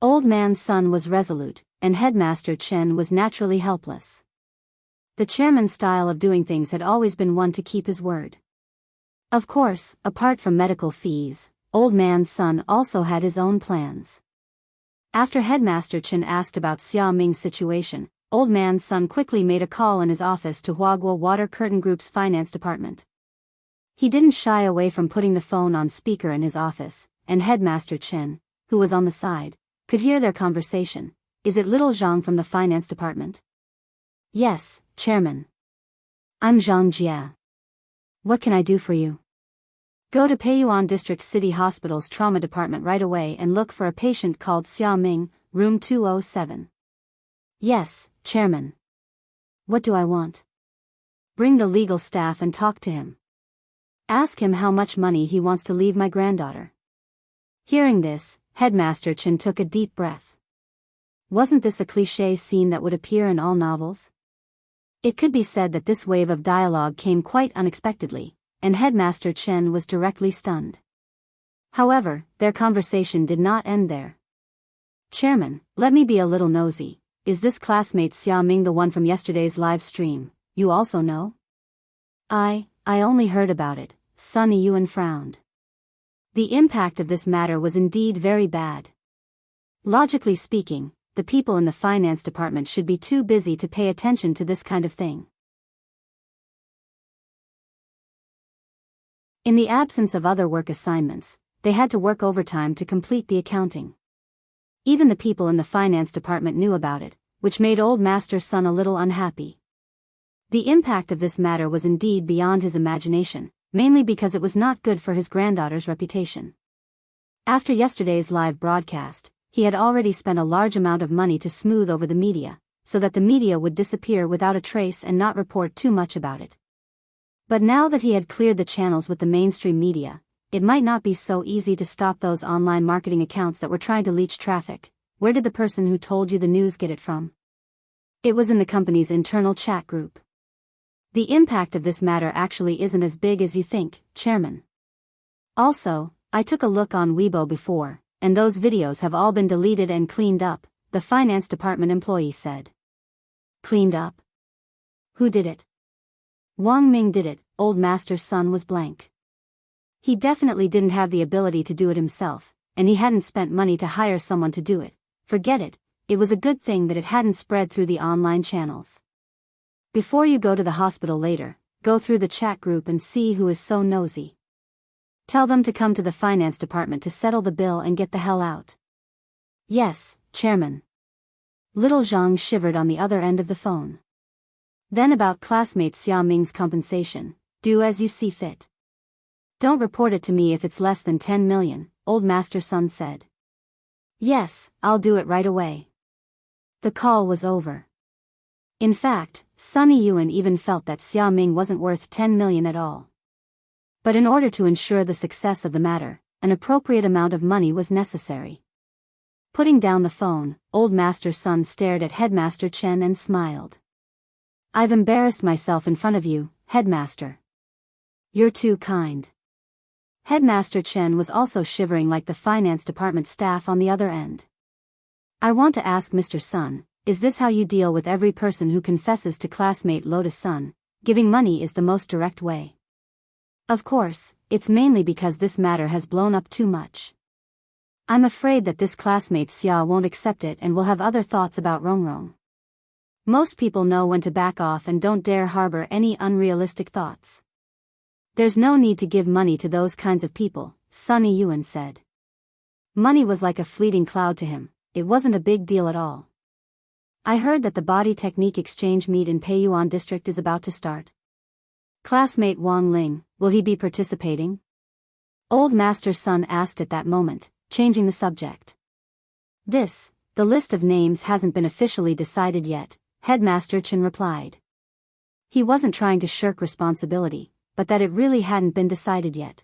A: Old man's son was resolute, and Headmaster Chen was naturally helpless. The chairman's style of doing things had always been one to keep his word. Of course, apart from medical fees, old man's son also had his own plans. After Headmaster Chen asked about Xia Ming's situation, old man's son quickly made a call in his office to Huaguo Water Curtain Group's finance department. He didn't shy away from putting the phone on speaker in his office, and Headmaster Chen, who was on the side, could hear their conversation. "Is it little Zhang from the finance department?" "Yes, Chairman. I'm Zhang Jie. What can I do for you?" "Go to Peiyuan District City Hospital's trauma department right away and look for a patient called Xia Ming, room 207. "Yes, Chairman. What do I want?" "Bring the legal staff and talk to him. Ask him how much money he wants to leave my granddaughter." Hearing this, Headmaster Chen took a deep breath. Wasn't this a cliché scene that would appear in all novels? It could be said that this wave of dialogue came quite unexpectedly, and Headmaster Chen was directly stunned. However, their conversation did not end there. "Chairman, let me be a little nosy. Is this classmate Xia Ming the one from yesterday's live stream, you also know?" I only heard about it," Sunny Yuan frowned. The impact of this matter was indeed very bad. Logically speaking, the people in the finance department should be too busy to pay attention to this kind of thing. In the absence of other work assignments, they had to work overtime to complete the accounting. Even the people in the finance department knew about it, which made old master's son a little unhappy. The impact of this matter was indeed beyond his imagination, mainly because it was not good for his granddaughter's reputation. After yesterday's live broadcast, he had already spent a large amount of money to smooth over the media, so that the media would disappear without a trace and not report too much about it. But now that he had cleared the channels with the mainstream media, it might not be so easy to stop those online marketing accounts that were trying to leech traffic. Where did the person who told you the news get it from? It was in the company's internal chat group. The impact of this matter actually isn't as big as you think, Chairman. Also, I took a look on Weibo before, and those videos have all been deleted and cleaned up, the finance department employee said. Cleaned up? Who did it? Wang Ming did it. Old master's son was blank. He definitely didn't have the ability to do it himself, and he hadn't spent money to hire someone to do it. Forget it, it was a good thing that it hadn't spread through the online channels. Before you go to the hospital later, go through the chat group and see who is so nosy. Tell them to come to the finance department to settle the bill and get the hell out. Yes, Chairman. Little Zhang shivered on the other end of the phone. Then about classmate Xia Ming's compensation, do as you see fit. Don't report it to me if it's less than 10 million, Old Master Sun said. Yes, I'll do it right away. The call was over. In fact, Sunny Yuan even felt that Xia Ming wasn't worth 10 million at all. But in order to ensure the success of the matter, an appropriate amount of money was necessary. Putting down the phone, Old Master Sun stared at Headmaster Chen and smiled. I've embarrassed myself in front of you, Headmaster. You're too kind. Headmaster Chen was also shivering like the finance department staff on the other end. I want to ask Mr. Sun, is this how you deal with every person who confesses to classmate Lotus Sun? Giving money is the most direct way. Of course, it's mainly because this matter has blown up too much. I'm afraid that this classmate Xia won't accept it and will have other thoughts about Rongrong. Most people know when to back off and don't dare harbor any unrealistic thoughts. There's no need to give money to those kinds of people, Sunny Yuan said. Money was like a fleeting cloud to him, it wasn't a big deal at all. I heard that the body technique exchange meet in Peiyuan district is about to start. Classmate Wang Ling, will he be participating? Old Master Sun asked at that moment, changing the subject. The list of names hasn't been officially decided yet, Headmaster Chen replied. He wasn't trying to shirk responsibility, but that it really hadn't been decided yet.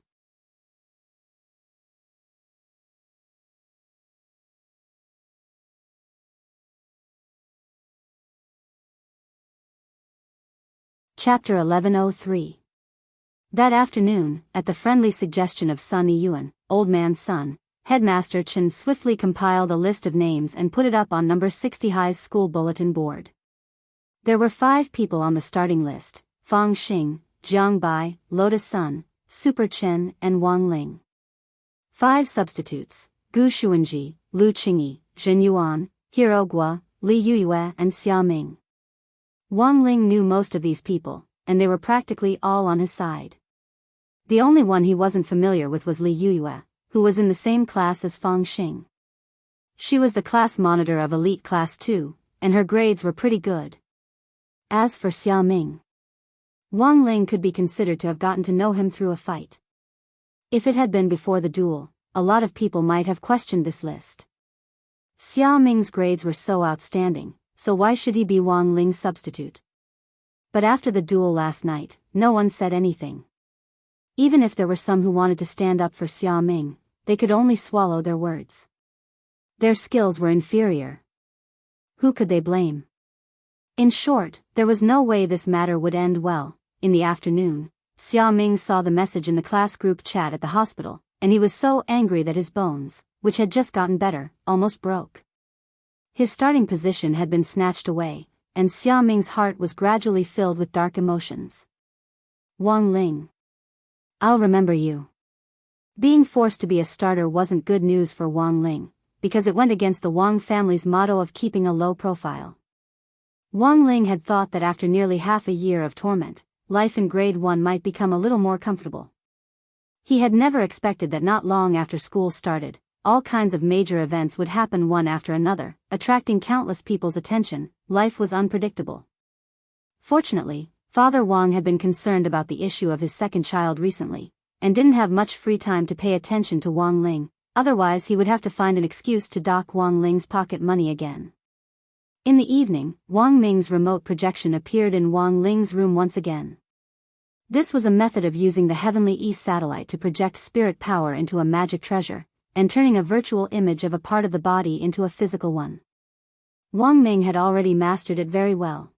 A: Chapter 1103. That afternoon, at the friendly suggestion of Sunny Yuan, Old Man Sun, Headmaster Chen swiftly compiled a list of names and put it up on number 60 High's school bulletin board. There were 5 people on the starting list: Fang Xing, Jiang Bai, Lotus Sun, Super Chen, and Wang Ling. 5 substitutes: Gu Xuanji, Lu Qingyi, Zhen Yuan, Hero Gua, Li Yuyue, and Xia Ming. Wang Ling knew most of these people, and they were practically all on his side. The only one he wasn't familiar with was Li Yuyue, who was in the same class as Fang Xing. She was the class monitor of Elite Class 2, and her grades were pretty good. As for Xia Ming, Wang Ling could be considered to have gotten to know him through a fight. If it had been before the duel, a lot of people might have questioned this list. Xia Ming's grades were so outstanding, so why should he be Wang Ling's substitute? But after the duel last night, no one said anything. Even if there were some who wanted to stand up for Xia Ming, they could only swallow their words. Their skills were inferior. Who could they blame? In short, there was no way this matter would end well. In the afternoon, Xia Ming saw the message in the class group chat at the hospital, and he was so angry that his bones, which had just gotten better, almost broke. His starting position had been snatched away, and Xia Ming's heart was gradually filled with dark emotions. Wang Ling. I'll remember you. Being forced to be a starter wasn't good news for Wang Ling, because it went against the Wang family's motto of keeping a low profile. Wang Ling had thought that after nearly half a year of torment, life in grade 1 might become a little more comfortable. He had never expected that not long after school started, all kinds of major events would happen one after another, attracting countless people's attention. Life was unpredictable. Fortunately, Father Wang had been concerned about the issue of his second child recently, and didn't have much free time to pay attention to Wang Ling, otherwise he would have to find an excuse to dock Wang Ling's pocket money again. In the evening, Wang Ming's remote projection appeared in Wang Ling's room once again. This was a method of using the Heavenly East satellite to project spirit power into a magic treasure, and turning a virtual image of a part of the body into a physical one. Wang Ming had already mastered it very well.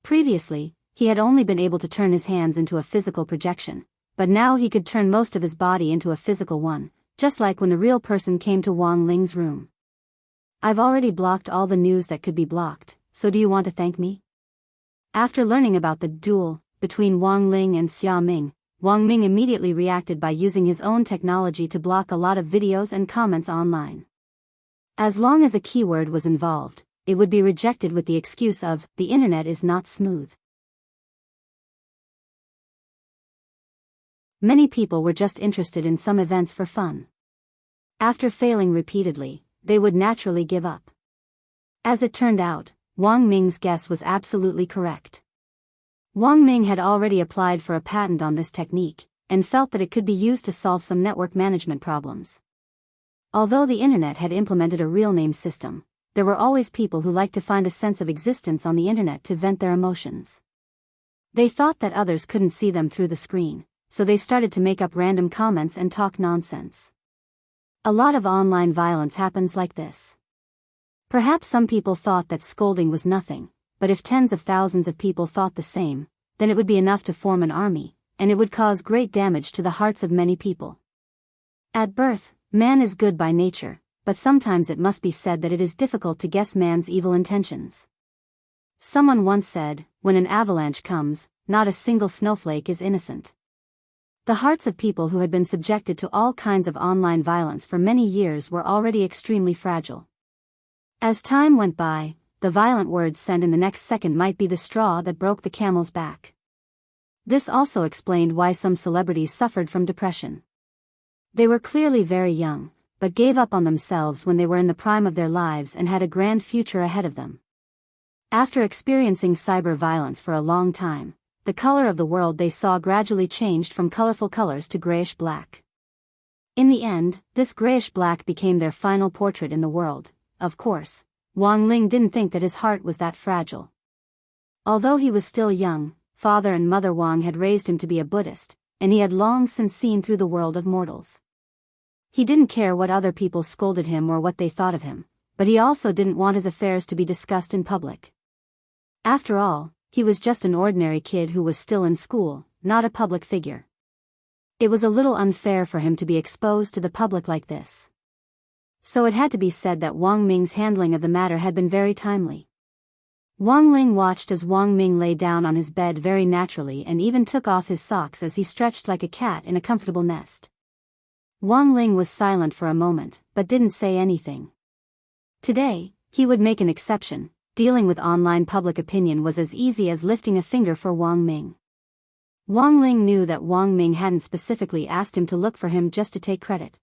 A: Previously, he had only been able to turn his hands into a physical projection, but now he could turn most of his body into a physical one, just like when the real person came to Wang Ling's room. I've already blocked all the news that could be blocked, so do you want to thank me? After learning about the duel between Wang Ling and Xia Ming, Wang Ming immediately reacted by using his own technology to block a lot of videos and comments online. As long as a keyword was involved, it would be rejected with the excuse of, "the internet is not smooth." Many people were just interested in some events for fun. After failing repeatedly, they would naturally give up. As it turned out, Wang Ming's guess was absolutely correct. Wang Ming had already applied for a patent on this technique, and felt that it could be used to solve some network management problems. Although the internet had implemented a real name system, there were always people who liked to find a sense of existence on the internet to vent their emotions. They thought that others couldn't see them through the screen, so they started to make up random comments and talk nonsense. A lot of online violence happens like this. Perhaps some people thought that scolding was nothing, but if tens of thousands of people thought the same, then it would be enough to form an army, and it would cause great damage to the hearts of many people. At birth, man is good by nature, but sometimes it must be said that it is difficult to guess man's evil intentions. Someone once said, "When an avalanche comes, not a single snowflake is innocent." The hearts of people who had been subjected to all kinds of online violence for many years were already extremely fragile. As time went by, the violent words sent in the next second might be the straw that broke the camel's back. This also explained why some celebrities suffered from depression. They were clearly very young, but gave up on themselves when they were in the prime of their lives and had a grand future ahead of them. After experiencing cyber violence for a long time, the color of the world they saw gradually changed from colorful colors to grayish-black. In the end, this grayish-black became their final portrait in the world. Of course, Wang Ling didn't think that his heart was that fragile. Although he was still young, father and mother Wang had raised him to be a Buddhist, and he had long since seen through the world of mortals. He didn't care what other people scolded him or what they thought of him, but he also didn't want his affairs to be discussed in public. After all, he was just an ordinary kid who was still in school, not a public figure. It was a little unfair for him to be exposed to the public like this. So it had to be said that Wang Ming's handling of the matter had been very timely. Wang Ling watched as Wang Ming lay down on his bed very naturally and even took off his socks as he stretched like a cat in a comfortable nest. Wang Ling was silent for a moment, but didn't say anything. Today, he would make an exception. Dealing with online public opinion was as easy as lifting a finger for Wang Ming. Wang Ling knew that Wang Ming hadn't specifically asked him to look for him just to take credit.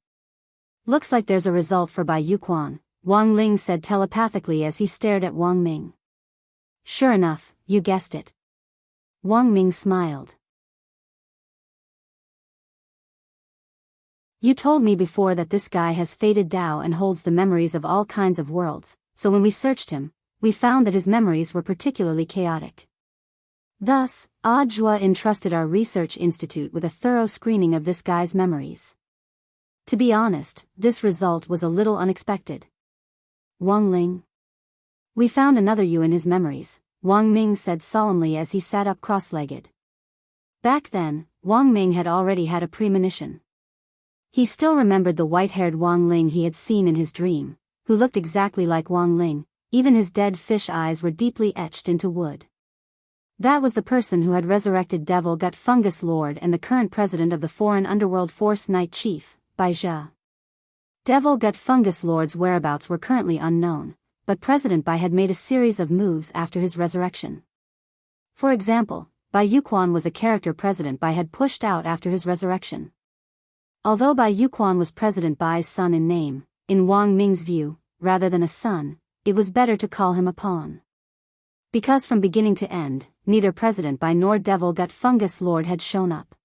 A: "Looks like there's a result for Bai Yuquan," Wang Ling said telepathically as he stared at Wang Ming. "Sure enough, you guessed it." Wang Ming smiled. "You told me before that this guy has fated Dao and holds the memories of all kinds of worlds, so when we searched him, we found that his memories were particularly chaotic. Thus, Audiobook entrusted our research institute with a thorough screening of this guy's memories. To be honest, this result was a little unexpected." "Wang Ling. We found another you in his memories," Wang Ming said solemnly as he sat up cross-legged. Back then, Wang Ming had already had a premonition. He still remembered the white-haired Wang Ling he had seen in his dream, who looked exactly like Wang Ling. Even his dead fish eyes were deeply etched into wood. That was the person who had resurrected Devil Gut Fungus Lord and the current president of the Foreign Underworld Force Night Chief, Bai Zhe. Devil Gut Fungus Lord's whereabouts were currently unknown, but President Bai had made a series of moves after his resurrection. For example, Bai Yuquan was a character President Bai had pushed out after his resurrection. Although Bai Yuquan was President Bai's son in name, in Wang Ming's view, rather than a son, it was better to call him a pawn. Because from beginning to end, neither President Bai nor Devil Gut Fungus Lord had shown up.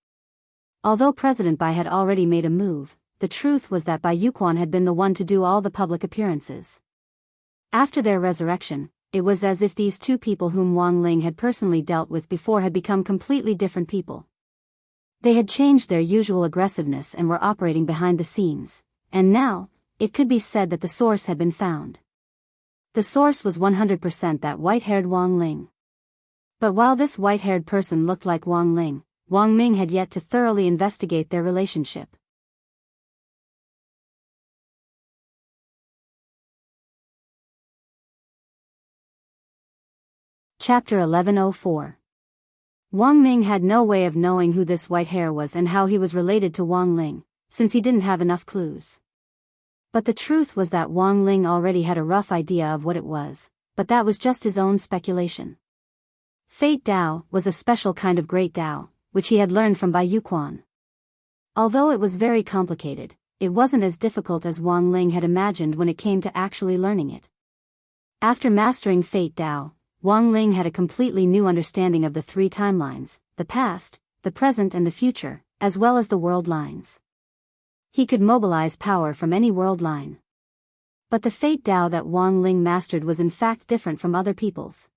A: Although President Bai had already made a move, the truth was that Bai Yuquan had been the one to do all the public appearances. After their resurrection, it was as if these two people whom Wang Ling had personally dealt with before had become completely different people. They had changed their usual aggressiveness and were operating behind the scenes, and now, it could be said that the source had been found. The source was 100% that white-haired Wang Ling. But while this white-haired person looked like Wang Ling, Wang Ming had yet to thoroughly investigate their relationship. Chapter 1104. Wang Ming had no way of knowing who this white hair was and how he was related to Wang Ling, since he didn't have enough clues. But the truth was that Wang Ling already had a rough idea of what it was, but that was just his own speculation. Fate Dao was a special kind of great Dao, which he had learned from Bai Yuquan. Although it was very complicated, it wasn't as difficult as Wang Ling had imagined when it came to actually learning it. After mastering Fate Dao, Wang Ling had a completely new understanding of the three timelines, the past, the present and the future, as well as the world lines. He could mobilize power from any world line. But the Fate Dao that Wang Ling mastered was in fact different from other people's.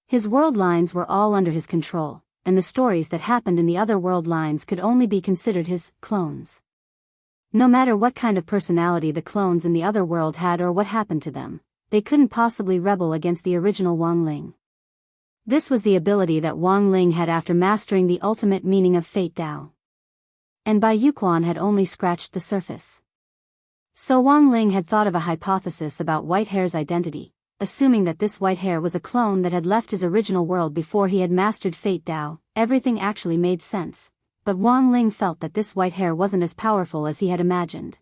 A: His world lines were all under his control, and the stories that happened in the other world lines could only be considered his clones. No matter what kind of personality the clones in the other world had or what happened to them, they couldn't possibly rebel against the original Wang Ling. This was the ability that Wang Ling had after mastering the ultimate meaning of Fate Dao. And Bai Yuquan had only scratched the surface. So Wang Ling had thought of a hypothesis about white hair's identity, assuming that this white hair was a clone that had left his original world before he had mastered Fate Dao. Everything actually made sense, but Wang Ling felt that this white hair wasn't as powerful as he had imagined.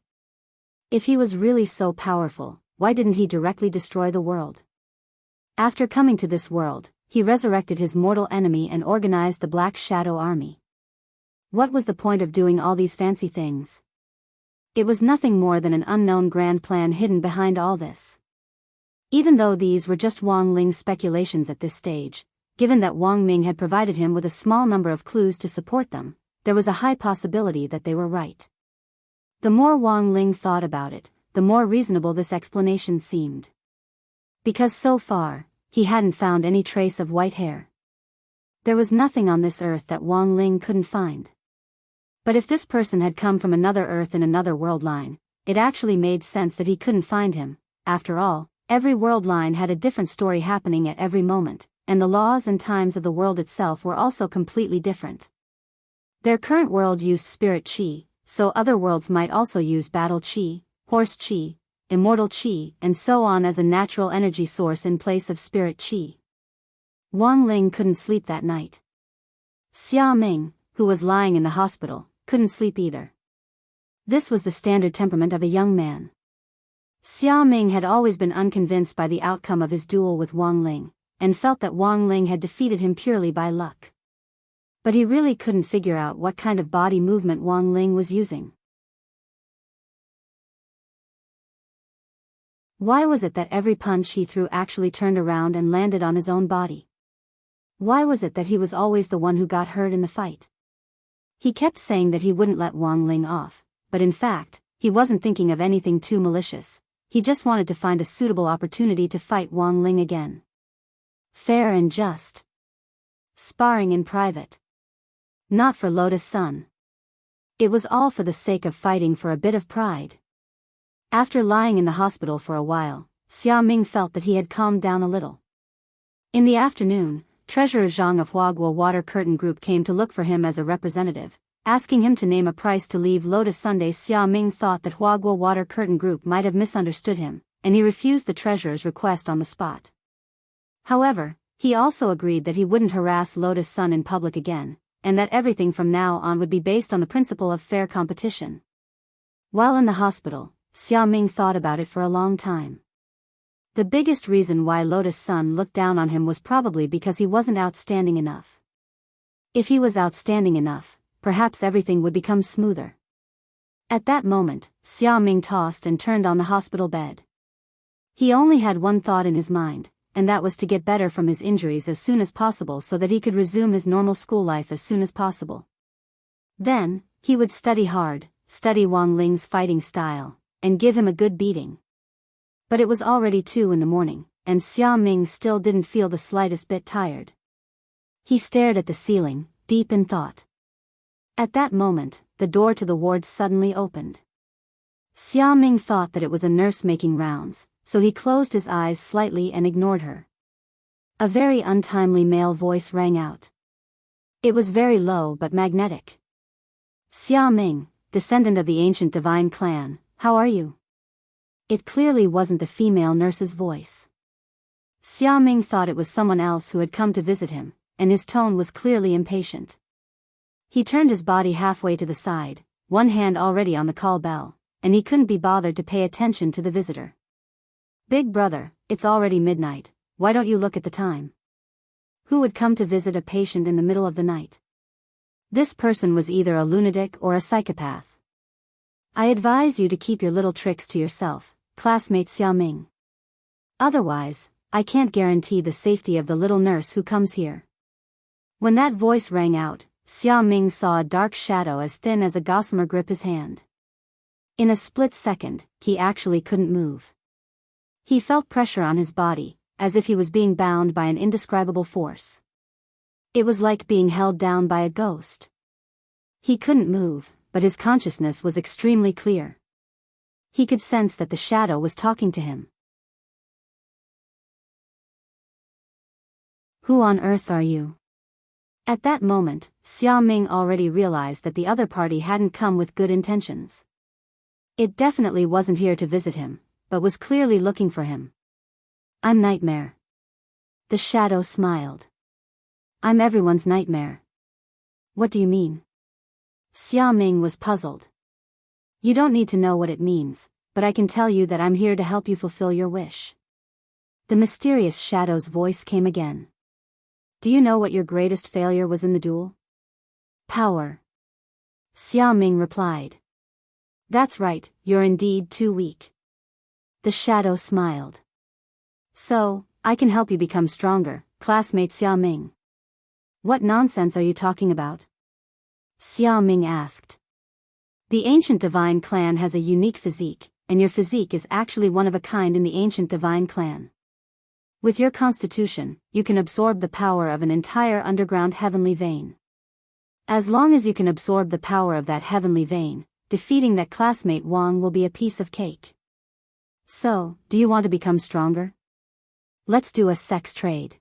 A: If he was really so powerful, why didn't he directly destroy the world? After coming to this world, he resurrected his mortal enemy and organized the Black Shadow Army. What was the point of doing all these fancy things? It was nothing more than an unknown grand plan hidden behind all this. Even though these were just Wang Ling's speculations at this stage, given that Wang Ming had provided him with a small number of clues to support them, there was a high possibility that they were right. The more Wang Ling thought about it, the more reasonable this explanation seemed. Because so far, he hadn't found any trace of white hair. There was nothing on this earth that Wang Ling couldn't find. But if this person had come from another earth in another world line, it actually made sense that he couldn't find him. After all, every world line had a different story happening at every moment, and the laws and times of the world itself were also completely different. Their current world used spirit chi, so other worlds might also use battle chi, horse chi, immortal chi, and so on as a natural energy source in place of spirit chi. Wang Ling couldn't sleep that night. Xia Ming, who was lying in the hospital, couldn't sleep either. This was the standard temperament of a young man. Xia Ming had always been unconvinced by the outcome of his duel with Wang Ling, and felt that Wang Ling had defeated him purely by luck. But he really couldn't figure out what kind of body movement Wang Ling was using. Why was it that every punch he threw actually turned around and landed on his own body? Why was it that he was always the one who got hurt in the fight? He kept saying that he wouldn't let Wang Ling off, but in fact, he wasn't thinking of anything too malicious. He just wanted to find a suitable opportunity to fight Wang Ling again. Fair and just. Sparring in private. Not for Lotus Sun. It was all for the sake of fighting for a bit of pride. After lying in the hospital for a while, Xia Ming felt that he had calmed down a little. In the afternoon, Treasurer Zhang of Huaguo Water Curtain Group came to look for him as a representative, asking him to name a price to leave Lotus Sunday. Xia Ming thought that Huaguo Water Curtain Group might have misunderstood him, and he refused the treasurer's request on the spot. However, he also agreed that he wouldn't harass Lotus Sun in public again, and that everything from now on would be based on the principle of fair competition. While in the hospital, Xia Ming thought about it for a long time. The biggest reason why Lotus Sun looked down on him was probably because he wasn't outstanding enough. If he was outstanding enough, perhaps everything would become smoother. At that moment, Xia Ming tossed and turned on the hospital bed. He only had one thought in his mind, and that was to get better from his injuries as soon as possible so that he could resume his normal school life as soon as possible. Then, he would study hard, study Wang Ling's fighting style, and give him a good beating. But it was already 2 in the morning, and Xia Ming still didn't feel the slightest bit tired. He stared at the ceiling, deep in thought. At that moment, the door to the ward suddenly opened. Xia Ming thought that it was a nurse making rounds, so he closed his eyes slightly and ignored her. A very untimely male voice rang out. It was very low but magnetic. Xia Ming, descendant of the ancient divine clan, how are you? It clearly wasn't the female nurse's voice. Xia Ming thought it was someone else who had come to visit him, and his tone was clearly impatient. He turned his body halfway to the side, one hand already on the call bell, and he couldn't be bothered to pay attention to the visitor. "Big brother, it's already midnight, why don't you look at the time? Who would come to visit a patient in the middle of the night?" This person was either a lunatic or a psychopath. "I advise you to keep your little tricks to yourself, classmate Xiaoming. Otherwise, I can't guarantee the safety of the little nurse who comes here." When that voice rang out, Xiaoming saw a dark shadow as thin as a gossamer grip his hand. In a split second, he actually couldn't move. He felt pressure on his body, as if he was being bound by an indescribable force. It was like being held down by a ghost. He couldn't move, but his consciousness was extremely clear. He could sense that the shadow was talking to him. "Who on earth are you?" At that moment, Xiaoming already realized that the other party hadn't come with good intentions. It definitely wasn't here to visit him, but was clearly looking for him. "I'm Nightmare." The shadow smiled. "I'm everyone's nightmare." "What do you mean?" Xiaoming was puzzled. "You don't need to know what it means, but I can tell you that I'm here to help you fulfill your wish." The mysterious shadow's voice came again. "Do you know what your greatest failure was in the duel?" "Power." Xiaoming replied. "That's right, you're indeed too weak." The shadow smiled. "So, I can help you become stronger, classmate Xiaoming." "What nonsense are you talking about?" Xiaoming asked. "The ancient divine clan has a unique physique, and your physique is actually one of a kind in the ancient divine clan. With your constitution, you can absorb the power of an entire underground heavenly vein. As long as you can absorb the power of that heavenly vein, defeating that classmate Wang will be a piece of cake. So, do you want to become stronger? Let's do a sex trade."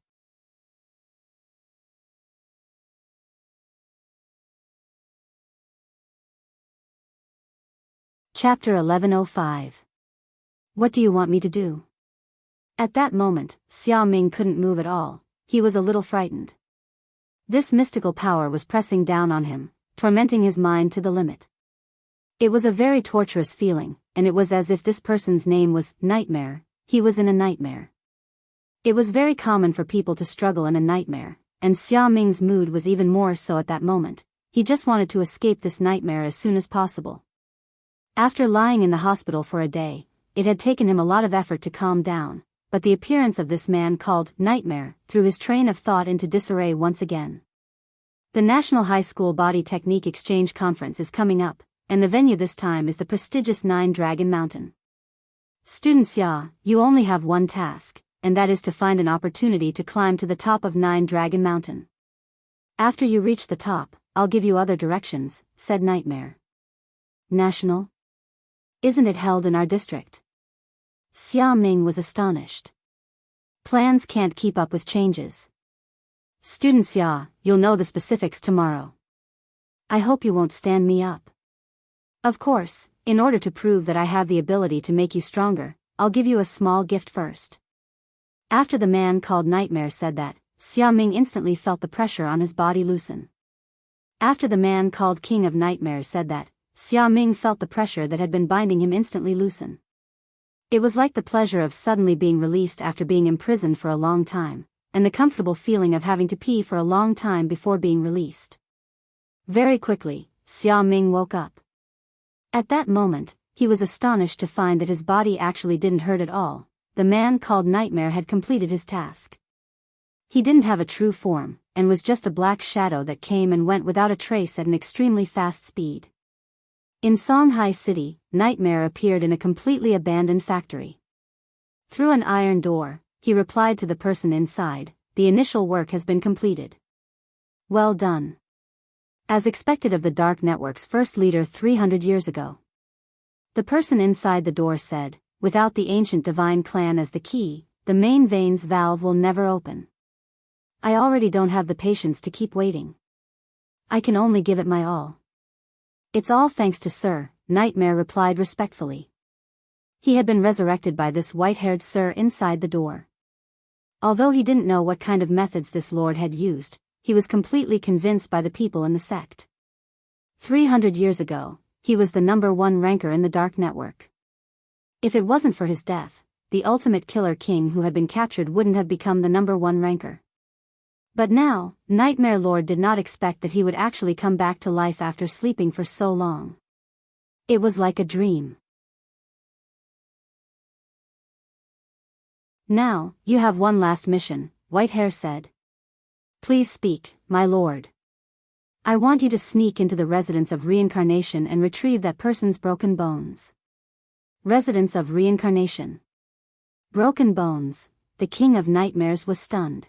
A: Chapter 1105. What do you want me to do? At that moment, Xiaoming couldn't move at all. He was a little frightened. This mystical power was pressing down on him, tormenting his mind to the limit. It was a very torturous feeling, and it was as if this person's name was Nightmare. He was in a nightmare. It was very common for people to struggle in a nightmare, and Xiaoming's mood was even more so at that moment. He just wanted to escape this nightmare as soon as possible. After lying in the hospital for a day, it had taken him a lot of effort to calm down, but the appearance of this man called Nightmare threw his train of thought into disarray once again. The National High School Body Technique Exchange Conference is coming up, and the venue this time is the prestigious Nine Dragon Mountain. "Student Xia, you only have one task, and that is to find an opportunity to climb to the top of Nine Dragon Mountain. After you reach the top, I'll give you other directions," said Nightmare. "National? Isn't it held in our district?" Xiaoming was astonished. Plans can't keep up with changes. "Student Xia, you'll know the specifics tomorrow. I hope you won't stand me up. Of course, in order to prove that I have the ability to make you stronger, I'll give you a small gift first." After the man called Nightmare said that, Xiaoming instantly felt the pressure on his body loosen. After the man called King of Nightmares said that, Xiaoming felt the pressure that had been binding him instantly loosen. It was like the pleasure of suddenly being released after being imprisoned for a long time, and the comfortable feeling of having to pee for a long time before being released. Very quickly, Xiaoming woke up. At that moment, he was astonished to find that his body actually didn't hurt at all. The man called Nightmare had completed his task. He didn't have a true form, and was just a black shadow that came and went without a trace at an extremely fast speed. In Songhai City, Nightmare appeared in a completely abandoned factory. Through an iron door, he replied to the person inside, "The initial work has been completed. Well done." As expected of the Dark Network's first leader 300 years ago. The person inside the door said, "Without the ancient divine clan as the key, the main veins valve will never open. I already don't have the patience to keep waiting. I can only give it my all." "It's all thanks to Sir," Nightmare replied respectfully. He had been resurrected by this white-haired Sir inside the door. Although he didn't know what kind of methods this lord had used, he was completely convinced by the people in the sect. 300 years ago, he was the #1 ranker in the Dark Network. If it wasn't for his death, the ultimate killer king who had been captured wouldn't have become the #1 ranker. But now, Nightmare Lord did not expect that he would actually come back to life after sleeping for so long. It was like a dream. "Now, you have one last mission," Whitehair said. "Please speak, my lord. I want you to sneak into the residence of reincarnation and retrieve that person's broken bones." Residence of reincarnation. Broken bones. The king of nightmares was stunned.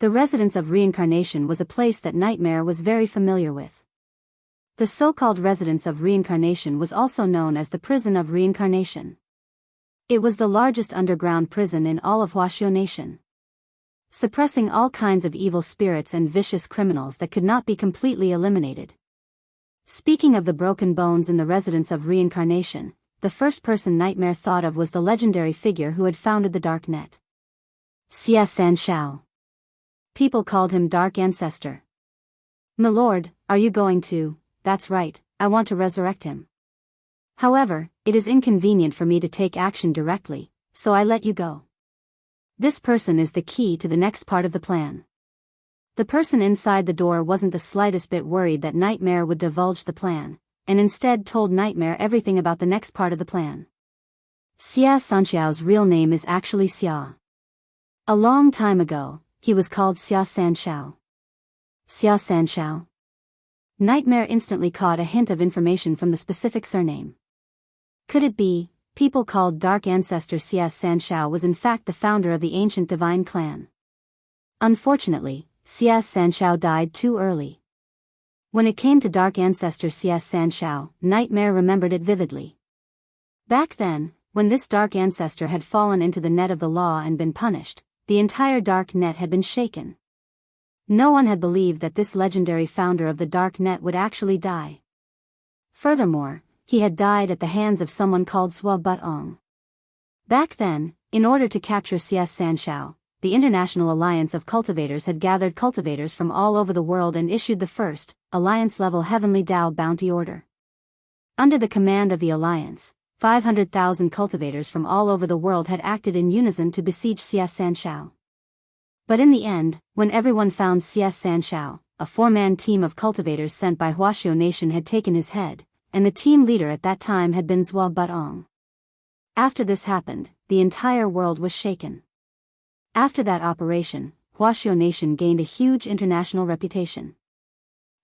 A: The residence of reincarnation was a place that Nightmare was very familiar with. The so-called residence of reincarnation was also known as the prison of reincarnation. It was the largest underground prison in all of Huaxiao Nation, suppressing all kinds of evil spirits and vicious criminals that could not be completely eliminated. Speaking of the broken bones in the residence of reincarnation, the first person Nightmare thought of was the legendary figure who had founded the Dark Net. Xia Sanshao. People called him Dark Ancestor. "My lord, are you going to?" "That's right, I want to resurrect him. However, it is inconvenient for me to take action directly, so I let you go. This person is the key to the next part of the plan." The person inside the door wasn't the slightest bit worried that Nightmare would divulge the plan, and instead told Nightmare everything about the next part of the plan. Xia Sanxiao's real name is actually Xia. A long time ago, he was called Xia Sanshao. Xia Sanshao. Nightmare instantly caught a hint of information from the specific surname. Could it be, people called Dark Ancestor Xia Sanshao was in fact the founder of the ancient divine clan? Unfortunately, Xia Sanshao died too early. When it came to Dark Ancestor Xia Sanshao, Nightmare remembered it vividly. Back then, when this Dark Ancestor had fallen into the net of the law and been punished, the entire Dark Net had been shaken. No one had believed that this legendary founder of the Dark Net would actually die. Furthermore, he had died at the hands of someone called Zhuo Butong. Back then, in order to capture Xia Sanshao, the International Alliance of Cultivators had gathered cultivators from all over the world and issued the first, Alliance-level Heavenly Dao Bounty Order. Under the command of the Alliance, 500,000 cultivators from all over the world had acted in unison to besiege Xia Sanshao. But in the end, when everyone found Xia Sanshao, a 4-man team of cultivators sent by Huaxiao Nation had taken his head, and the team leader at that time had been Zhuo Butong. After this happened, the entire world was shaken. After that operation, Huaxiao Nation gained a huge international reputation.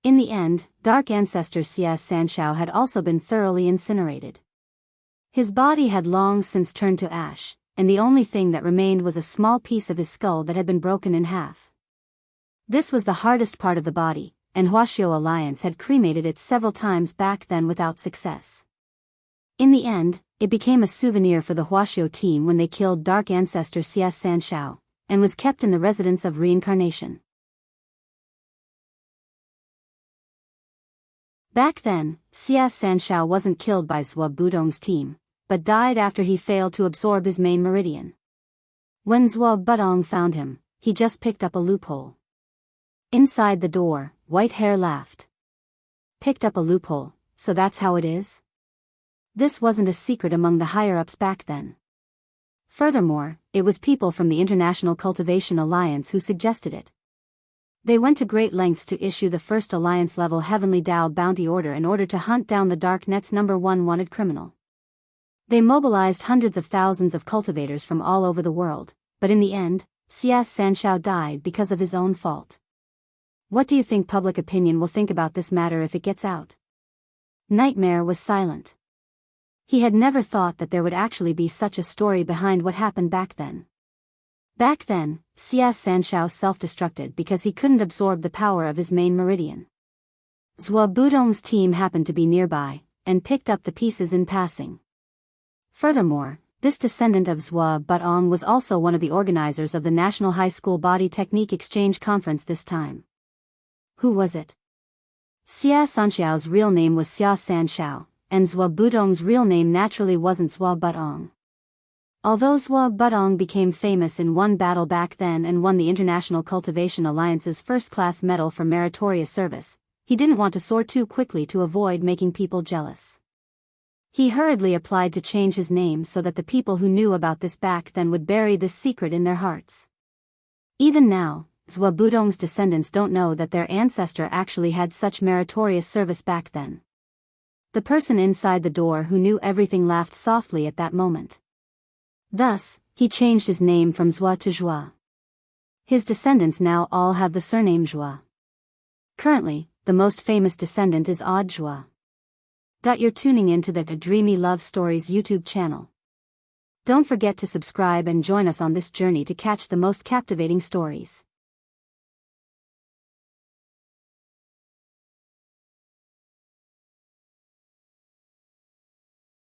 A: In the end, Dark Ancestor Xia Sanshao had also been thoroughly incinerated. His body had long since turned to ash, and the only thing that remained was a small piece of his skull that had been broken in half. This was the hardest part of the body, and Huaxiao Alliance had cremated it several times back then without success. In the end, it became a souvenir for the Huaxiao team when they killed Dark Ancestor Xia Sanshao, and was kept in the residence of reincarnation. Back then, Xia Sanshao wasn't killed by Zhuo Budong's team, but died after he failed to absorb his main meridian. When Zhuo Budong found him, he just picked up a loophole. Inside the door, Whitehair laughed. Picked up a loophole, so that's how it is? This wasn't a secret among the higher-ups back then. Furthermore, it was people from the International Cultivation Alliance who suggested it. They went to great lengths to issue the first Alliance-level Heavenly Dao Bounty Order in order to hunt down the Dark Net's #1 wanted criminal. They mobilized hundreds of thousands of cultivators from all over the world, but in the end, Xia Sanshao died because of his own fault. What do you think public opinion will think about this matter if it gets out? Nightmare was silent. He had never thought that there would actually be such a story behind what happened back then. Back then, Xia Sanshao self-destructed because he couldn't absorb the power of his main meridian. Zhuo Budong's team happened to be nearby, and picked up the pieces in passing. Furthermore, this descendant of Zhuo Butong was also one of the organizers of the National High School Body Technique Exchange Conference this time. Who was it? Xia Sanxiao's real name was Xia Sanshao, and Zhuo Budong's real name naturally wasn't Zhuo Butong. Although Zhua Budong became famous in one battle back then and won the International Cultivation Alliance's first-class medal for meritorious service, he didn't want to soar too quickly to avoid making people jealous. He hurriedly applied to change his name so that the people who knew about this back then would bury this secret in their hearts. Even now, Zhua Budong's descendants don't know that their ancestor actually had such meritorious service back then. The person inside the door who knew everything laughed softly at that moment. Thus, he changed his name from Zhua to Zhua. His descendants now all have the surname Zhua. Currently, the most famous descendant is Odd Zhua. You're tuning in to the Dreamy Love Stories YouTube channel. Don't forget to subscribe and join us on this journey to catch the most captivating stories.